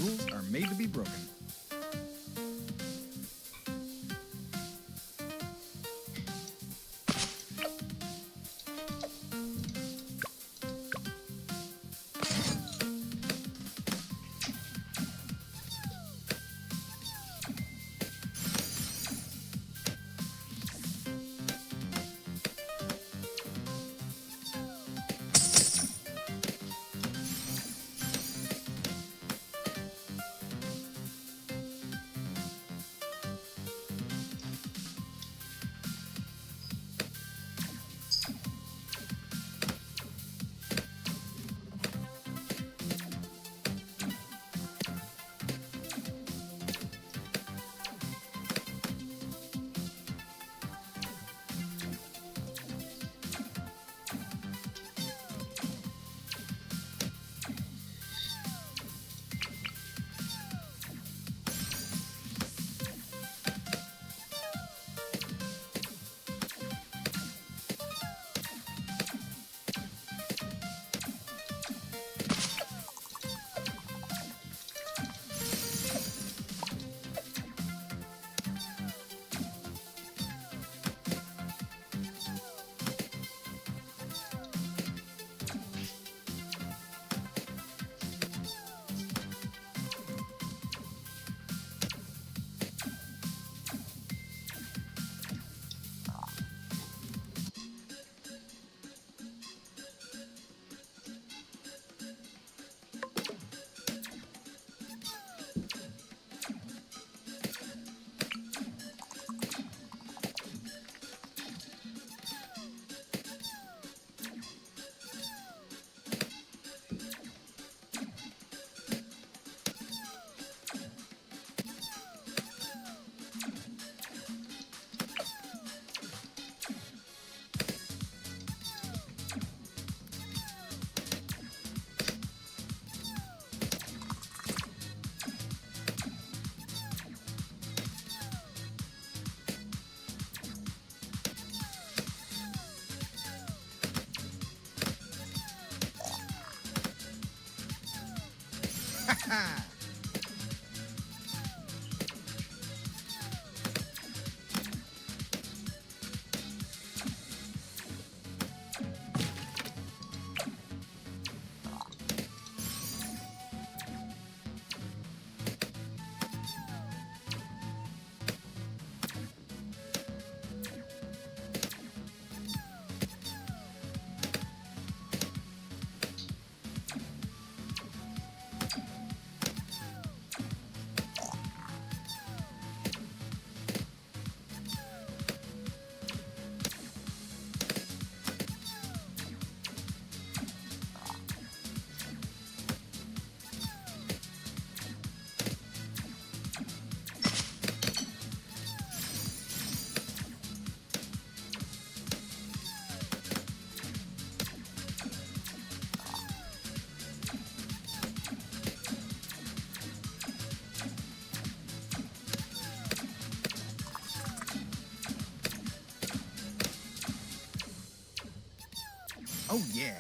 Rules are made to be broken. Oh, yeah.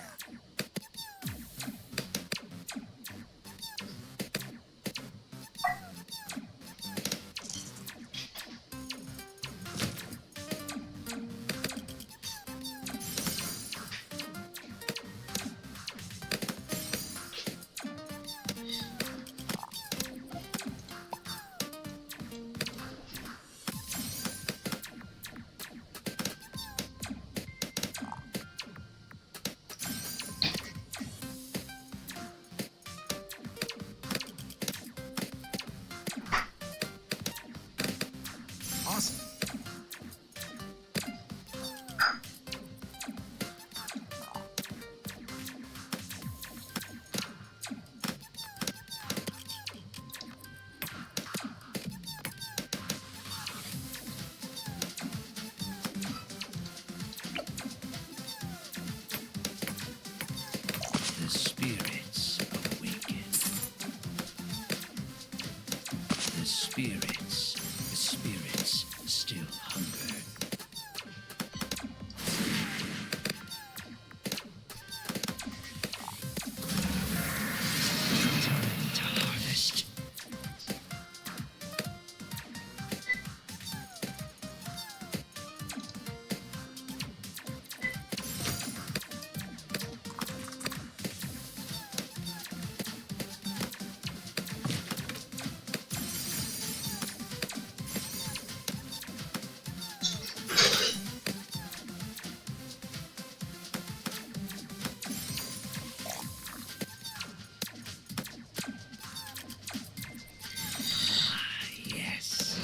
Awesome. The spirits awaken. The spirits still hunger. Time to harvest. Yes.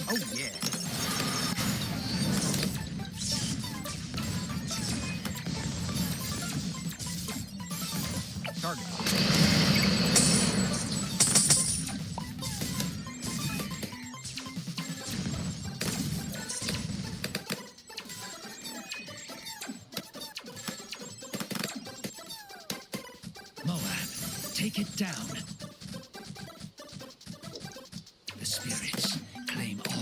Oh, yeah. Target. Moab, take it down. The spirits claim all.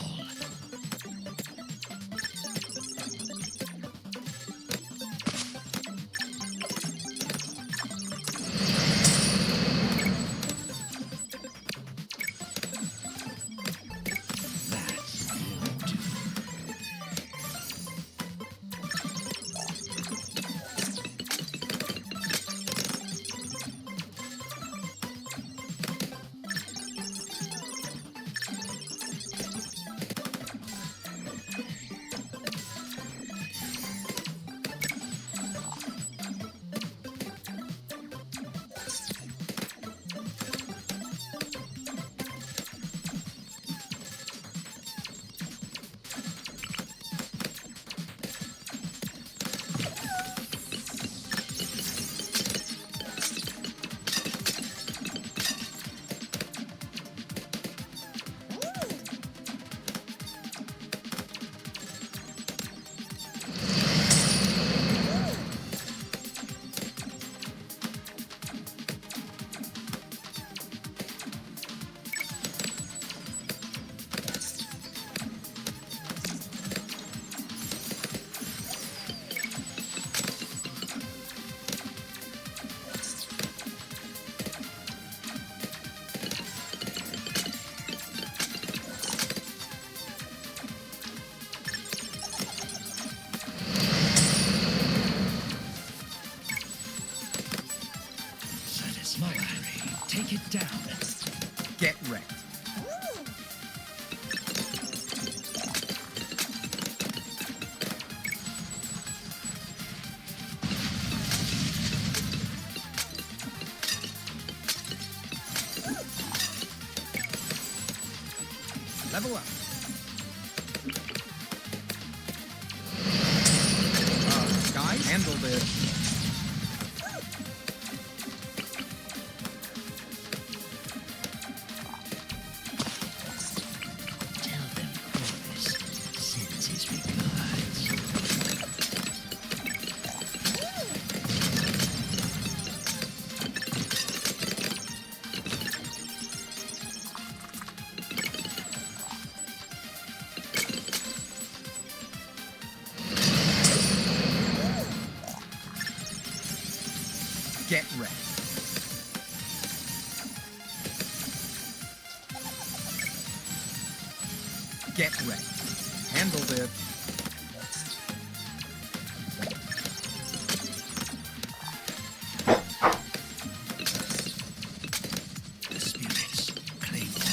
down. Get wrecked. Level up. Guys, handle this. Get ready. Get ready. Handled it. The spirits claim all.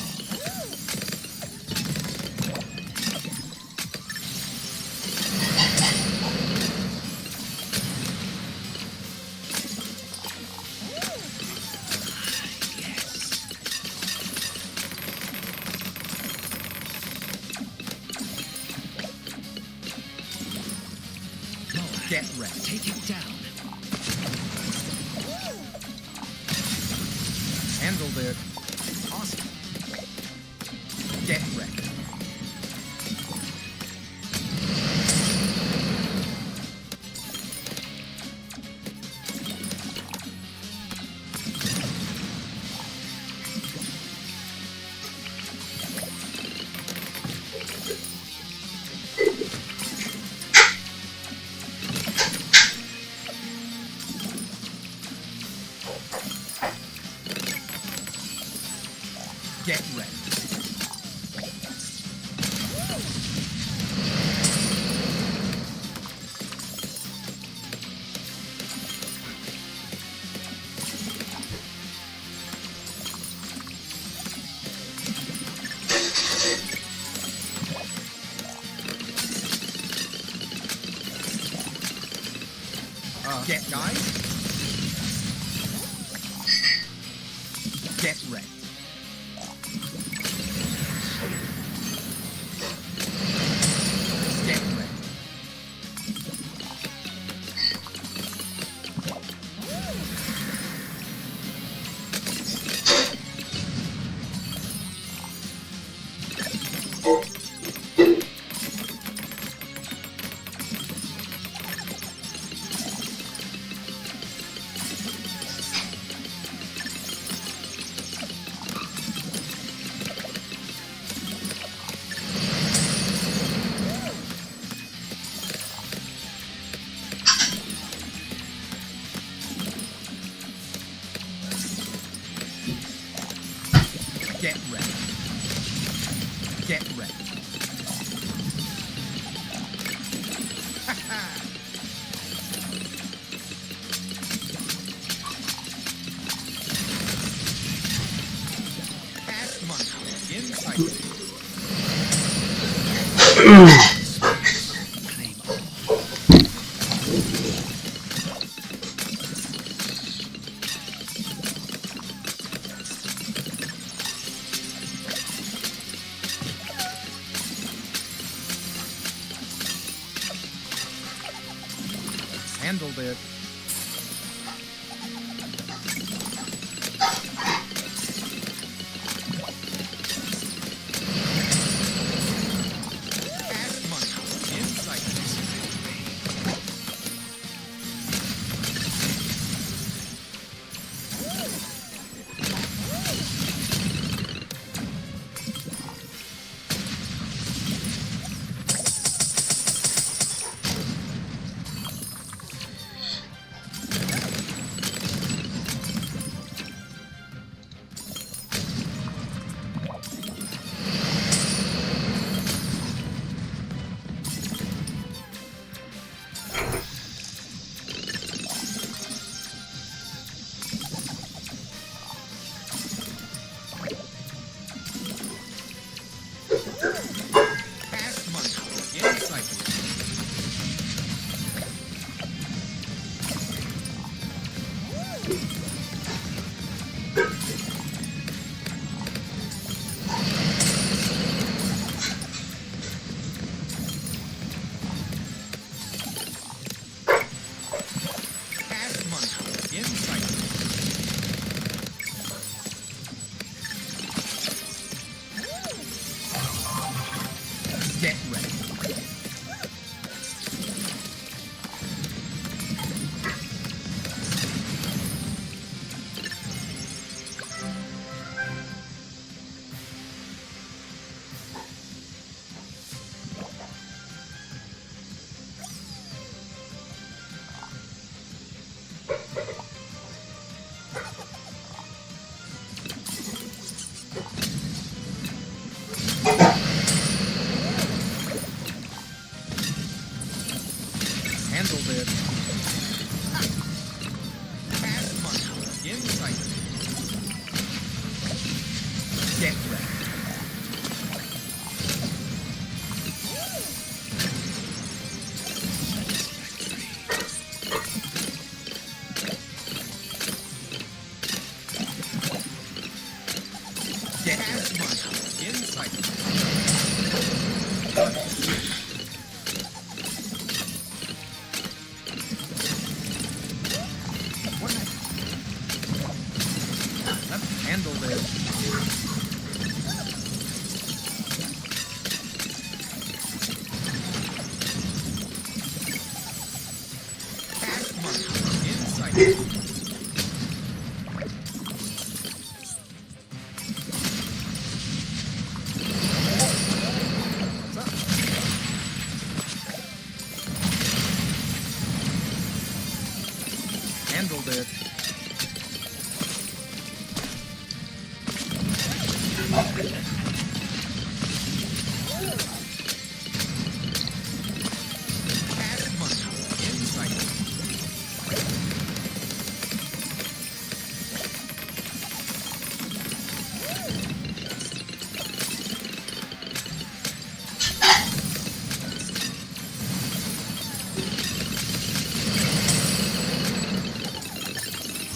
Get ready. Take it down. Handled it. Awesome. Get ready. Get ready. Get guys. Get ready. Get ready. Get ready. Get ready. Cash money in sight. Handled it. Cash money in sight. Handled it. Cash money. In sight. Get ready. Cash money. In sight. Handled it. Cash money. In sight. What's up? Handled it. Cash money. In sight.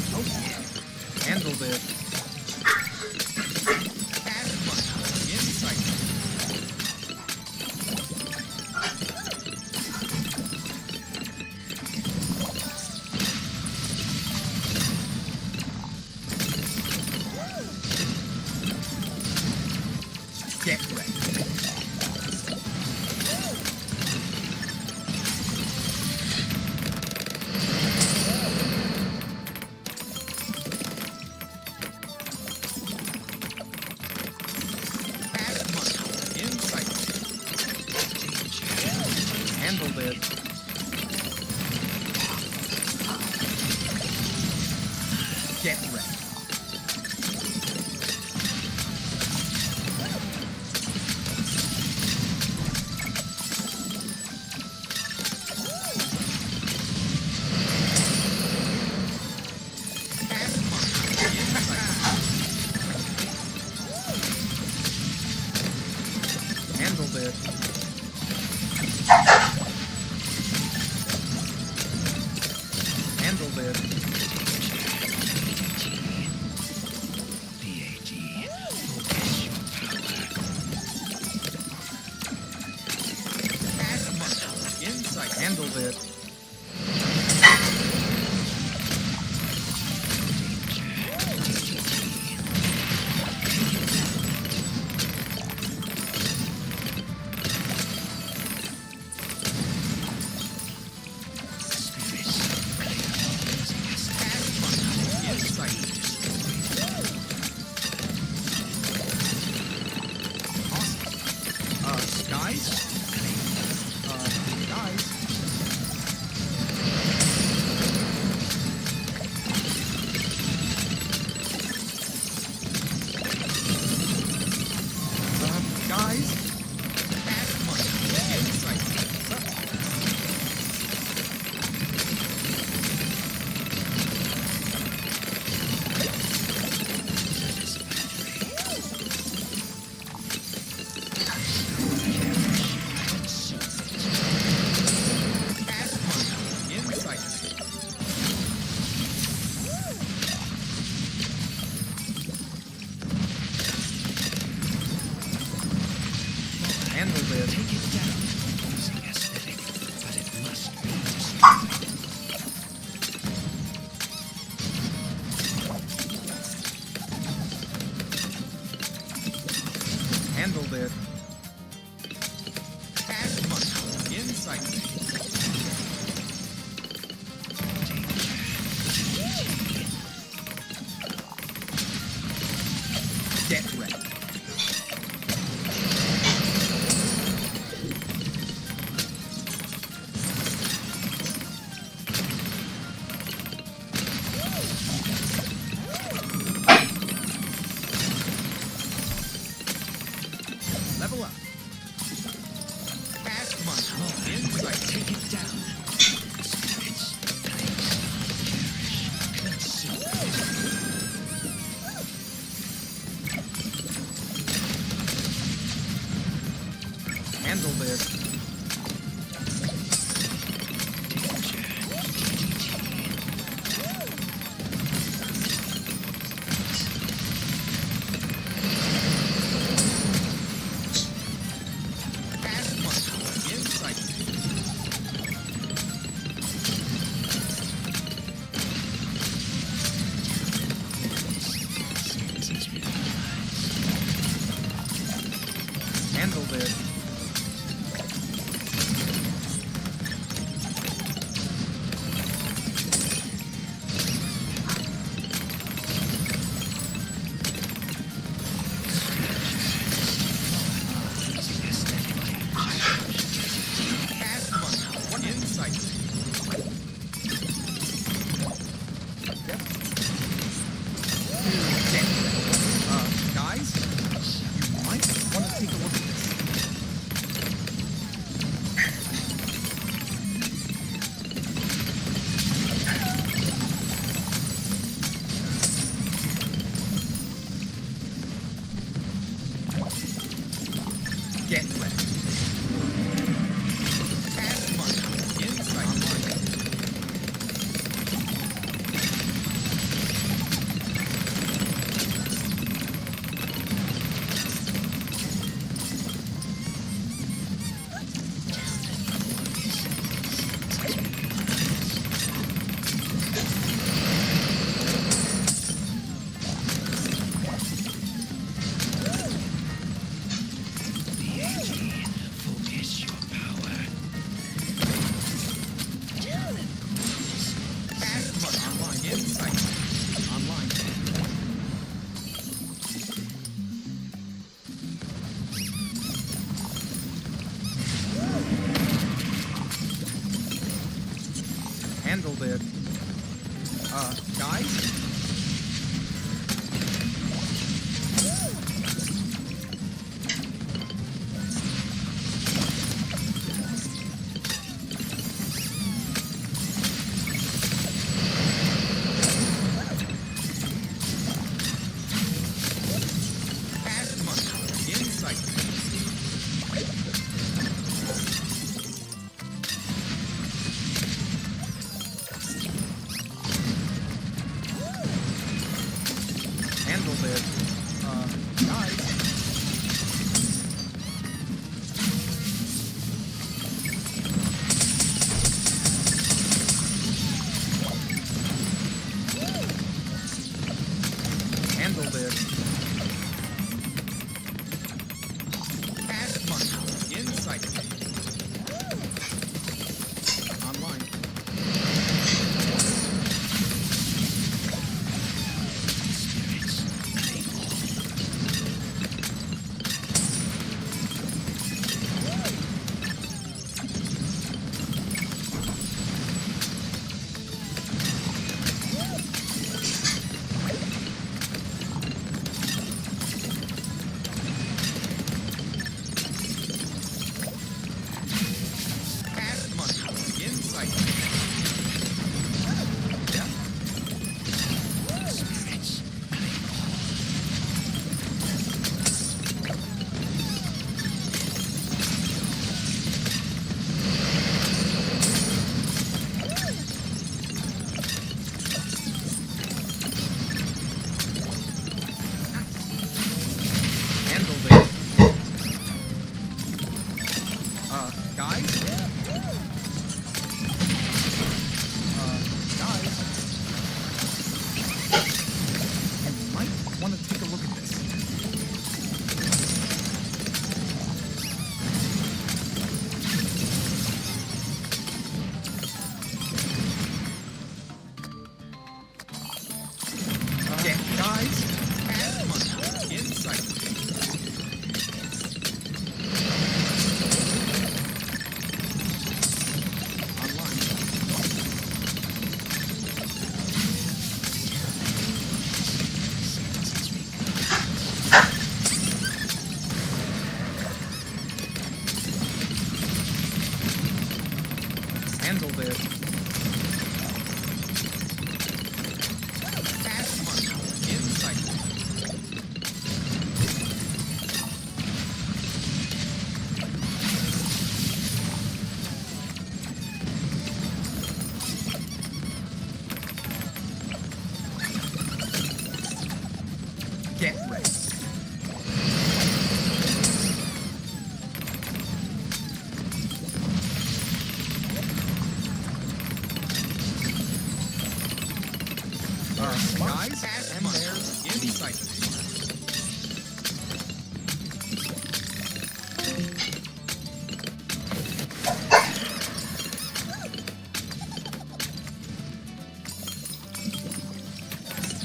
Oh yeah. Handled it. Cash money. In sight. Get ready. Cash money. In sight. Handled it. Get ready. Cash money. In sight. Handled it. Handled it. Cash money. In sight. Handled it. Handled it. Guys?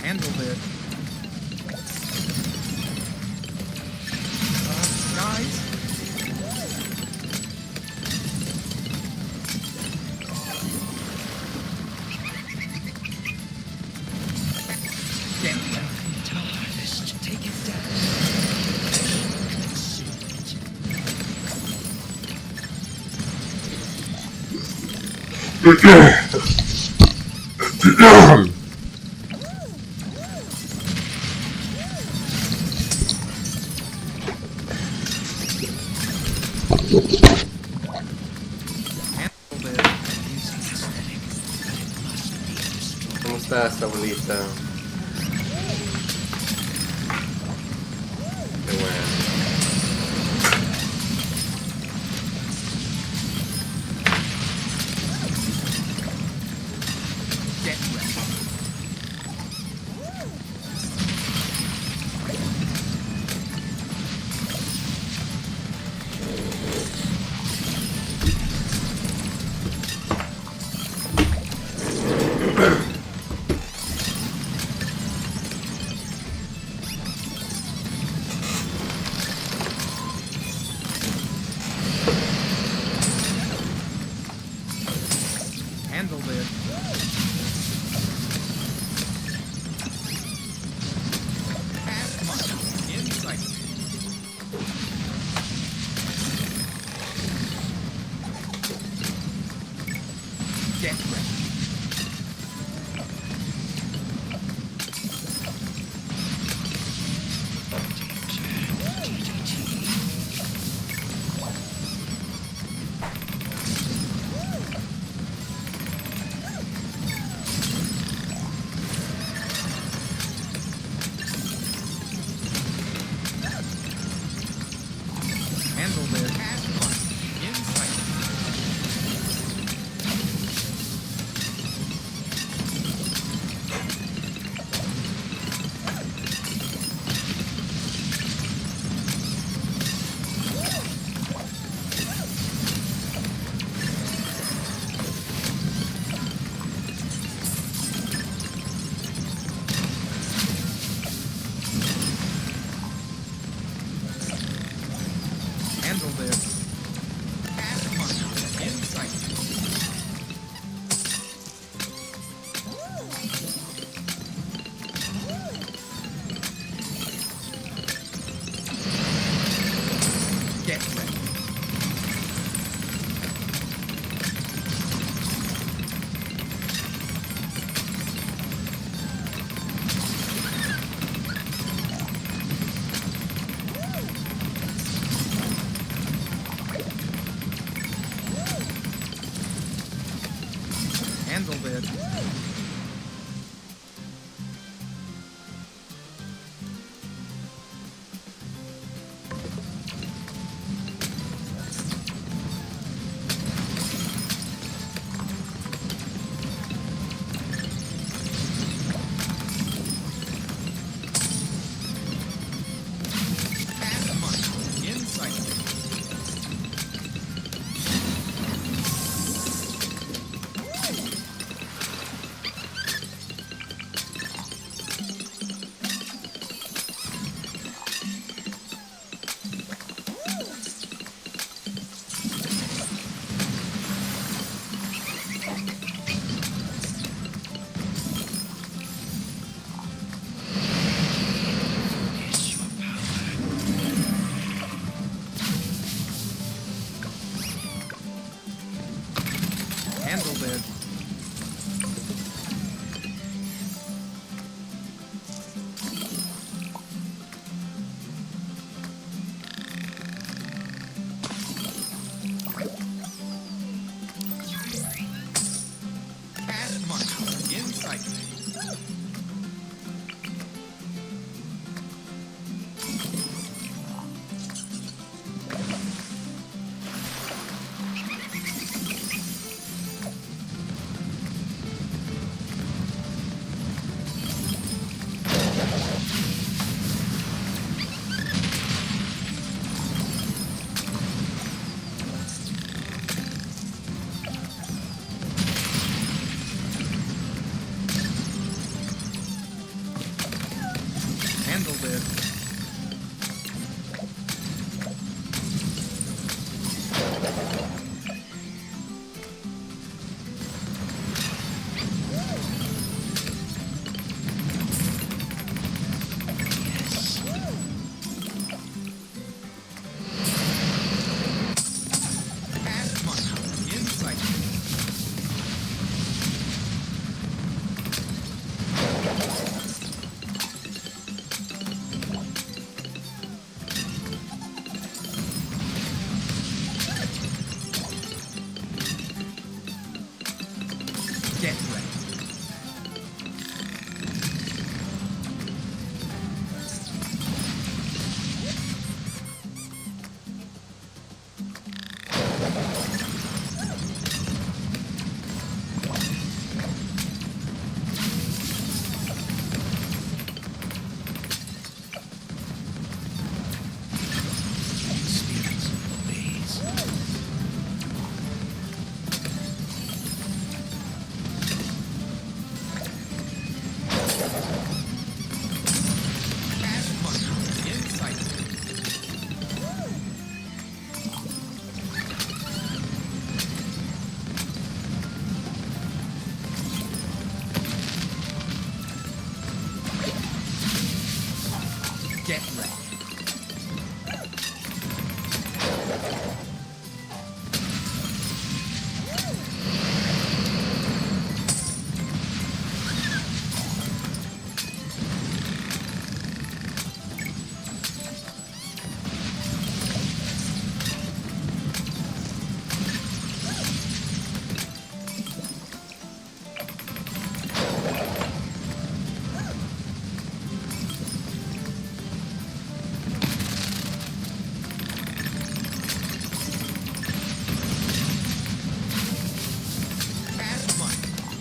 Handled it. Guys? Take it down. ¿Cómo está esta bolita? Qué bueno. Handled it. Past money. In sight. Get ready. Handle this. Past money. In sight. Handle this. Past money. In sight. Get ready. Handle it. Past money. In sight. Handle it. Past money. In sight. Handle this. Past money. In sight.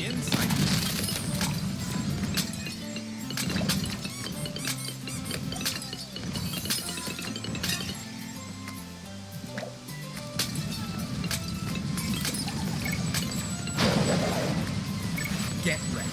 inside. Get ready.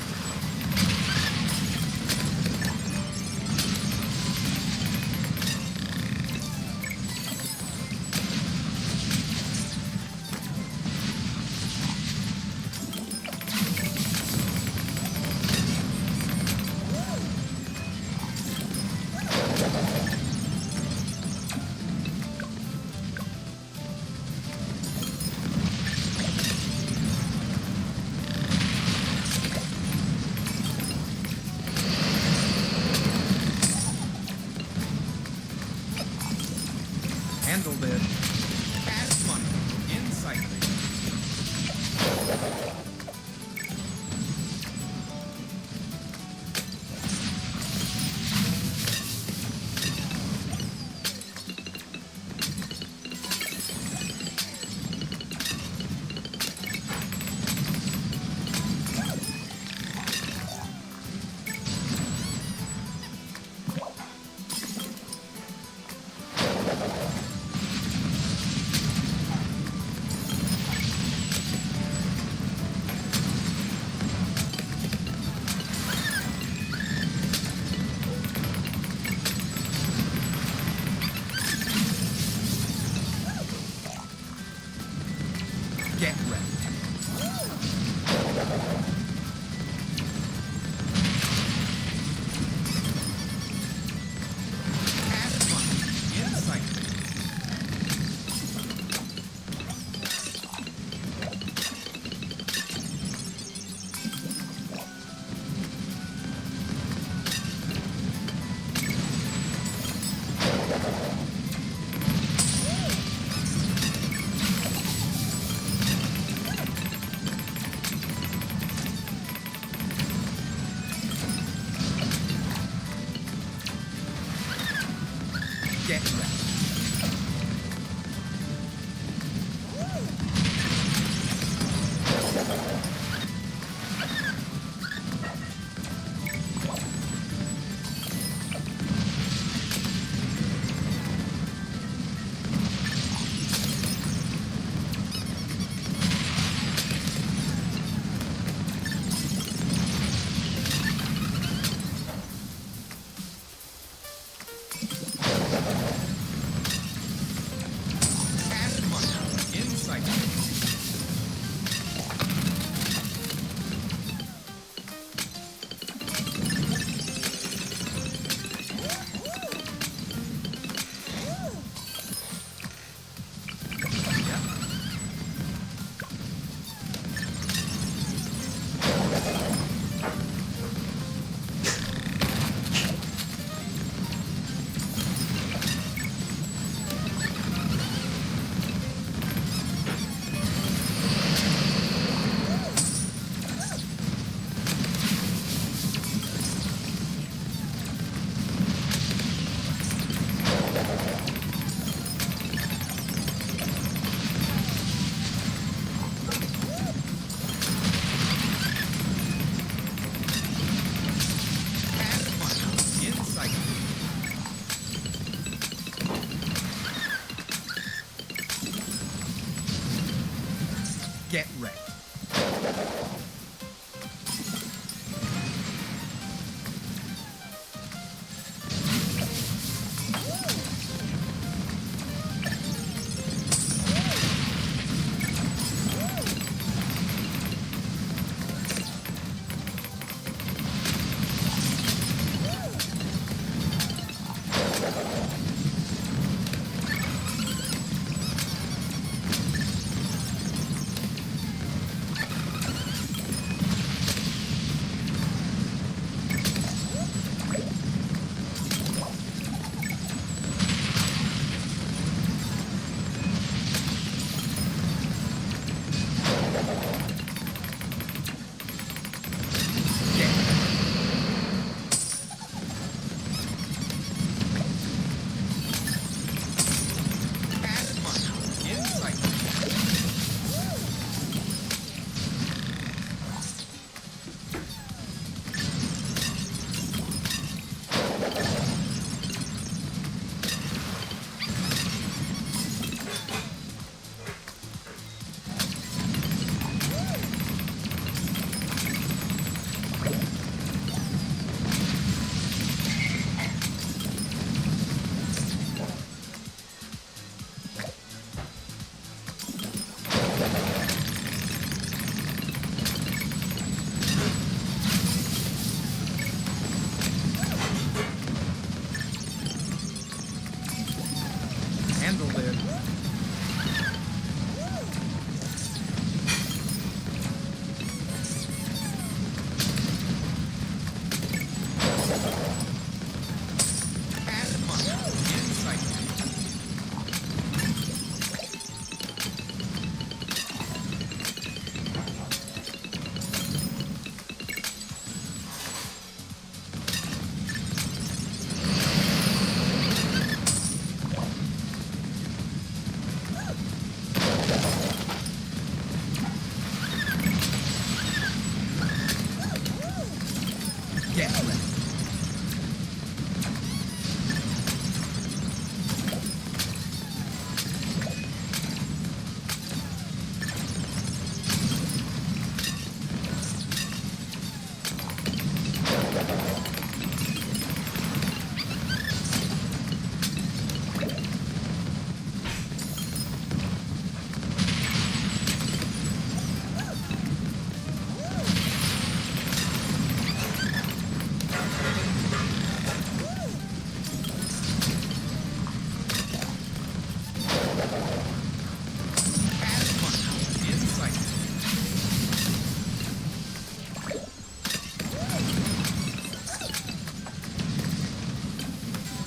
Get ready.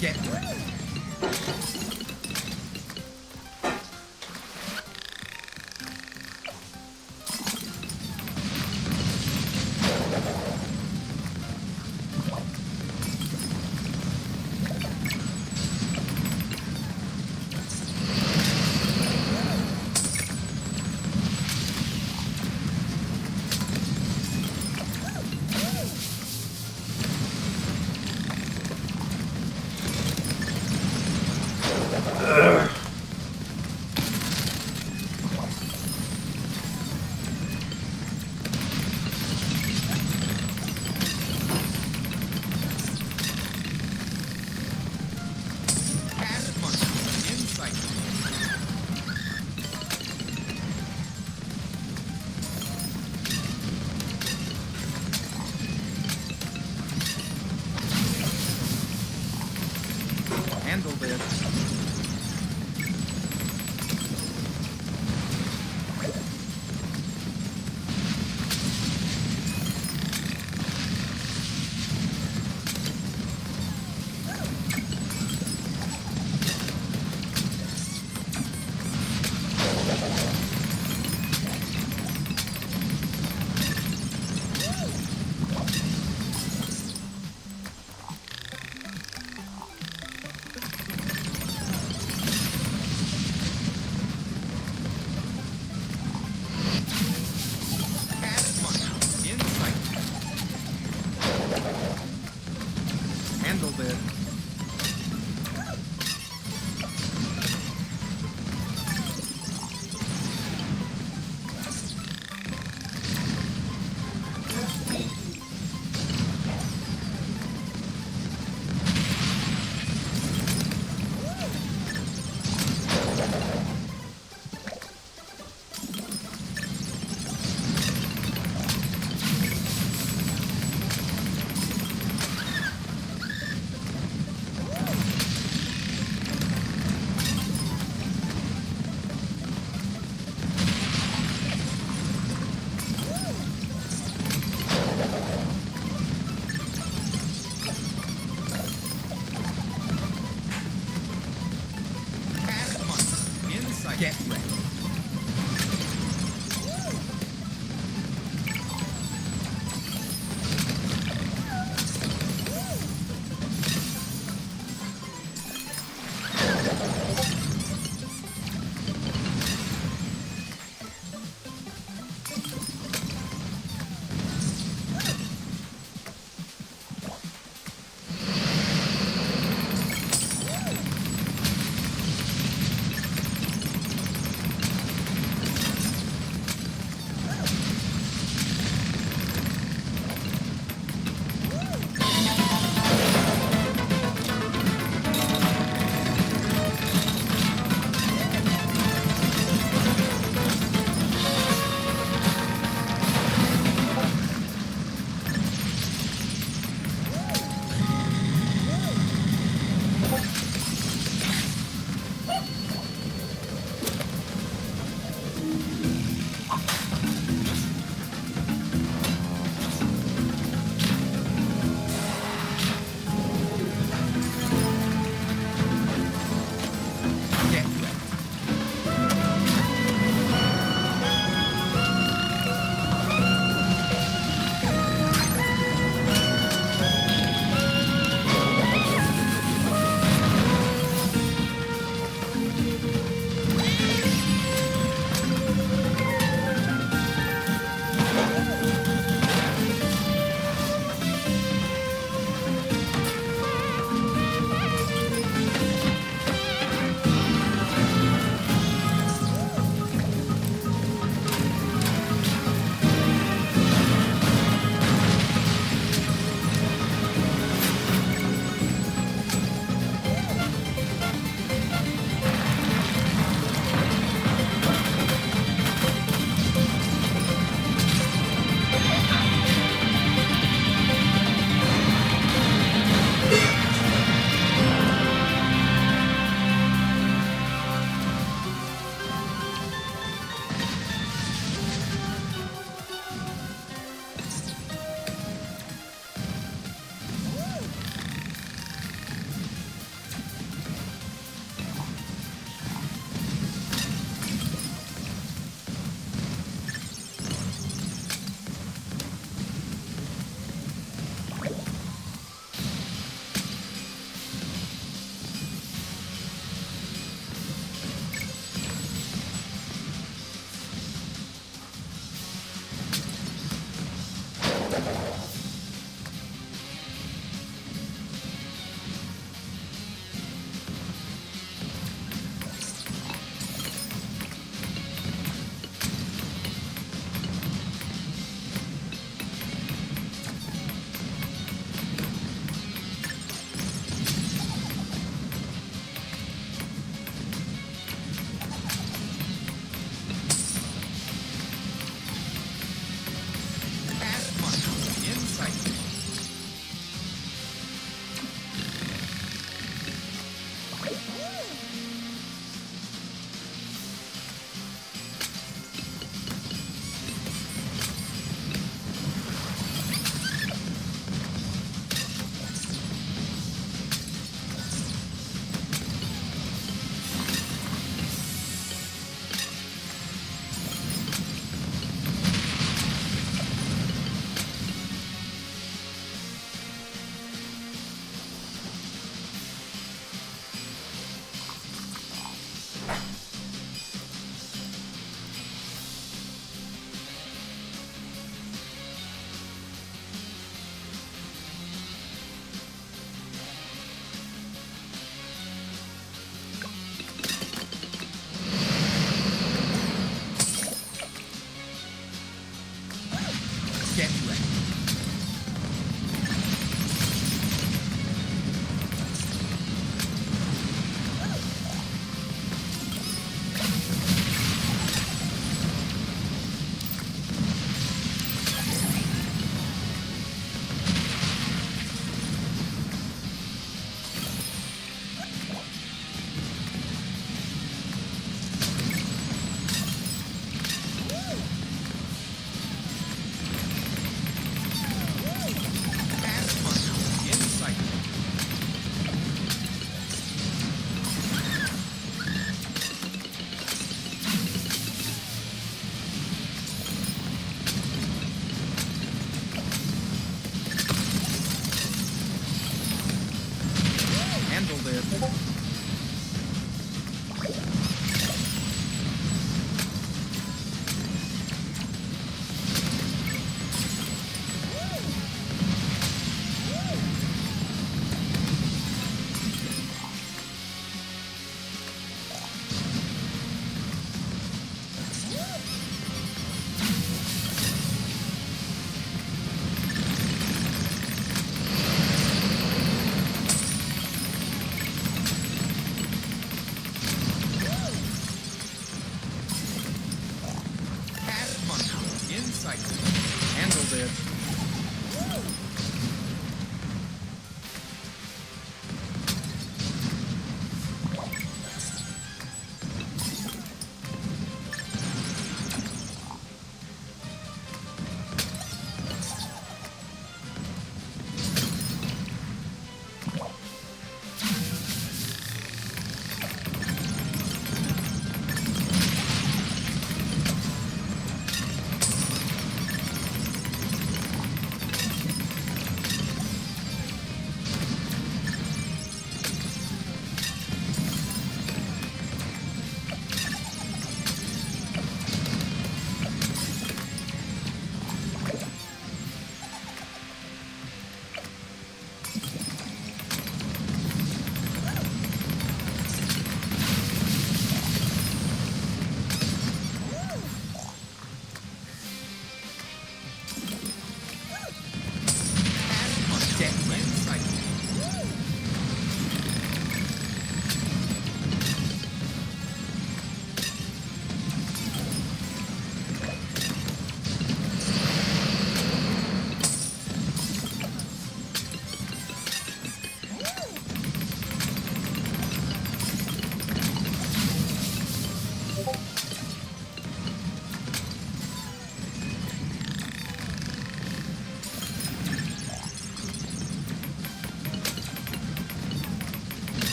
Get ready. Handle this. Handle this.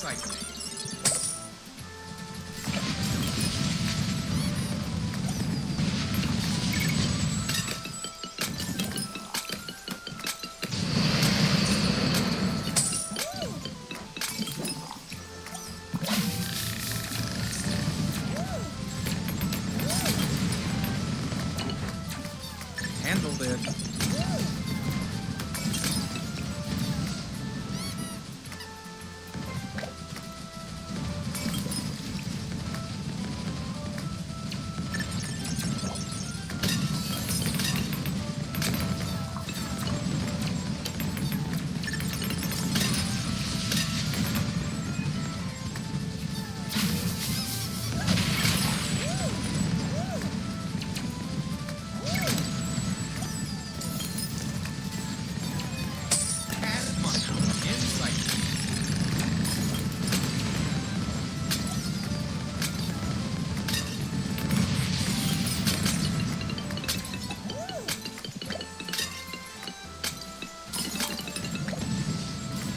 sight. Handled it.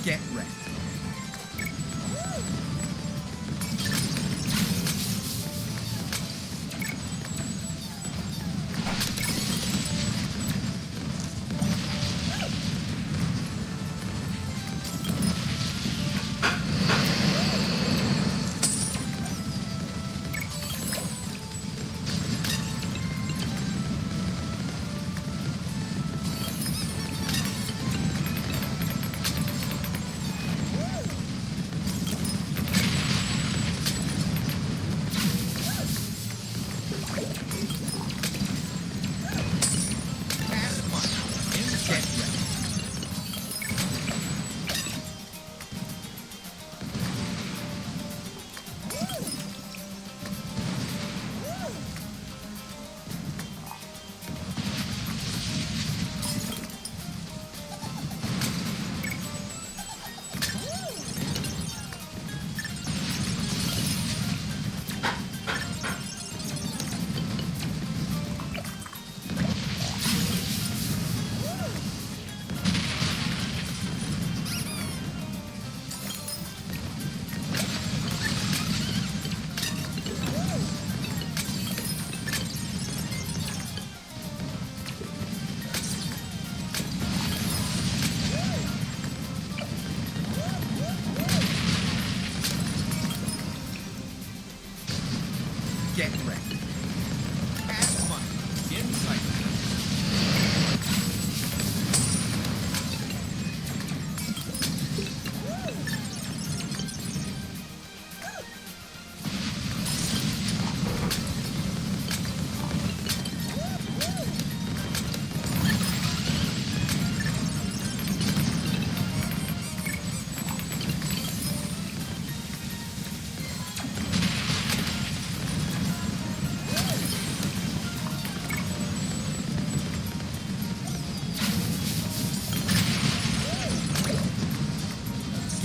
Get ready. Get ready. Add money in sight.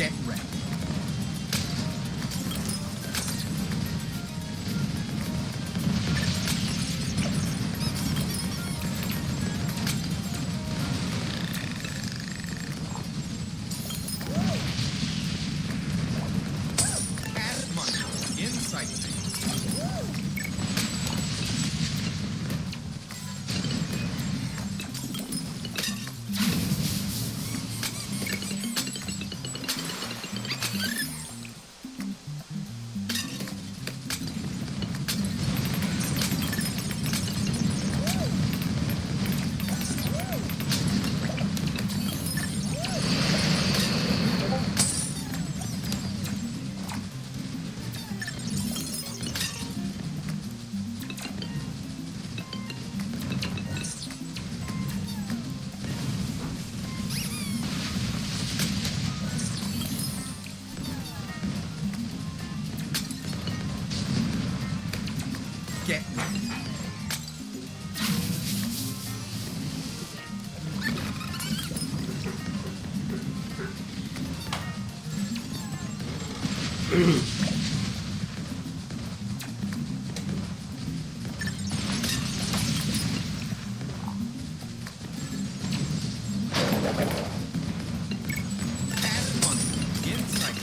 Get ready. Add money in sight. Get ready. Add money in sight.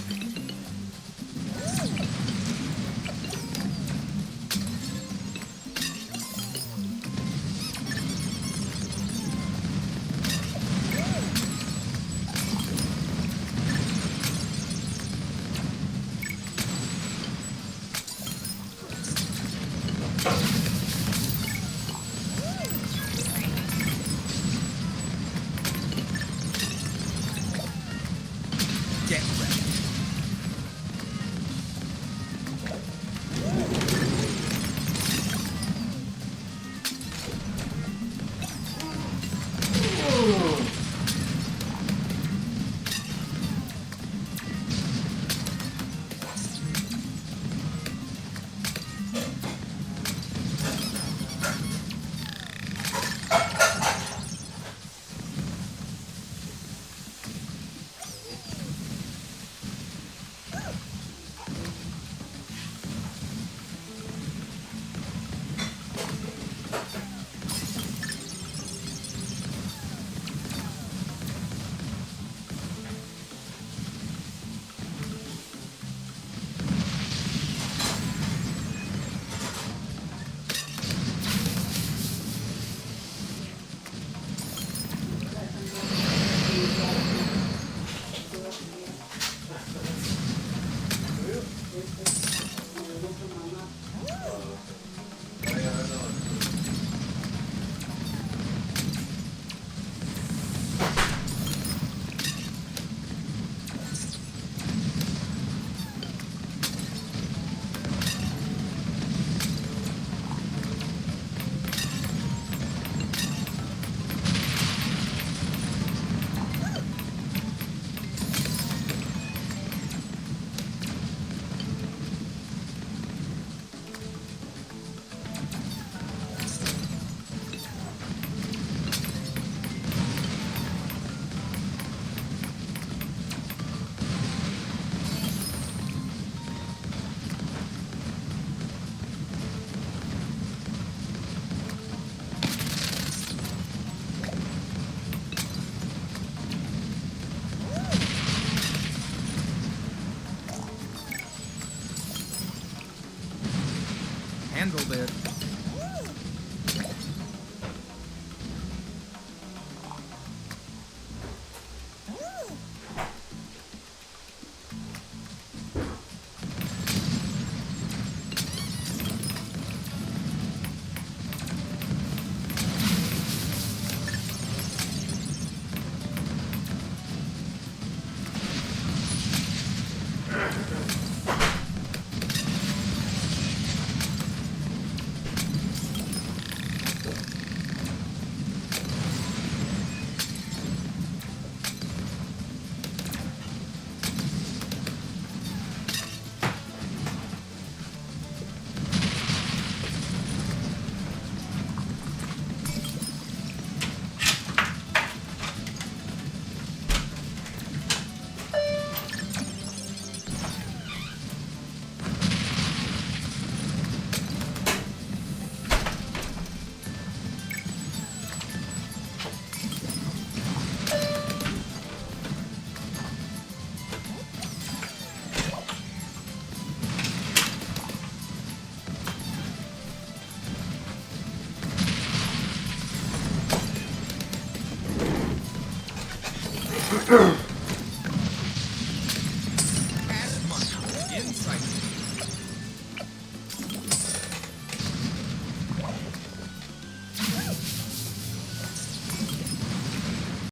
Ugh.